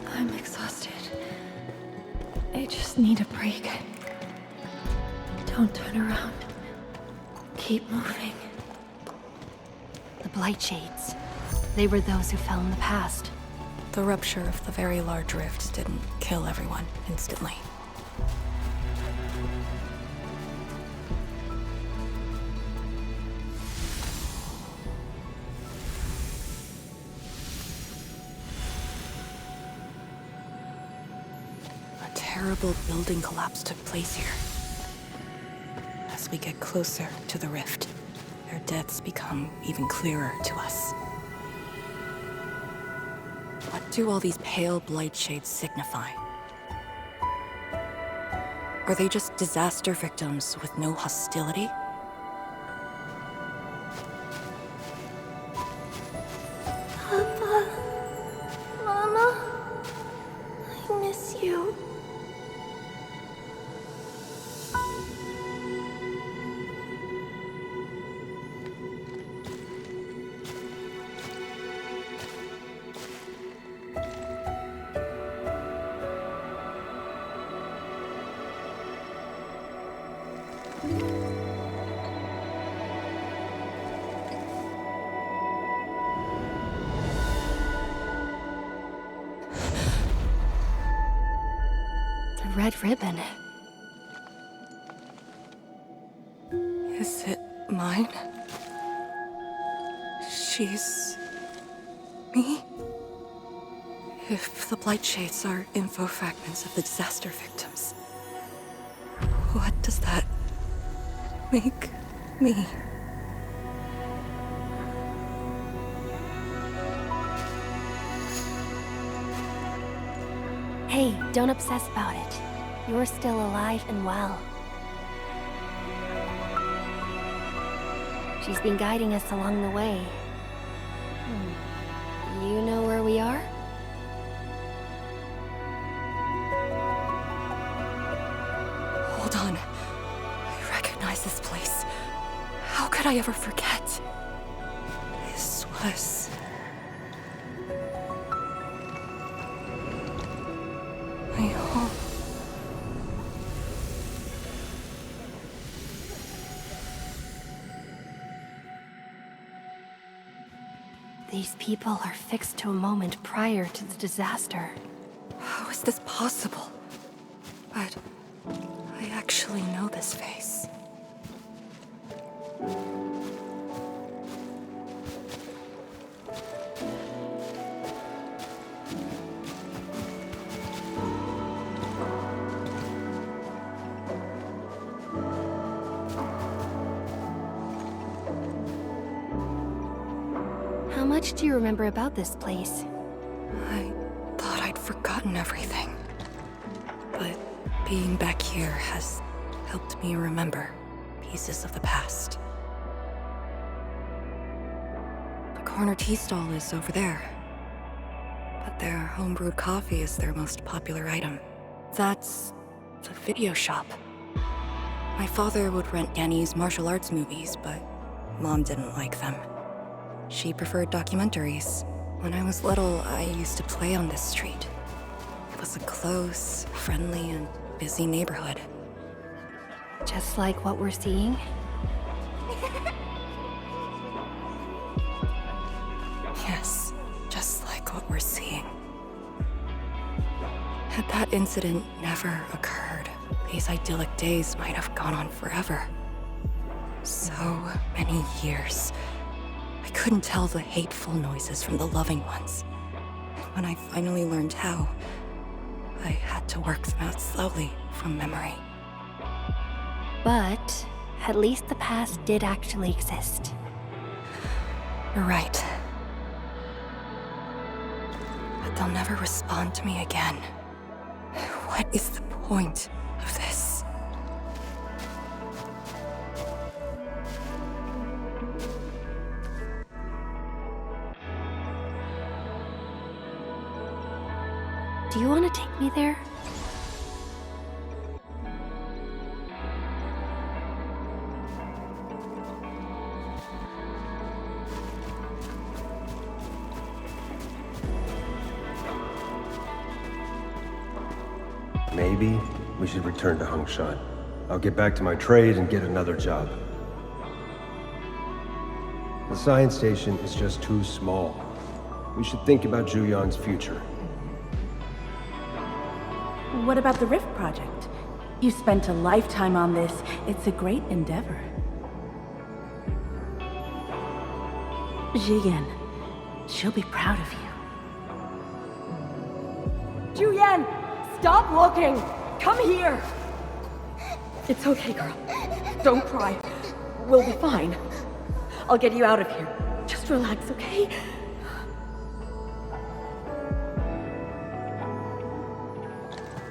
I'm exhausted. I just need a break. Don't turn around. Keep moving.
The Blight Shades. They were those who fell in the past.
The rupture of the very large rift didn't kill everyone instantly. A terrible building collapse took place here. As we get closer to the rift, their deaths become even clearer to us. What do all these pale blight shades signify? Are they just disaster victims with no hostility?
Papa, Mama, I miss you.
red ribbon.
Is it mine? She's... me? If the Blight Shades are info fragments of the disaster victims, what does that make me?
Hey, don't obsess about it. You're still alive and well. She's been guiding us along the way. You know where we are?
Hold on. I recognize this place. How could I ever forget? This was... my home.
These people are fixed to a moment prior to the disaster.
How is this possible? But I actually know this face.
How much do you remember about this place?
I thought I'd forgotten everything. But being back here has helped me remember pieces of the past. The corner tea stall is over there. But their homebrewed coffee is their most popular item. That's the video shop. My father would rent Yanni's martial arts movies, but Mom didn't like them. She preferred documentaries. When I was little, I used to play on this street. It was a close, friendly, and busy neighborhood.
Just like what we're seeing?
Yes, just like what we're seeing. Had that incident never occurred, these idyllic days might have gone on forever. So many years. I couldn't tell the hateful noises from the loving ones. And when I finally learned how, I had to work them out slowly from memory.
But at least the past did actually exist.
You're right. But they'll never respond to me again. What is the point of this?
Do you want to take me there?
Maybe we should return to Hongshan. I'll get back to my trade and get another job. The science station is just too small. We should think about Juyan's future.
What about the Rift Project? You spent a lifetime on this. It's a great endeavor. Jiyan, she'll be proud of you.
Juyan! Stop looking! Come here! It's okay, girl. Don't cry. We'll be fine. I'll get you out of here. Just relax, okay?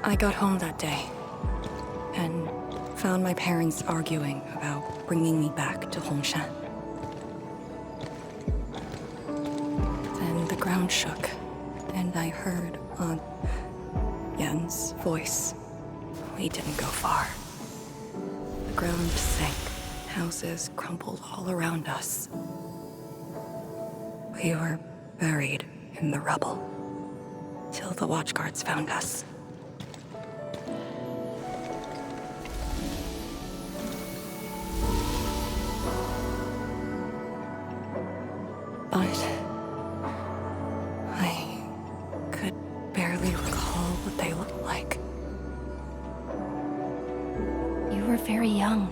I got home that day and found my parents arguing about bringing me back to Hongshan. Then the ground shook, and I heard Aunt Yan's voice. We didn't go far. The ground sank. Houses crumbled all around us. We were buried in the rubble till the watchguards found us. But I could barely recall what they looked like.
very young.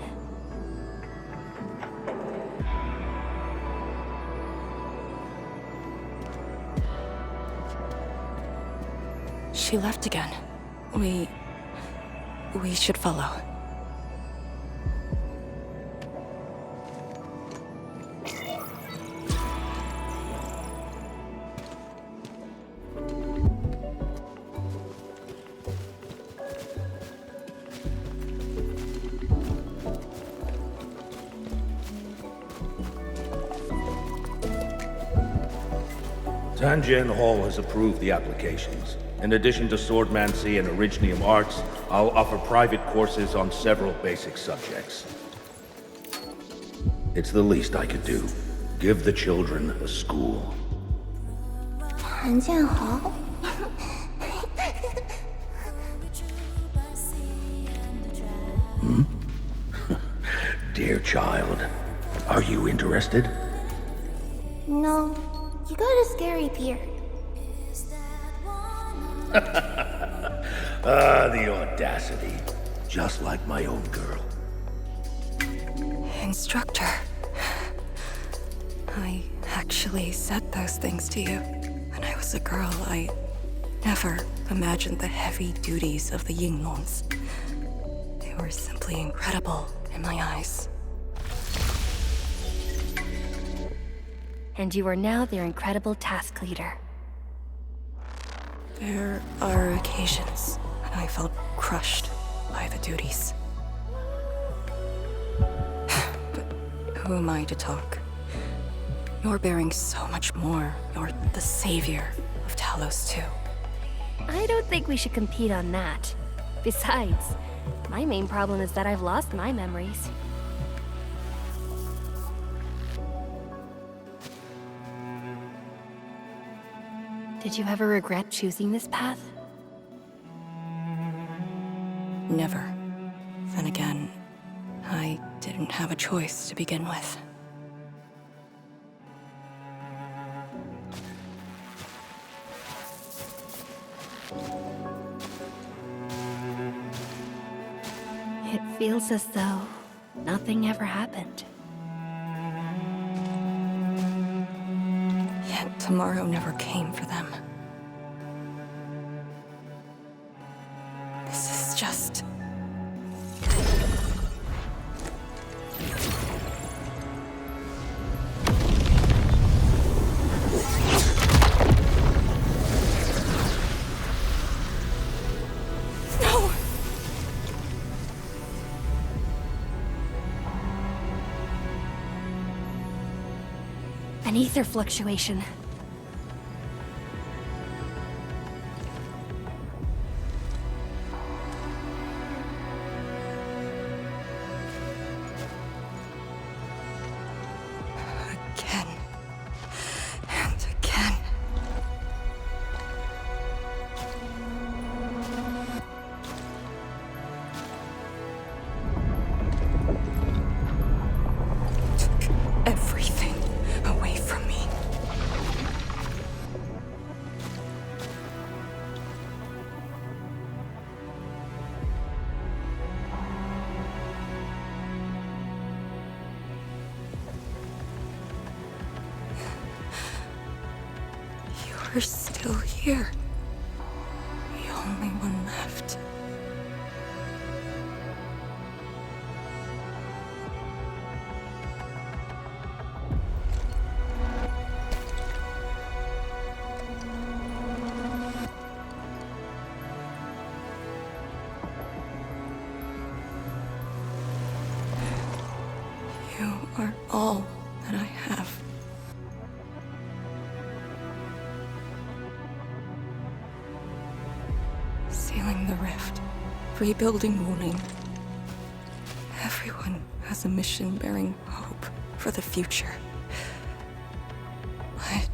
She left again. We should follow.
Tanjian Hall has approved the applications. In addition to swordmancy and originium arts, I'll offer private courses on several basic subjects. It's the least I could do. Give the children a school.
谭建豪
Dear child, are you interested?
No, you got a scary beard.
The audacity. Just like my own girl.
Instructor. I actually said those things to you. When I was a girl, I never imagined the heavy duties of the Yinglongs. They were simply incredible in my eyes.
And you are now their incredible task leader.
There are occasions when I felt crushed by the duties. But who am I to talk? You're bearing so much more. You're the savior of Talos-II.
I don't think we should compete on that. Besides, my main problem is that I've lost my memories. Did you ever regret choosing this path?
Never. Then again, I didn't have a choice to begin with.
It feels as though nothing ever happened.
Yet tomorrow never came for them. This is just... No!
An ether fluctuation.
Again. And again. Took everything away from me. You're still here. The only one left. You are all that I have. Sealing the rift, rebuilding Wuling. Everyone has a mission bearing hope for the future. But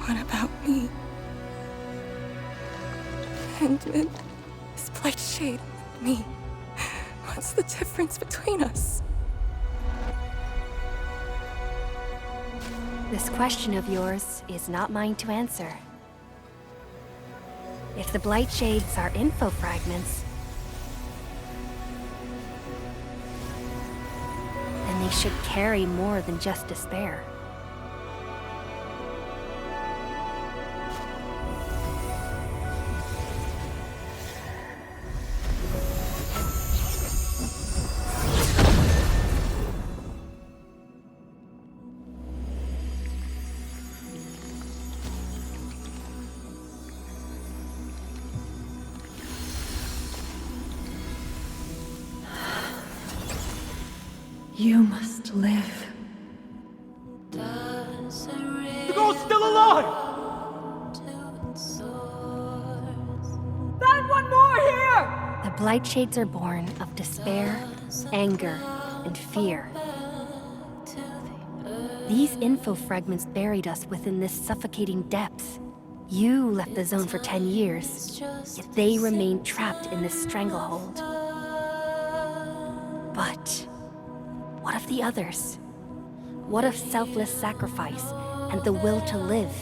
what about me? Endman, this Blight Shade, and me. What's the difference between us?
This question of yours is not mine to answer. If the Blight Shades are info fragments, memory should carry more than just despair.
You must live.
The girl's still alive! Find one more here!
The Blight Shades are born of despair, anger, and fear. These info fragments buried us within this suffocating depths. You left the zone for 10 years, yet they remain trapped in this stranglehold. But what of the others? What of selfless sacrifice and the will to live?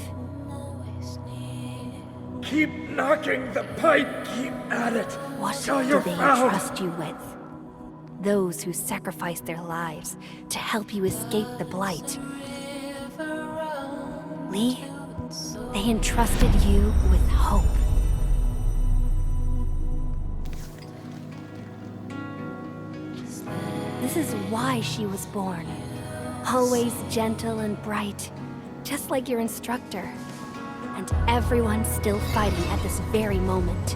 Keep knocking the pipe, keep at it.
What
till
do
you're
they
found.
entrust you with? Those who sacrificed their lives to help you escape the Blight. Lee, they entrusted you with hope. This is why she was born. Always gentle and bright, just like your instructor. And everyone's still fighting at this very moment.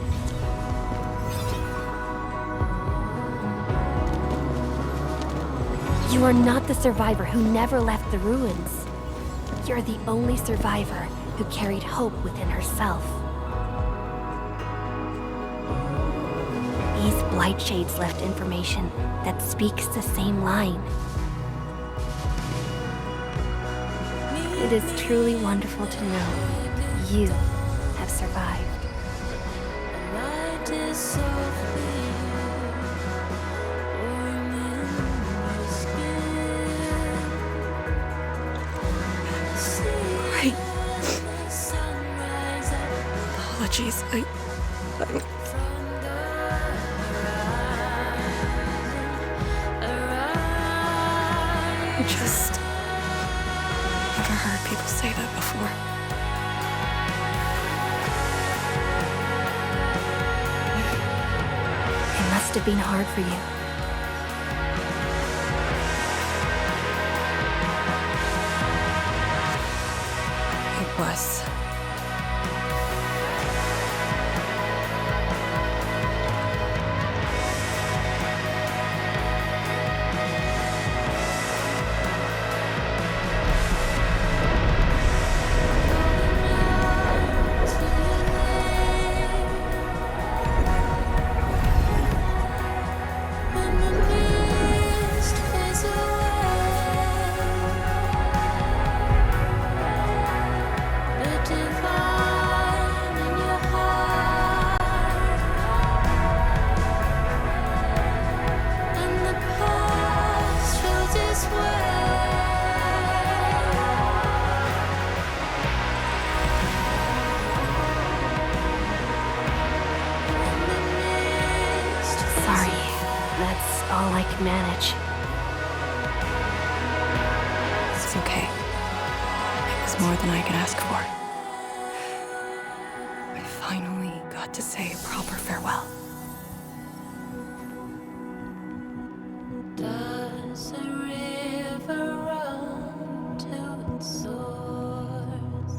You are not the survivor who never left the ruins. You're the only survivor who carried hope within herself. These Blight Shades left information that speaks the same line. It is truly wonderful to know you have survived.
Apologies, I just never heard people say that before.
It must have been hard for you.
It was.
All I can manage.
It's okay. It was more than I could ask for. I finally got to say a proper farewell.
Does a river run to its source?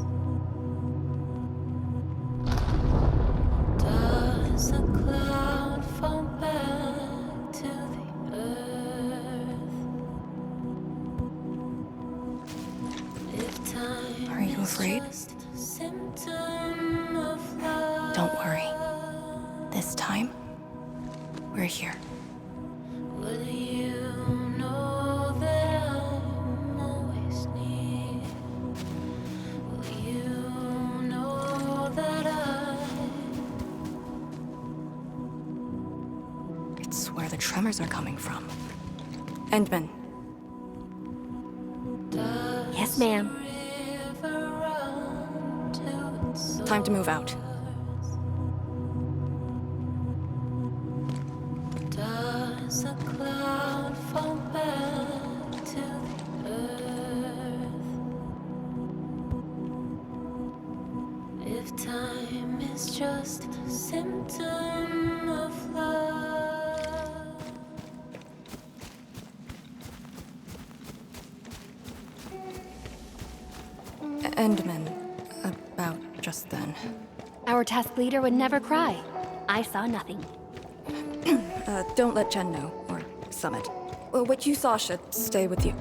Does a cloud fall back to the earth? If time
Are you afraid?
is just a symptom of love,
Don't worry. This time, we're here.
will you know that I'm always near? Will you know that
It's where the tremors are coming from. Endman,
Yes, ma'am.
time to move out.
Does a cloud fall back phantom of love.
Endman, about just then.
Our task leader would never cry. I saw nothing.
Don't let Jen know, or Summit. What you saw should stay with you.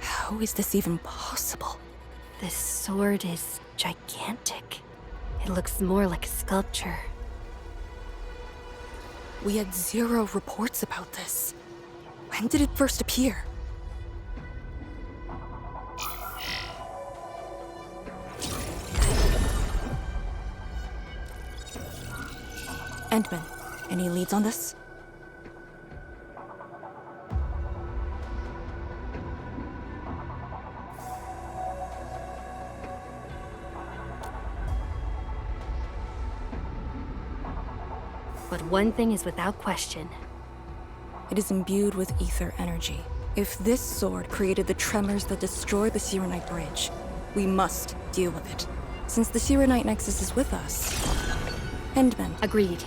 How is this even possible?
This sword is gigantic. It looks more like a sculpture.
We had 0 reports about this. When did it first appear? Endman, any leads on this?
But one thing is without question.
It is imbued with ether energy. If this sword created the tremors that destroyed the Sirenite Bridge, we must deal with it. Since the Sirenite Nexus is with us. Endman.
Agreed.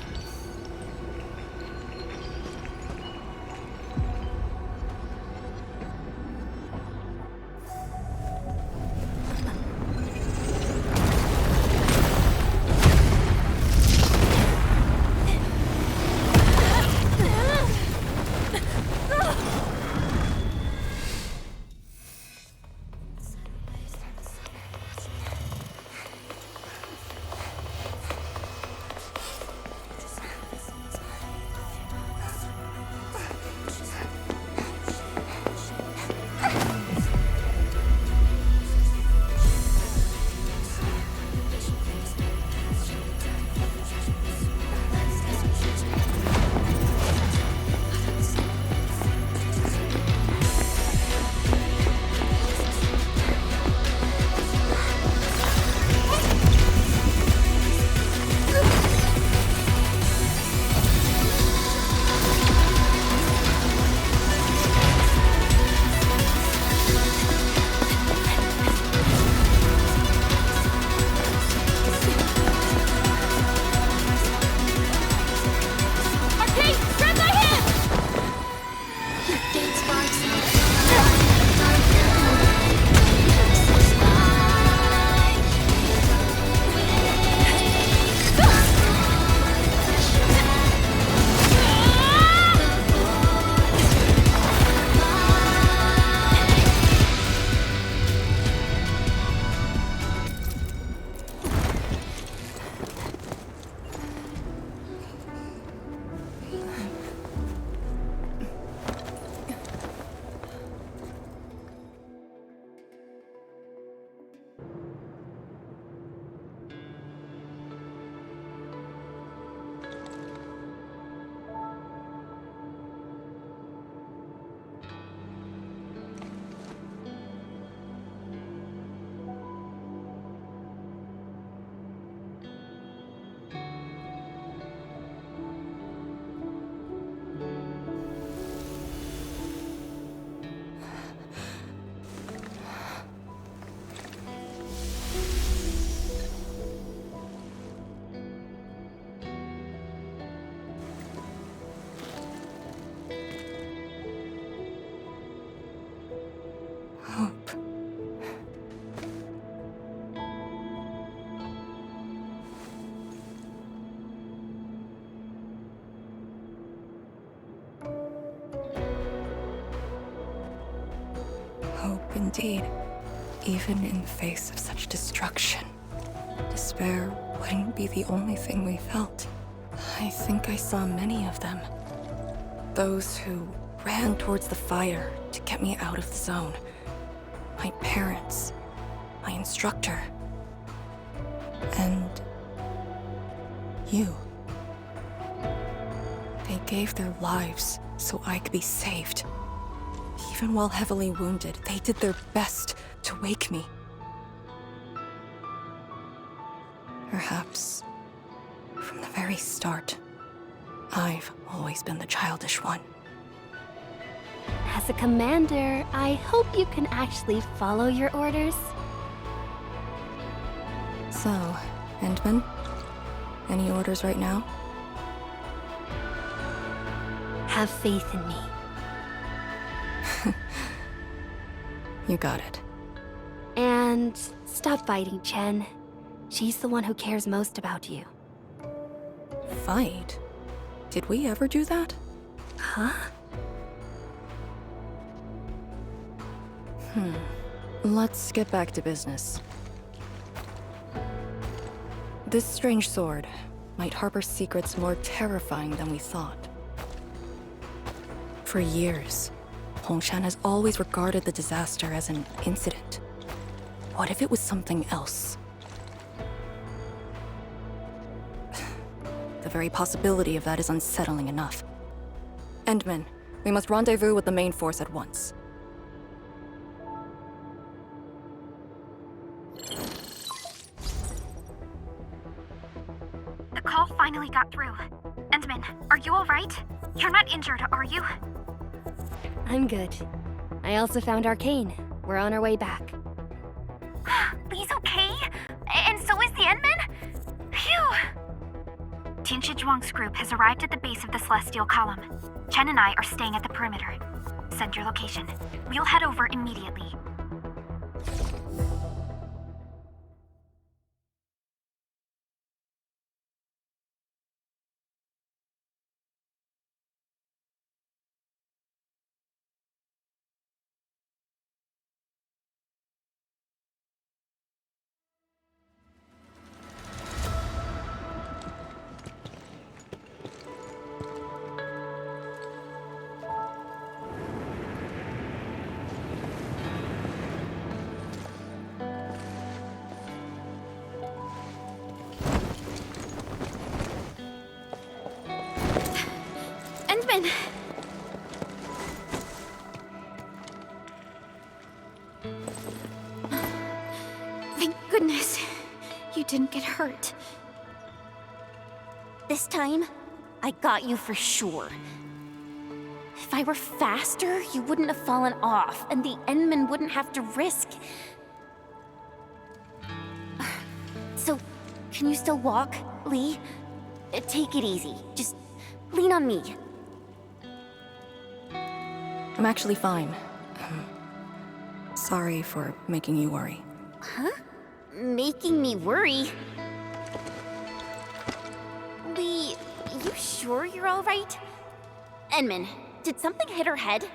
Hope indeed. Even in the face of such destruction, despair wouldn't be the only thing we felt. I think I saw many of them. Those who ran towards the fire to get me out of the zone. My parents, my instructor, and you. They gave their lives so I could be saved. Even while heavily wounded, they did their best to wake me. Perhaps, from the very start, I've always been the childish one.
As a commander, I hope you can actually follow your orders.
So, Endman, any orders right now?
Have faith in me.
You got it.
And stop fighting, Chen. She's the one who cares most about you.
Fight? Did we ever do that?
Huh?
Let's get back to business. This strange sword might harbor secrets more terrifying than we thought. For years, Hongshan has always regarded the disaster as an incident. What if it was something else? The very possibility of that is unsettling enough. Endman, we must rendezvous with the main force at once.
The call finally got through. Endman, are you alright? You're not injured, are you?
I'm good. I also found Arcane. We're on our way back.
Lee's okay? And so is the Endman? Phew! Tianshi Zhuang's group has arrived at the base of the Celestial Column. Chen and I are staying at the perimeter. Send your location. We'll head over immediately. Endman! Thank goodness you didn't get hurt.
This time, I got you for sure. If I were faster, you wouldn't have fallen off, and the Endman wouldn't have to risk. So, can you still walk, Lee? Take it easy. Just lean on me.
I'm actually fine. Sorry for making you worry.
Huh? Making me worry? Lee, you sure you're all right? Endman, did something hit her head?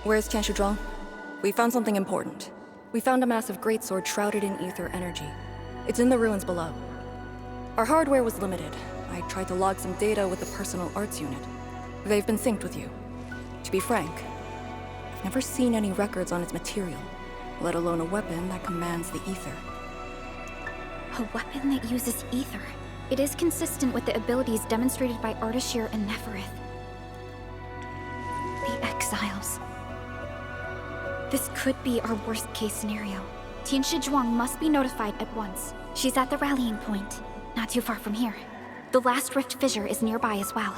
Where's Tianshi Zhuang? We found something important. We found a massive greatsword shrouded in ether energy. It's in the ruins below. Our hardware was limited. I tried to log some data with the personal arts unit. They've been synced with you. To be frank, I've never seen any records on its material, let alone a weapon that commands the ether.
A weapon that uses ether. It is consistent with the abilities demonstrated by Ardashir and Neferith. The Exiles. This could be our worst-case scenario. Tianshi Zhuang must be notified at once. She's at the rallying point, not too far from here. The last rift fissure is nearby as well.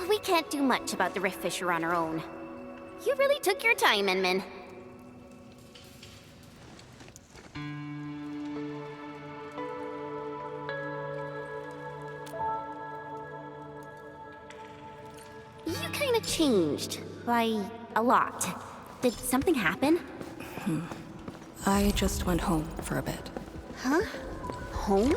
We can't do much about the rift fissure on our own. You really took your time, Endman. You kinda changed. By a lot. Did something happen?
I just went home for a bit.
Huh? Home?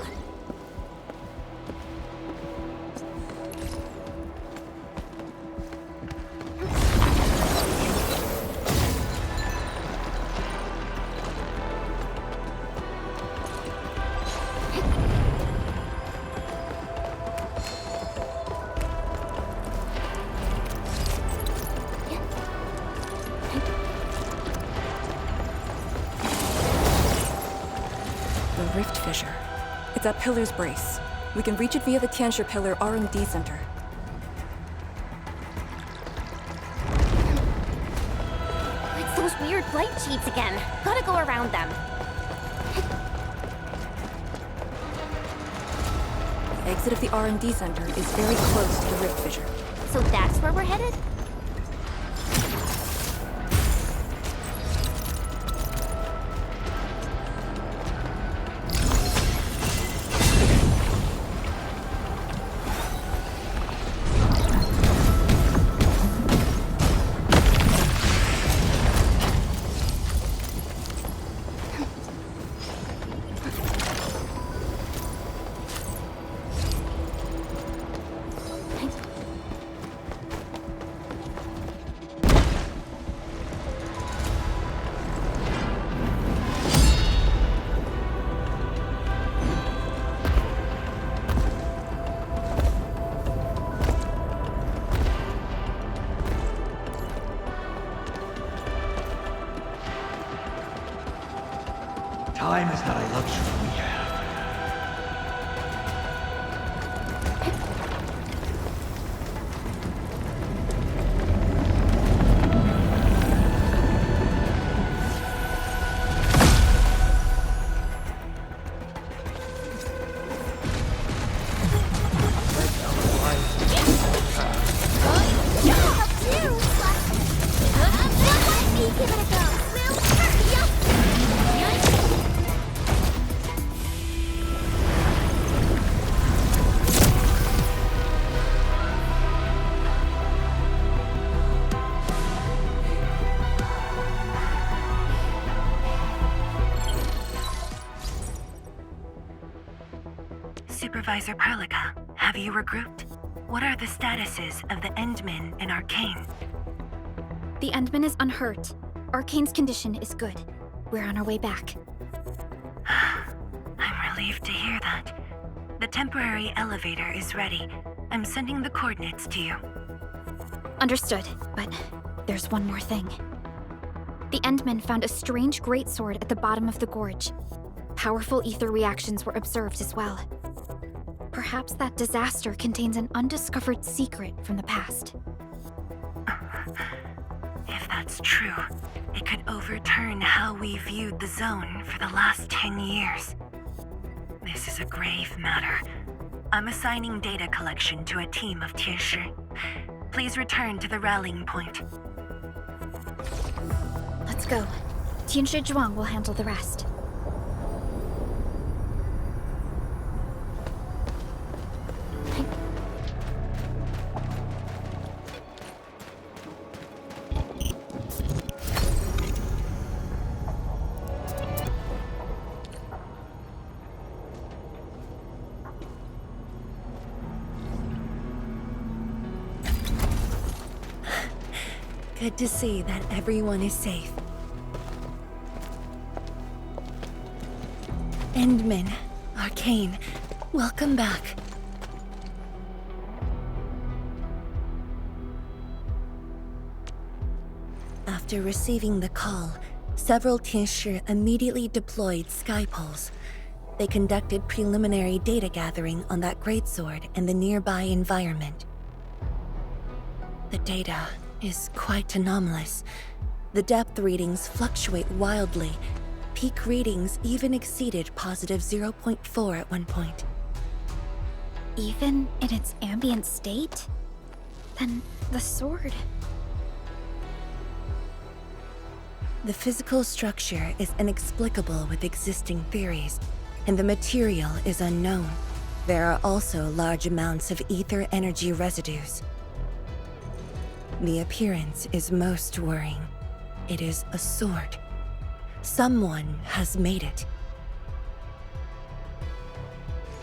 rift fissure. It's at Pillar's Brace. We can reach it via the Tianshi Pillar R&D Center.
It's those weird light sheets again. Gotta go around them.
The exit of the R&D Center is very close to the rift fissure.
So that's where we're headed?
Time is not a luxury we have.
Supervisor Perlica, have you regrouped? What are the statuses of the Endmen in Arcane?
The Endman is unhurt. Arcane's condition is good. We're on our way back.
I'm relieved to hear that. The temporary elevator is ready. I'm sending the coordinates to you.
Understood, but there's one more thing. The Endmen found a strange greatsword at the bottom of the gorge. Powerful ether reactions were observed as well. Perhaps that disaster contains an undiscovered secret from the past.
If that's true, it could overturn how we viewed the zone for the last 10 years. This is a grave matter. I'm assigning data collection to a team of Tianshi. Please return to the rallying point.
Let's go. Tianshi Zhuang will handle the rest.
Good to see that everyone is safe. Endman, Arcane, welcome back. After receiving the call, several Tianshi immediately deployed skypoles. They conducted preliminary data gathering on that greatsword and the nearby environment. The data is quite anomalous. The depth readings fluctuate wildly. Peak readings even exceeded positive 0.4 at one point.
Even in its ambient state? Then the sword...
The physical structure is inexplicable with existing theories, and the material is unknown. There are also large amounts of ether energy residues. The appearance is most worrying. It is a sword. Someone has made it.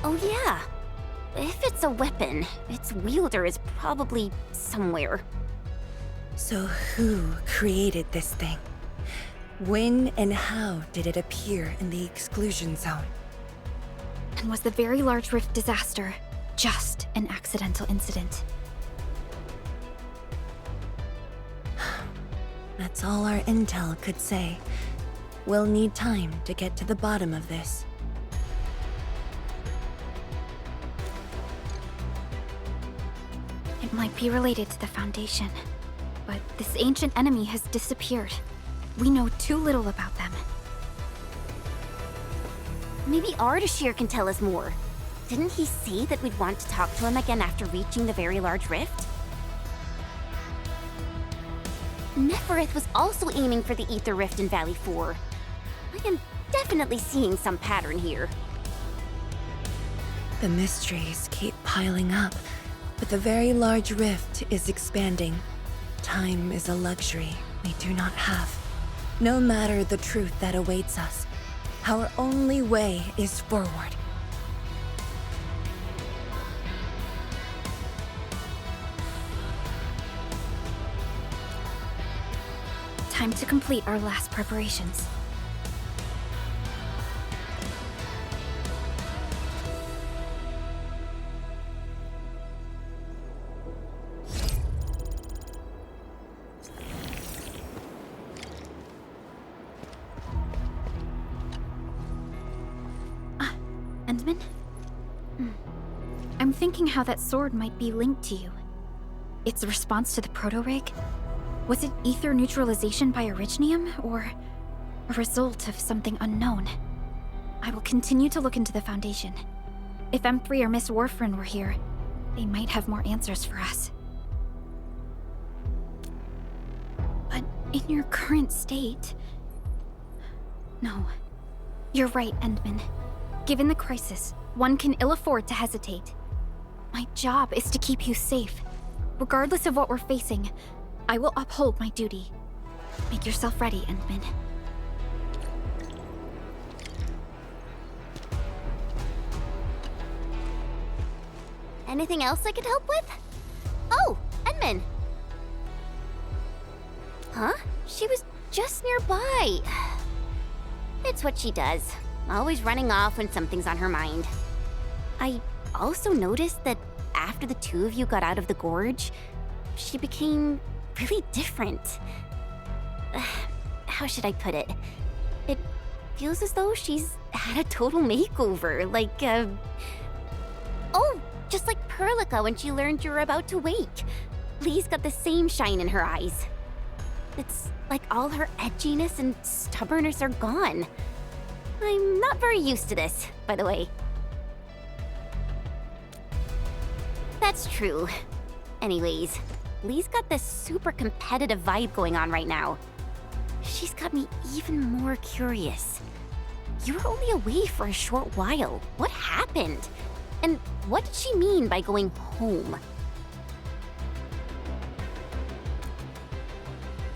Oh yeah. If it's a weapon, its wielder is probably somewhere.
So who created this thing? When and how did it appear in the exclusion zone?
And was the Very Large Rift disaster just an accidental incident?
That's all our intel could say. We'll need time to get to the bottom of this.
might be related to the Foundation, but this ancient enemy has disappeared. We know too little about them.
Maybe Ardashir can tell us more. Didn't he say that we'd want to talk to him again after reaching the very large rift? Neferith was also aiming for the Ether Rift in Valley 4. I am definitely seeing some pattern here.
The mysteries keep piling up, but the very large rift is expanding. Time is a luxury we do not have. No matter the truth that awaits us, our only way is forward.
Time to complete our last preparations. Endman? I'm thinking how that sword might be linked to you. Its response to the proto-rig? Was it ether neutralization by Originium, or a result of something unknown? I will continue to look into the Foundation. If M3 or Miss Warfrin were here, they might have more answers for us. But in your current state... No. You're right, Endman. Given the crisis, one can ill afford to hesitate. My job is to keep you safe. Regardless of what we're facing, I will uphold my duty. Make yourself ready, Endman.
Anything else I could help with? Oh, Endman! Huh? She was just nearby. It's what she does. Always running off when something's on her mind. I also noticed that after the two of you got out of the gorge, she became really different. How should I put it? It feels as though she's had a total makeover, like, Oh, just like Perlica when she learned you were about to wake. Lee's got the same shine in her eyes. It's like all her edginess and stubbornness are gone. I'm not very used to this, by the way. That's true. Anyways, Lee's got this super competitive vibe going on right now. She's got me even more curious. You were only away for a short while. What happened? And what did she mean by going home?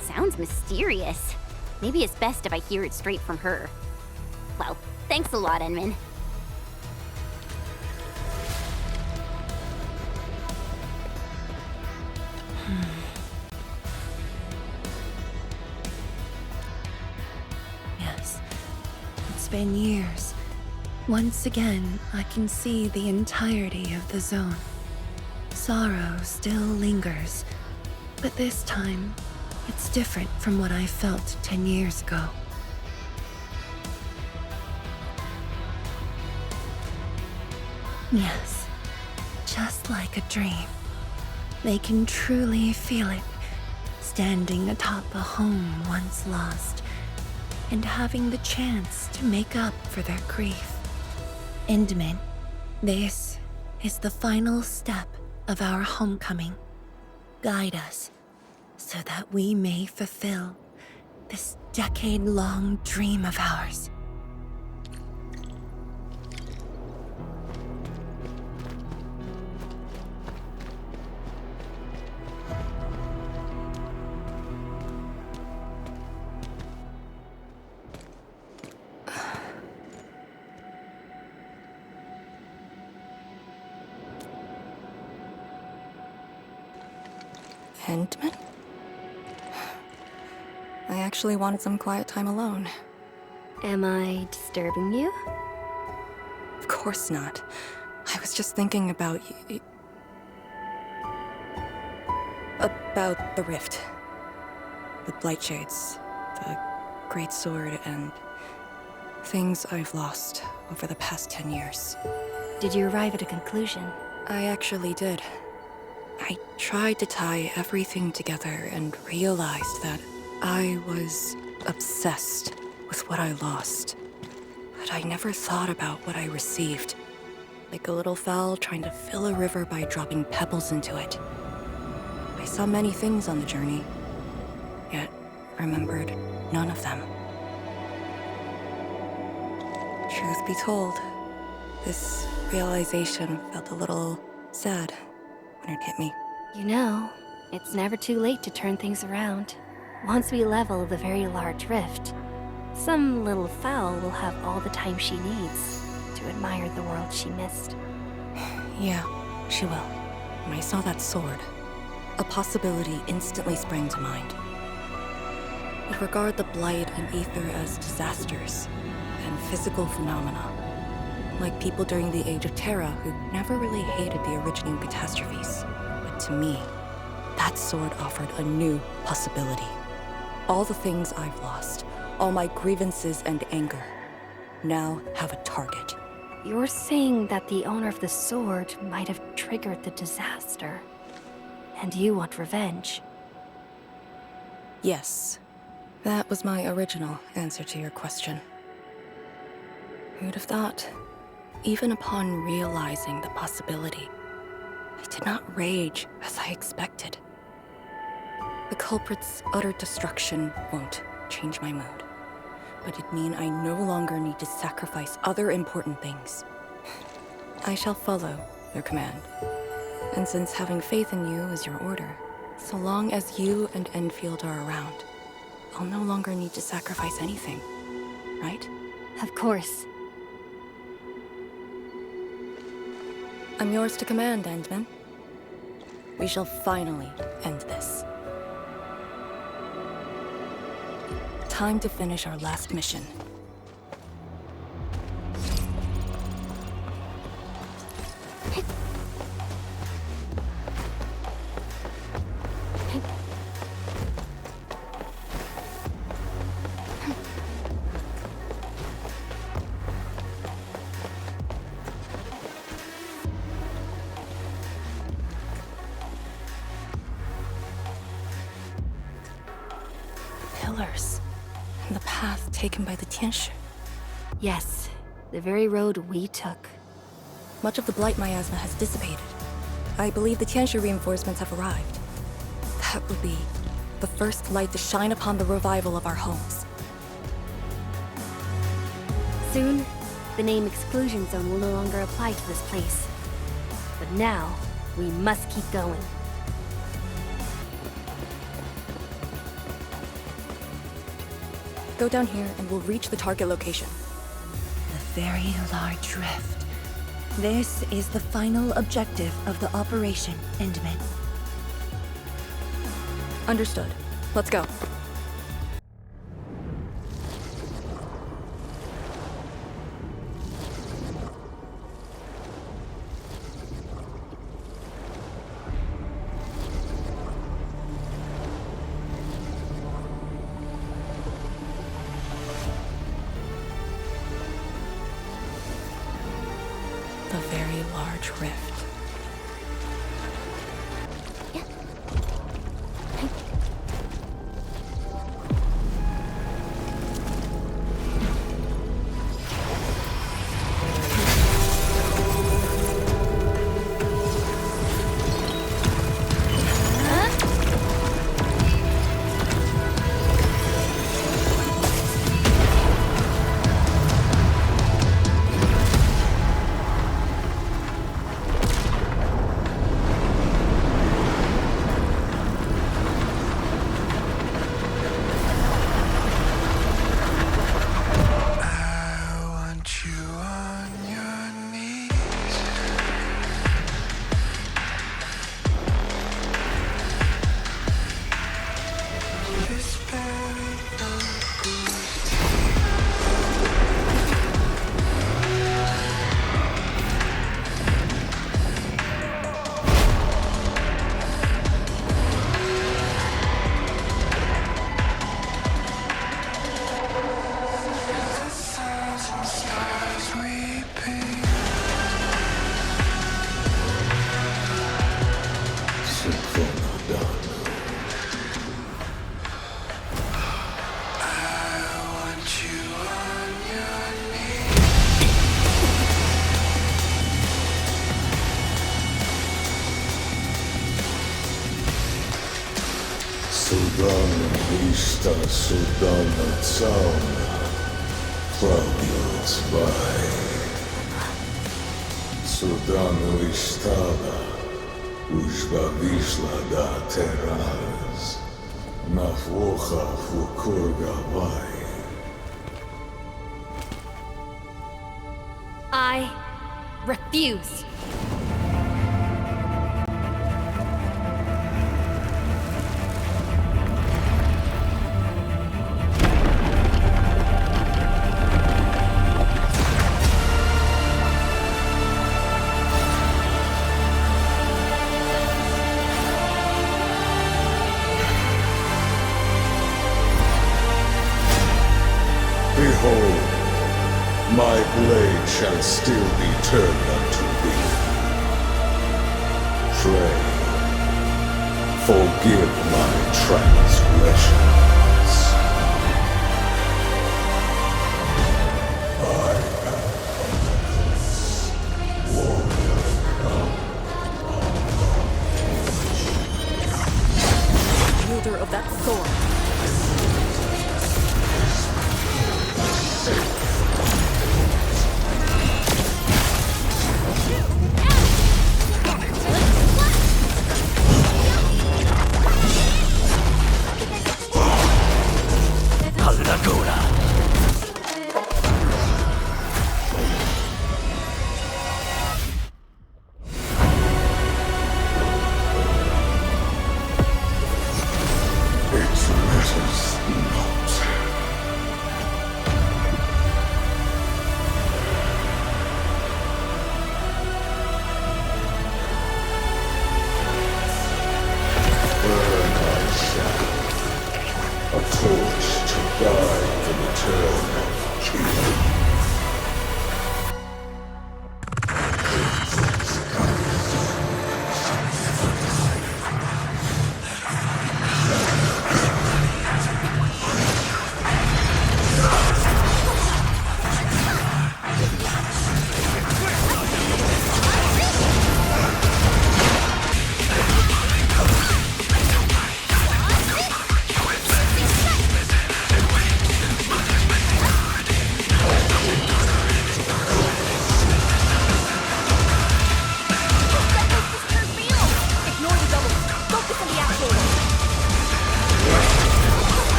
Sounds mysterious. Maybe it's best if I hear it straight from her. Well, thanks a lot, Endman.
Yes, it's been years. Once again, I can see the entirety of the zone. Sorrow still lingers, but this time, it's different from what I felt 10 years ago. Yes, just like a dream. They can truly feel it, standing atop a home once lost, and having the chance to make up for their grief. Endman, this is the final step of our homecoming. Guide us, so that we may fulfill this decade-long dream of ours.
Endman? I actually wanted some quiet time alone.
Am I disturbing you?
Of course not. I was just thinking about about the rift. The Blightshades, the Great Sword, and things I've lost over the past 10 years.
Did you arrive at a conclusion?
I actually did. I tried to tie everything together and realized that I was obsessed with what I lost. But I never thought about what I received. Like a little fowl trying to fill a river by dropping pebbles into it. I saw many things on the journey, yet remembered none of them. Truth be told, this realization felt a little sad when it hit me.
You know, it's never too late to turn things around. Once we level the very large rift, some little fowl will have all the time she needs to admire the world she missed.
Yeah, she will. When I saw that sword, a possibility instantly sprang to mind. We regard the blight and ether as disasters and physical phenomena, like people during the Age of Terra who never really hated the originating catastrophes. But to me, that sword offered a new possibility. All the things I've lost, all my grievances and anger, now have a target.
You're saying that the owner of the sword might have triggered the disaster, and you want revenge?
Yes, that was my original answer to your question. Who'd have thought? Even upon realizing the possibility, I did not rage as I expected. The culprit's utter destruction won't change my mood, but it means I no longer need to sacrifice other important things. I shall follow your command, and since having faith in you is your order, so long as you and Endfield are around, I'll no longer need to sacrifice anything, right?
Of course.
I'm yours to command, Endman. We shall finally end this. Time to finish our last mission. Pillars. And the path taken by the Tianshi.
Yes, the very road we took.
Much of the blight miasma has dissipated. I believe the Tianshi reinforcements have arrived. That will be the first light to shine upon the revival of our homes.
Soon, the name Exclusion Zone will no longer apply to this place. But now, we must keep going.
Go down here and we'll reach the target location.
The very large rift. This is the final objective of the operation, Endman.
Understood. Let's go. The very large rift.
Листа суда над сауна плавилась бай. Судана листала, ужба вишла до террас. На флоха фукургавай.
I refuse.
Behold, my blade shall still be turned unto thee. Pray, forgive my transgressions. I am
Wielder of that sword.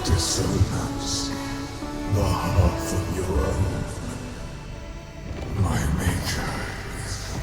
dissonance, the half of your own. My maker is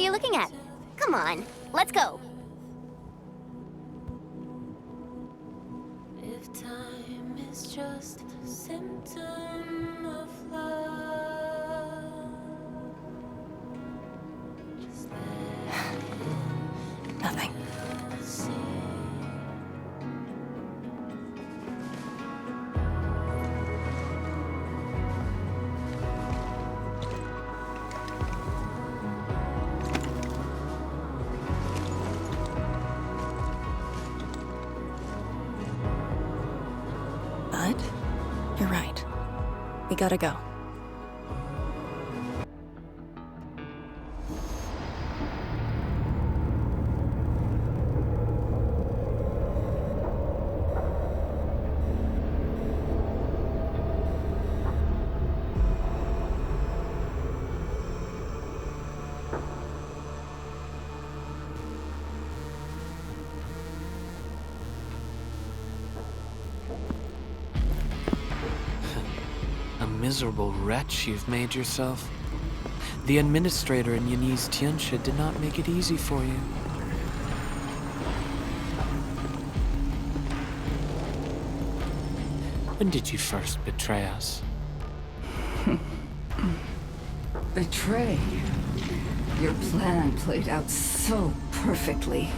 you looking at? Come on, let's go.
If time is just a symptom of love, just
Nothing. But you're right. We gotta go.
A miserable wretch you've made yourself. The administrator in Yanni's Tianxia did not make it easy for you. When did you first betray us?
Betray? Your plan played out so perfectly.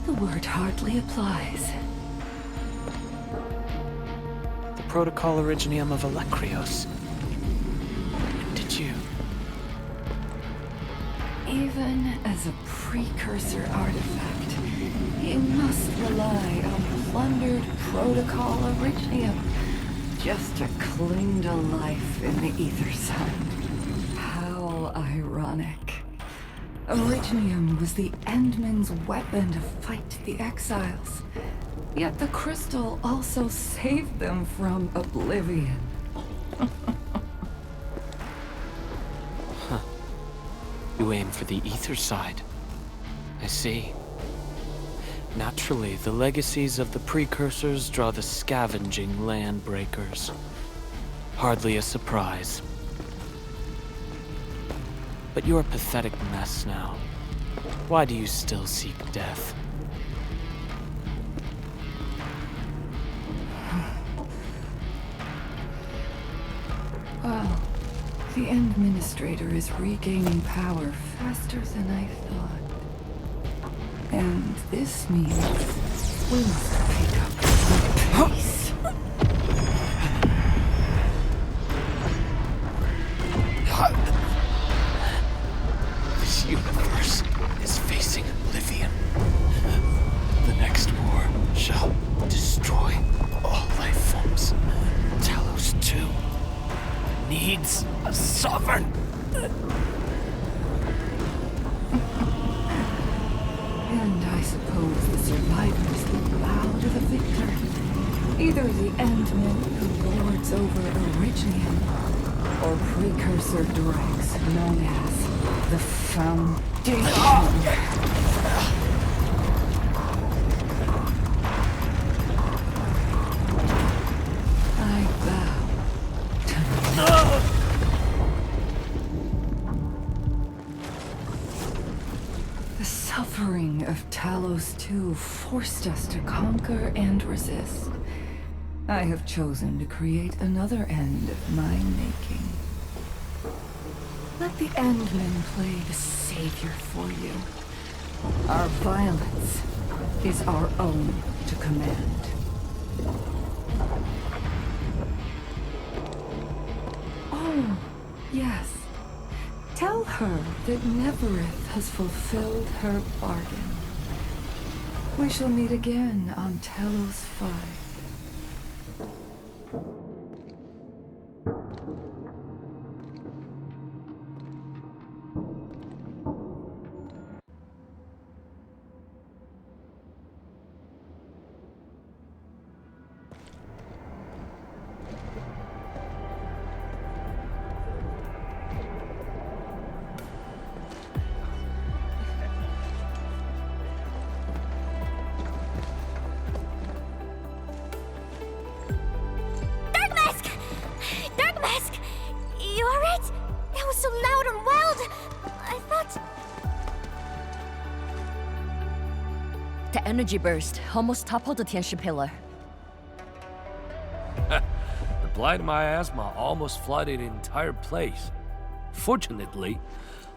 The word hardly applies.
The Protocol Originium of Electrios. When did you?
Even as a precursor artifact, you must rely on plundered Protocol Originium just to cling to life in the ether sun. How ironic. Originium was the Endmen's weapon to fight the exiles. Yet the crystal also saved them from oblivion.
Huh. You aim for the ether side. I see. Naturally, the legacies of the precursors draw the scavenging land breakers. Hardly a surprise. But you're a pathetic mess now. Why do you still seek death?
Well, the Administrator is regaining power faster than I thought. And this means we must pick up the pace.
This universe is facing oblivion. The next war shall destroy all life forms. Talos-II needs a sovereign.
And I suppose the survivors will bow to the victor. Either the Endmen who lords over Originium, or precursor drugs known as the Foundation. I bow to no. The suffering of Talos-II forced us to conquer and resist. I have chosen to create another end of my making. Let the Endmen play the savior for you. Our violence is our own to command. Oh, yes. Tell her that Neverith has fulfilled her bargain. We shall meet again on Talos-V.
The energy burst almost toppled the Tianshi pillar.
The blight of miasma almost flooded the entire place. Fortunately,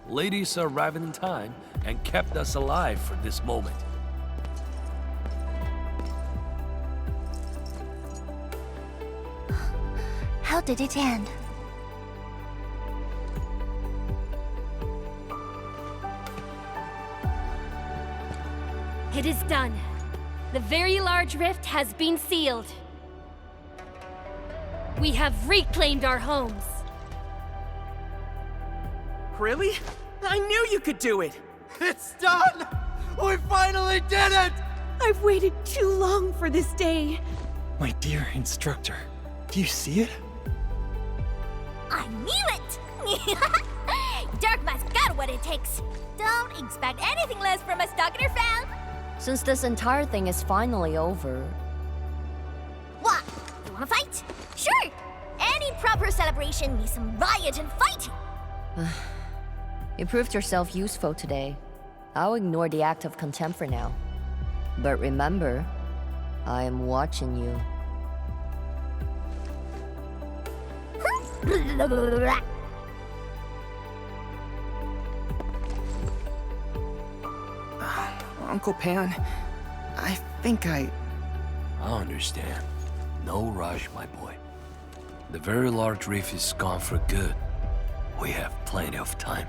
ladies arrived in time and kept us alive for this moment.
How did it end?
It is done. The very large rift has been sealed. We have reclaimed our homes.
Really? I knew you could do it! It's done! We finally did it!
I've waited too long for this day.
My dear instructor, do you see it?
I knew it! Darkma's got what it takes. Don't expect anything less from a Stalker fan.
Since this entire thing is finally over...
What? You wanna fight? Sure! Any proper celebration needs some riot and fighting.
You proved yourself useful today. I'll ignore the act of contempt for now. But remember, I am watching you.
Uncle Pan, I think I
understand. No rush, my boy. The very large reef is gone for good. We have plenty of time.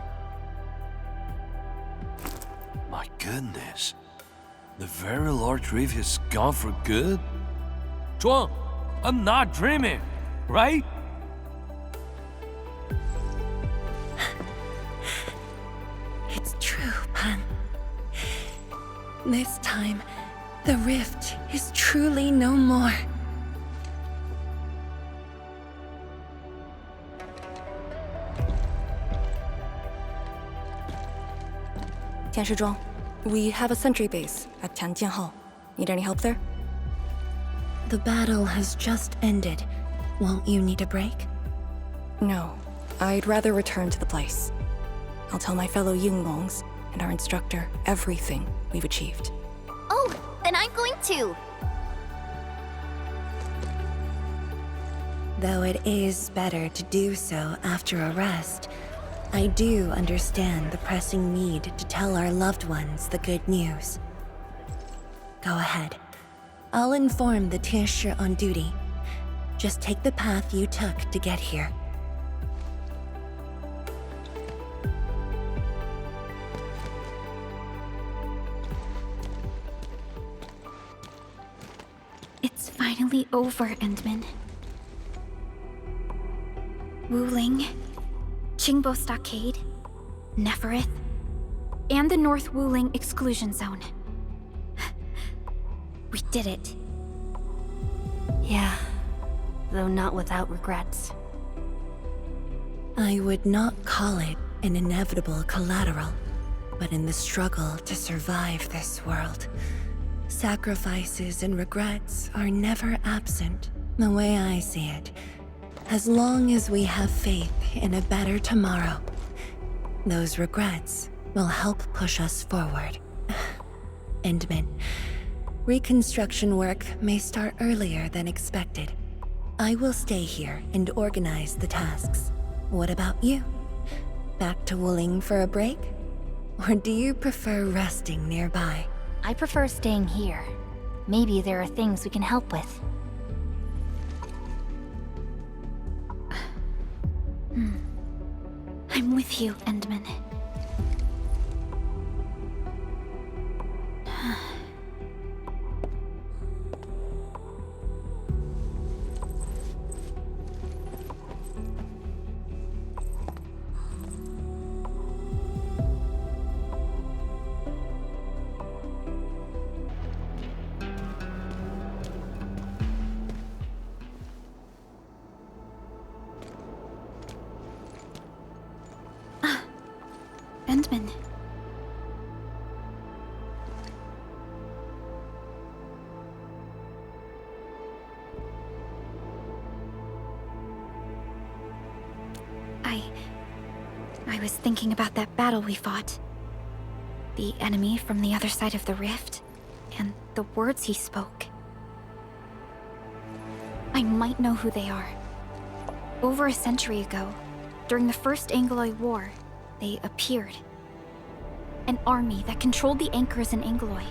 My goodness. The very large reef is gone for good? Zhuang, I'm not dreaming, right?
It's true, Pan. This time, the rift is truly no more.
Tianshizhuang, we have a sentry base at Tianjian Hall. Need any help there?
The battle has just ended. Won't you need a break?
No, I'd rather return to the place. I'll tell my fellow Yinglongs and our instructor everything we've achieved.
Oh, then I'm going to.
Though it is better to do so after a rest, I do understand the pressing need to tell our loved ones the good news. Go ahead. I'll inform the Tianshi on duty. Just take the path you took to get here.
It's finally over, Endman. Wuling, Qingbo Stockade, Neferith, and the North Wuling Exclusion Zone. We did it.
Yeah, though not without regrets.
I would not call it an inevitable collateral, but in the struggle to survive this world, sacrifices and regrets are never absent. The way I see it, as long as we have faith in a better tomorrow, those regrets will help push us forward. Endman, reconstruction work may start earlier than expected. I will stay here and organize the tasks. What about you? Back to Wuling for a break? Or do you prefer resting nearby?
I prefer staying here. Maybe there are things we can help with.
I'm with you, Endman. Endman. I was thinking about that battle we fought. The enemy from the other side of the rift, and the words he spoke. I might know who they are. Over a century ago, during the First Angloid War, they appeared. An army that controlled the anchors in Angloy,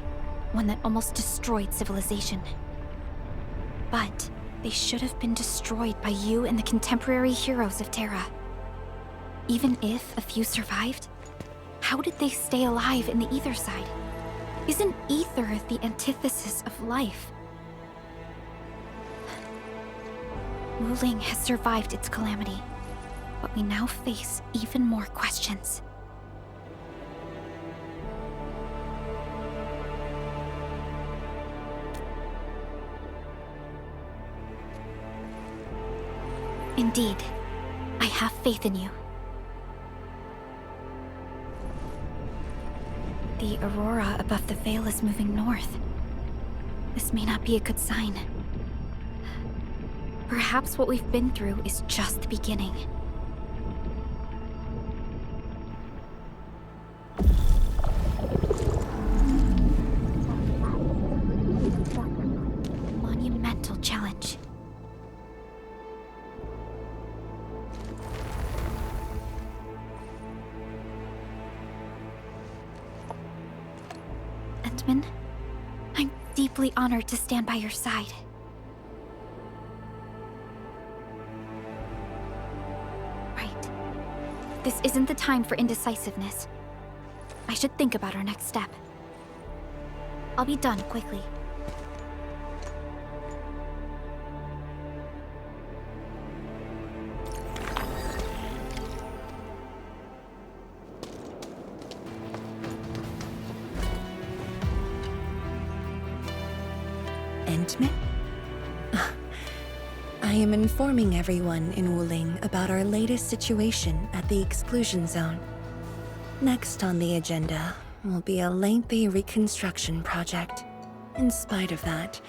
one that almost destroyed civilization. But they should have been destroyed by you and the contemporary heroes of Terra. Even if a few survived, how did they stay alive in the ether side? Isn't ether the antithesis of life? Wuling has survived its calamity, but we now face even more questions. Indeed, I have faith in you. The aurora above the veil is moving north. This may not be a good sign. Perhaps what we've been through is just the beginning. Monumental challenge. Endman, I'm deeply honored to stand by your side. Right. This isn't the time for indecisiveness. I should think about our next step. I'll be done quickly.
Endman? I am informing everyone in Wuling about our latest situation at the exclusion zone. Next on the agenda will be a lengthy reconstruction project. In spite of that,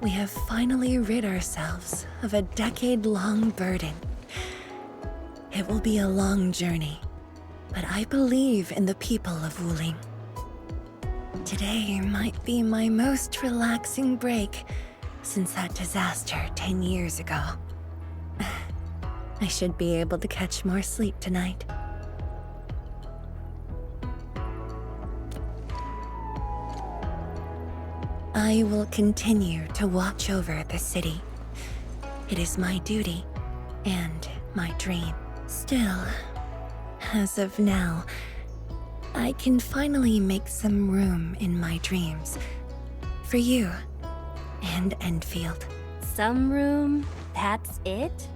we have finally rid ourselves of a decade-long burden. It will be a long journey, but I believe in the people of Wuling. Today might be my most relaxing break since that disaster 10 years ago. I should be able to catch more sleep tonight. I will continue to watch over the city. It is my duty and my dream. Still, as of now, I can finally make some room in my dreams for you and Endfield.
Some room? That's it?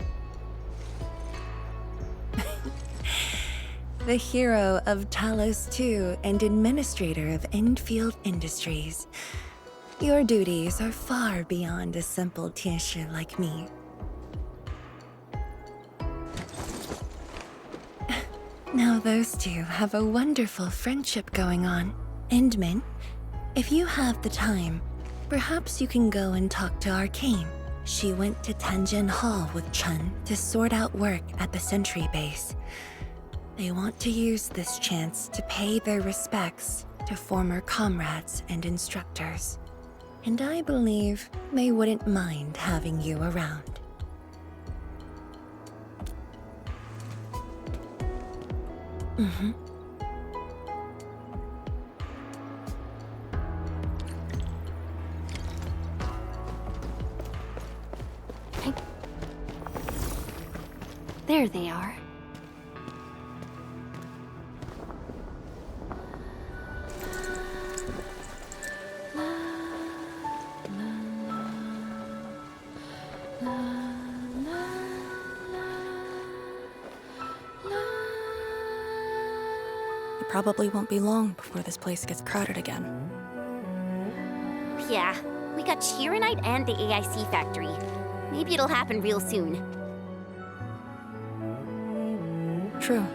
The hero of Talos-II and administrator of Endfield Industries. Your duties are far beyond a simple Tianshi like me. Now those two have a wonderful friendship going on. Endman, if you have the time, perhaps you can go and talk to Arcane. She went to Tanjin Hall with Chun to sort out work at the Sentry base. They want to use this chance to pay their respects to former comrades and instructors. And I believe they wouldn't mind having you around. Mm-hmm.
There they are.
It probably won't be long before this place gets crowded again.
Yeah, we got Chironite and the AIC factory. Maybe it'll happen real soon.
True.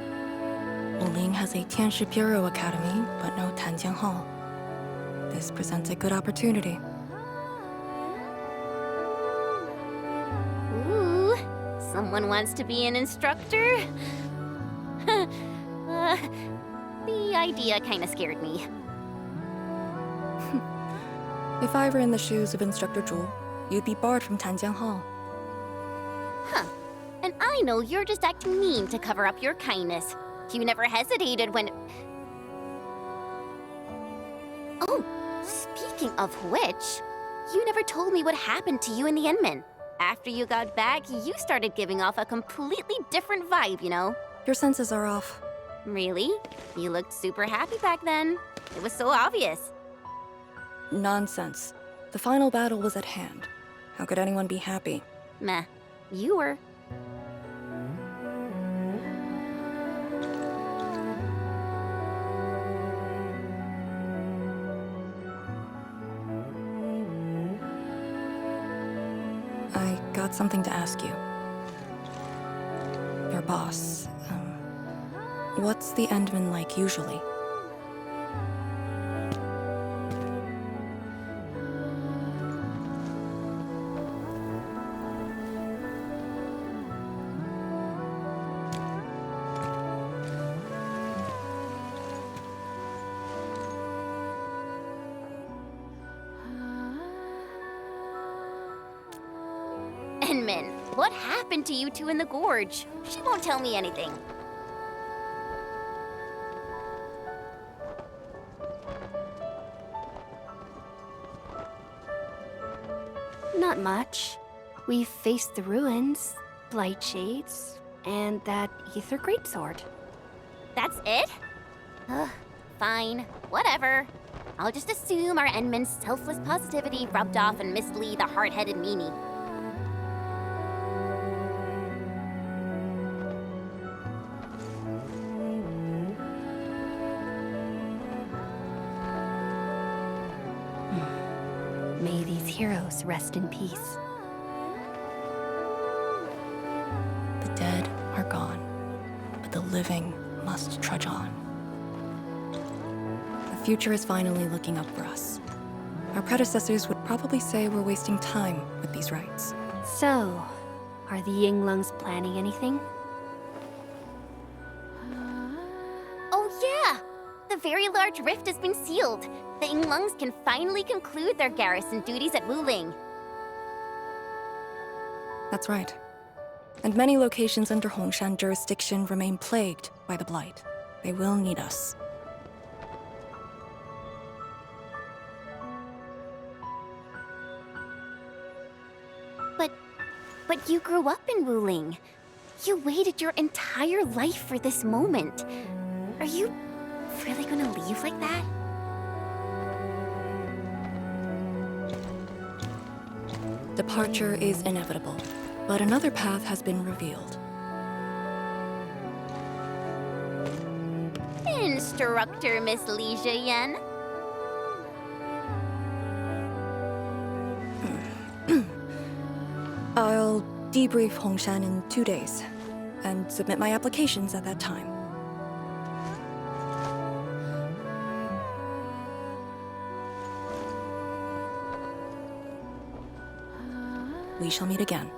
Wuling has a Tianshi Bureau Academy, but no Tanjian Hall. This presents a good opportunity.
Ooh, someone wants to be an instructor? The idea kinda scared me.
If I were in the shoes of Instructor Zhu, you'd be barred from Tanjiang Hall.
Huh. And I know you're just acting mean to cover up your kindness. You never hesitated when... Oh, speaking of which, you never told me what happened to you and the Enmin. After you got back, you started giving off a completely different vibe, you know?
Your senses are off.
Really? You looked super happy back then. It was so obvious.
Nonsense. The final battle was at hand. How could anyone be happy?
Meh. You were.
I got something to ask you. Your boss, what's the Endman like usually?
Enmin, what happened to you two in the gorge? She won't tell me anything. Not much. We've faced the ruins, blight shades, and that ether greatsword. That's it? Ugh, fine. Whatever. I'll just assume our Enmin's selfless positivity rubbed off on Miss Lee, the hard-headed meanie. May these heroes rest in peace.
The dead are gone, but the living must trudge on. The future is finally looking up for us. Our predecessors would probably say we're wasting time with these rites.
So, are the Yinglungs planning anything? Oh yeah! The very large rift has been sealed. The Yinglungs can finally conclude their garrison duties at Wuling.
That's right. And many locations under Hongshan jurisdiction remain plagued by the Blight. They will need us.
But you grew up in Wuling. You waited your entire life for this moment. Are you really gonna leave like that?
Departure is inevitable, but another path has been revealed.
Instructor Miss Li Zheyan.
I'll debrief Hongshan in 2 days, and submit my applications at that time. We shall meet again.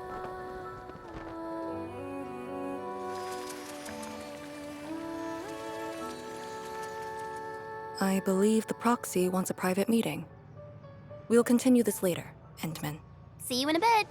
I believe the proxy wants a private meeting. We'll continue this later, Endman.
See you in a bit.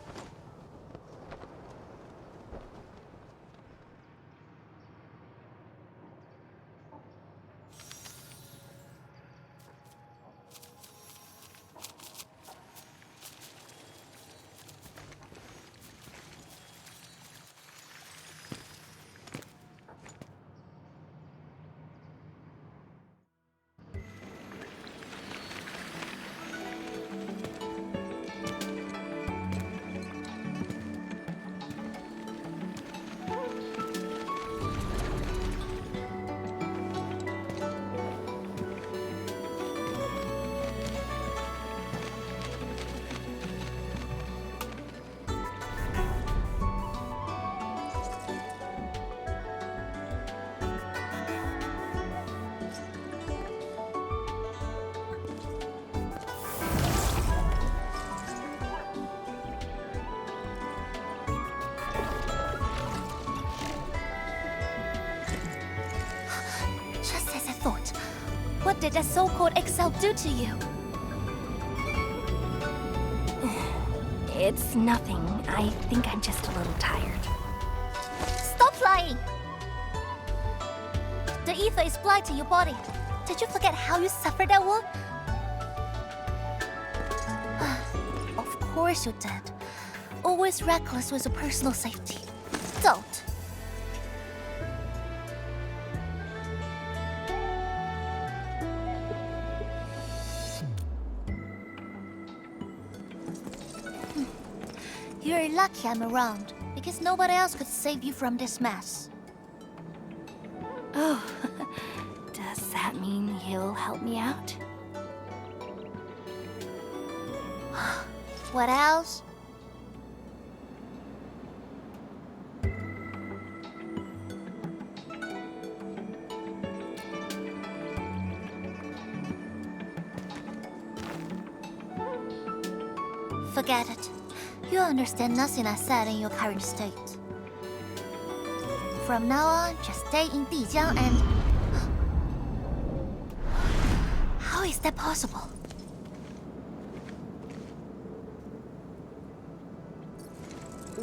What did that so-called Excel do to you?
It's nothing. I think I'm just a little tired.
Stop lying! The ether is blind to your body. Did you forget how you suffered that wound? Of course you did. Always reckless with your personal safety. Don't. You're lucky I'm around, because nobody else could save you from this mess.
Oh, does that mean he'll help me out?
What else? Forget it. You understand nothing I said in your current state. From now on, just stay in Dijiang and... How is that possible?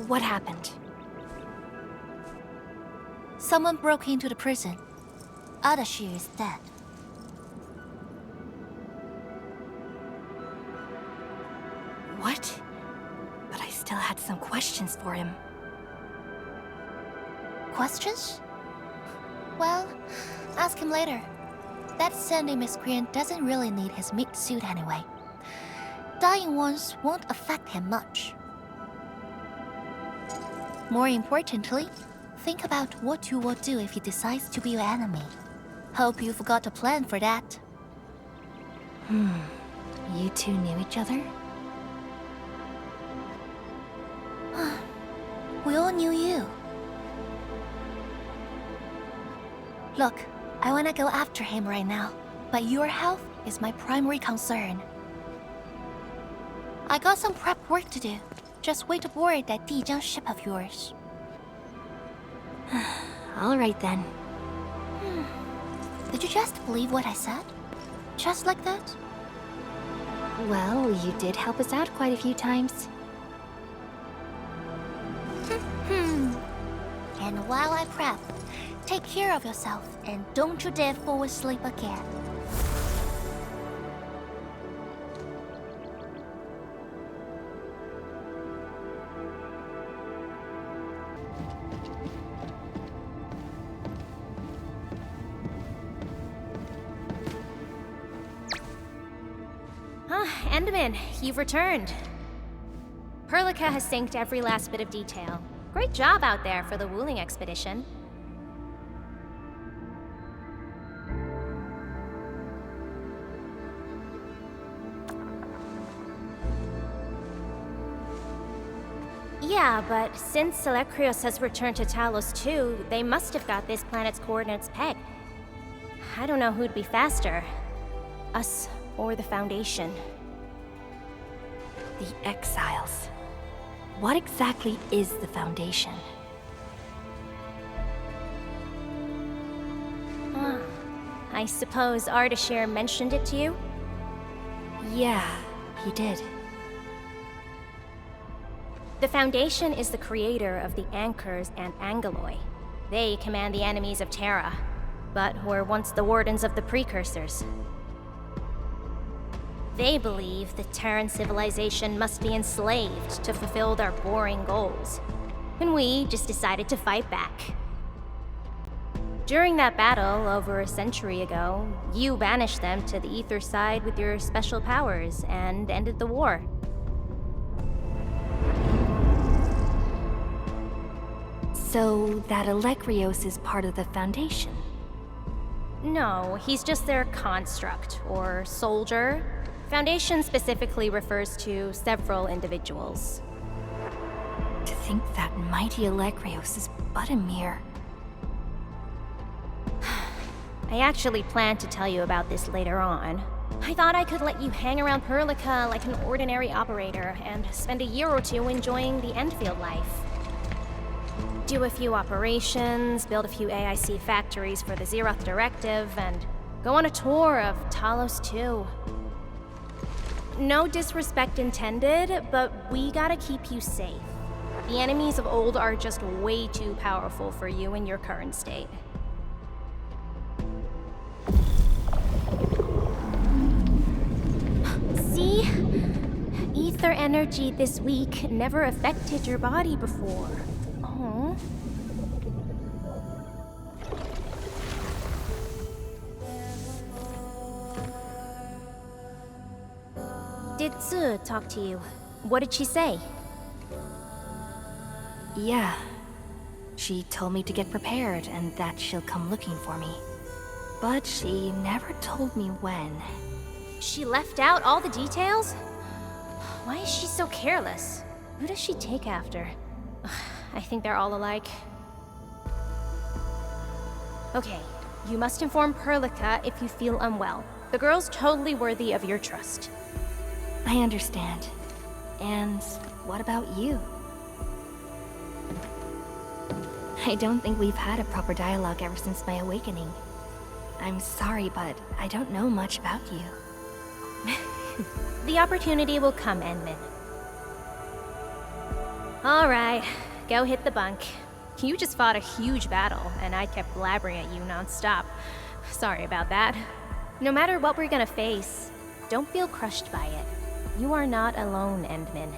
What happened?
Someone broke into the prison. Adashi is dead.
What? But I still had some questions for him.
Questions? Well, ask him later. That Sandy miscreant doesn't really need his meat suit anyway. Dying once won't affect him much. More importantly, think about what you will do if he decides to be your enemy. Hope you forgot a plan for that.
You two knew each other?
We all knew you. Look, I wanna go after him right now, but your health is my primary concern. I got some prep work to do. Just wait aboard that Dijiang ship of yours.
All right then.
Did you just believe what I said? Just like that?
Well, you did help us out quite a few times.
And while I prep, take care of yourself and don't you dare fall asleep again.
Enderman, you've returned. Perlica has synced every last bit of detail. Great job out there for the Wuling expedition. Yeah, but since Selekrios has returned to Talos-II, they must have got this planet's coordinates pegged. I don't know who'd be faster, us or the Foundation.
The Exiles. What exactly is the Foundation?
I suppose Ardashir mentioned it to you?
Yeah, he did.
The Foundation is the creator of the Anchors and Angeloi. They command the enemies of Terra, but were once the wardens of the Precursors. They believe the Terran civilization must be enslaved to fulfill their boring goals. And we just decided to fight back. During that battle over a century ago, you banished them to the Ether side with your special powers and ended the war.
So that Elekrios is part of the Foundation?
No, he's just their construct, or soldier. Foundation specifically refers to several individuals.
To think that mighty Elekrios is but a mere...
I actually planned to tell you about this later on. I thought I could let you hang around Perlica like an ordinary operator and spend a year or two enjoying the Endfield life. Do a few operations, build a few AIC factories for the Zeroth Directive, and go on a tour of Talos-II. No disrespect intended, but we gotta keep you safe. The enemies of old are just way too powerful for you in your current state. See? Ether energy this week never affected your body before. Oh. Did Tzu talk to you? What did she say?
Yeah. She told me to get prepared and that she'll come looking for me. But she never told me when.
She left out all the details? Why is she so careless? Who does she take after? I think they're all alike. Okay, you must inform Perlica if you feel unwell. The girl's totally worthy of your trust.
I understand. And what about you? I don't think we've had a proper dialogue ever since my awakening. I'm sorry, but I don't know much about you.
The opportunity will come, Enmin. Alright, go hit the bunk. You just fought a huge battle, and I kept blabbering at you non-stop. Sorry about that. No matter what we're gonna face, don't feel crushed by it. You are not alone, Endmin.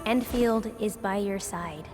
Endfield is by your side.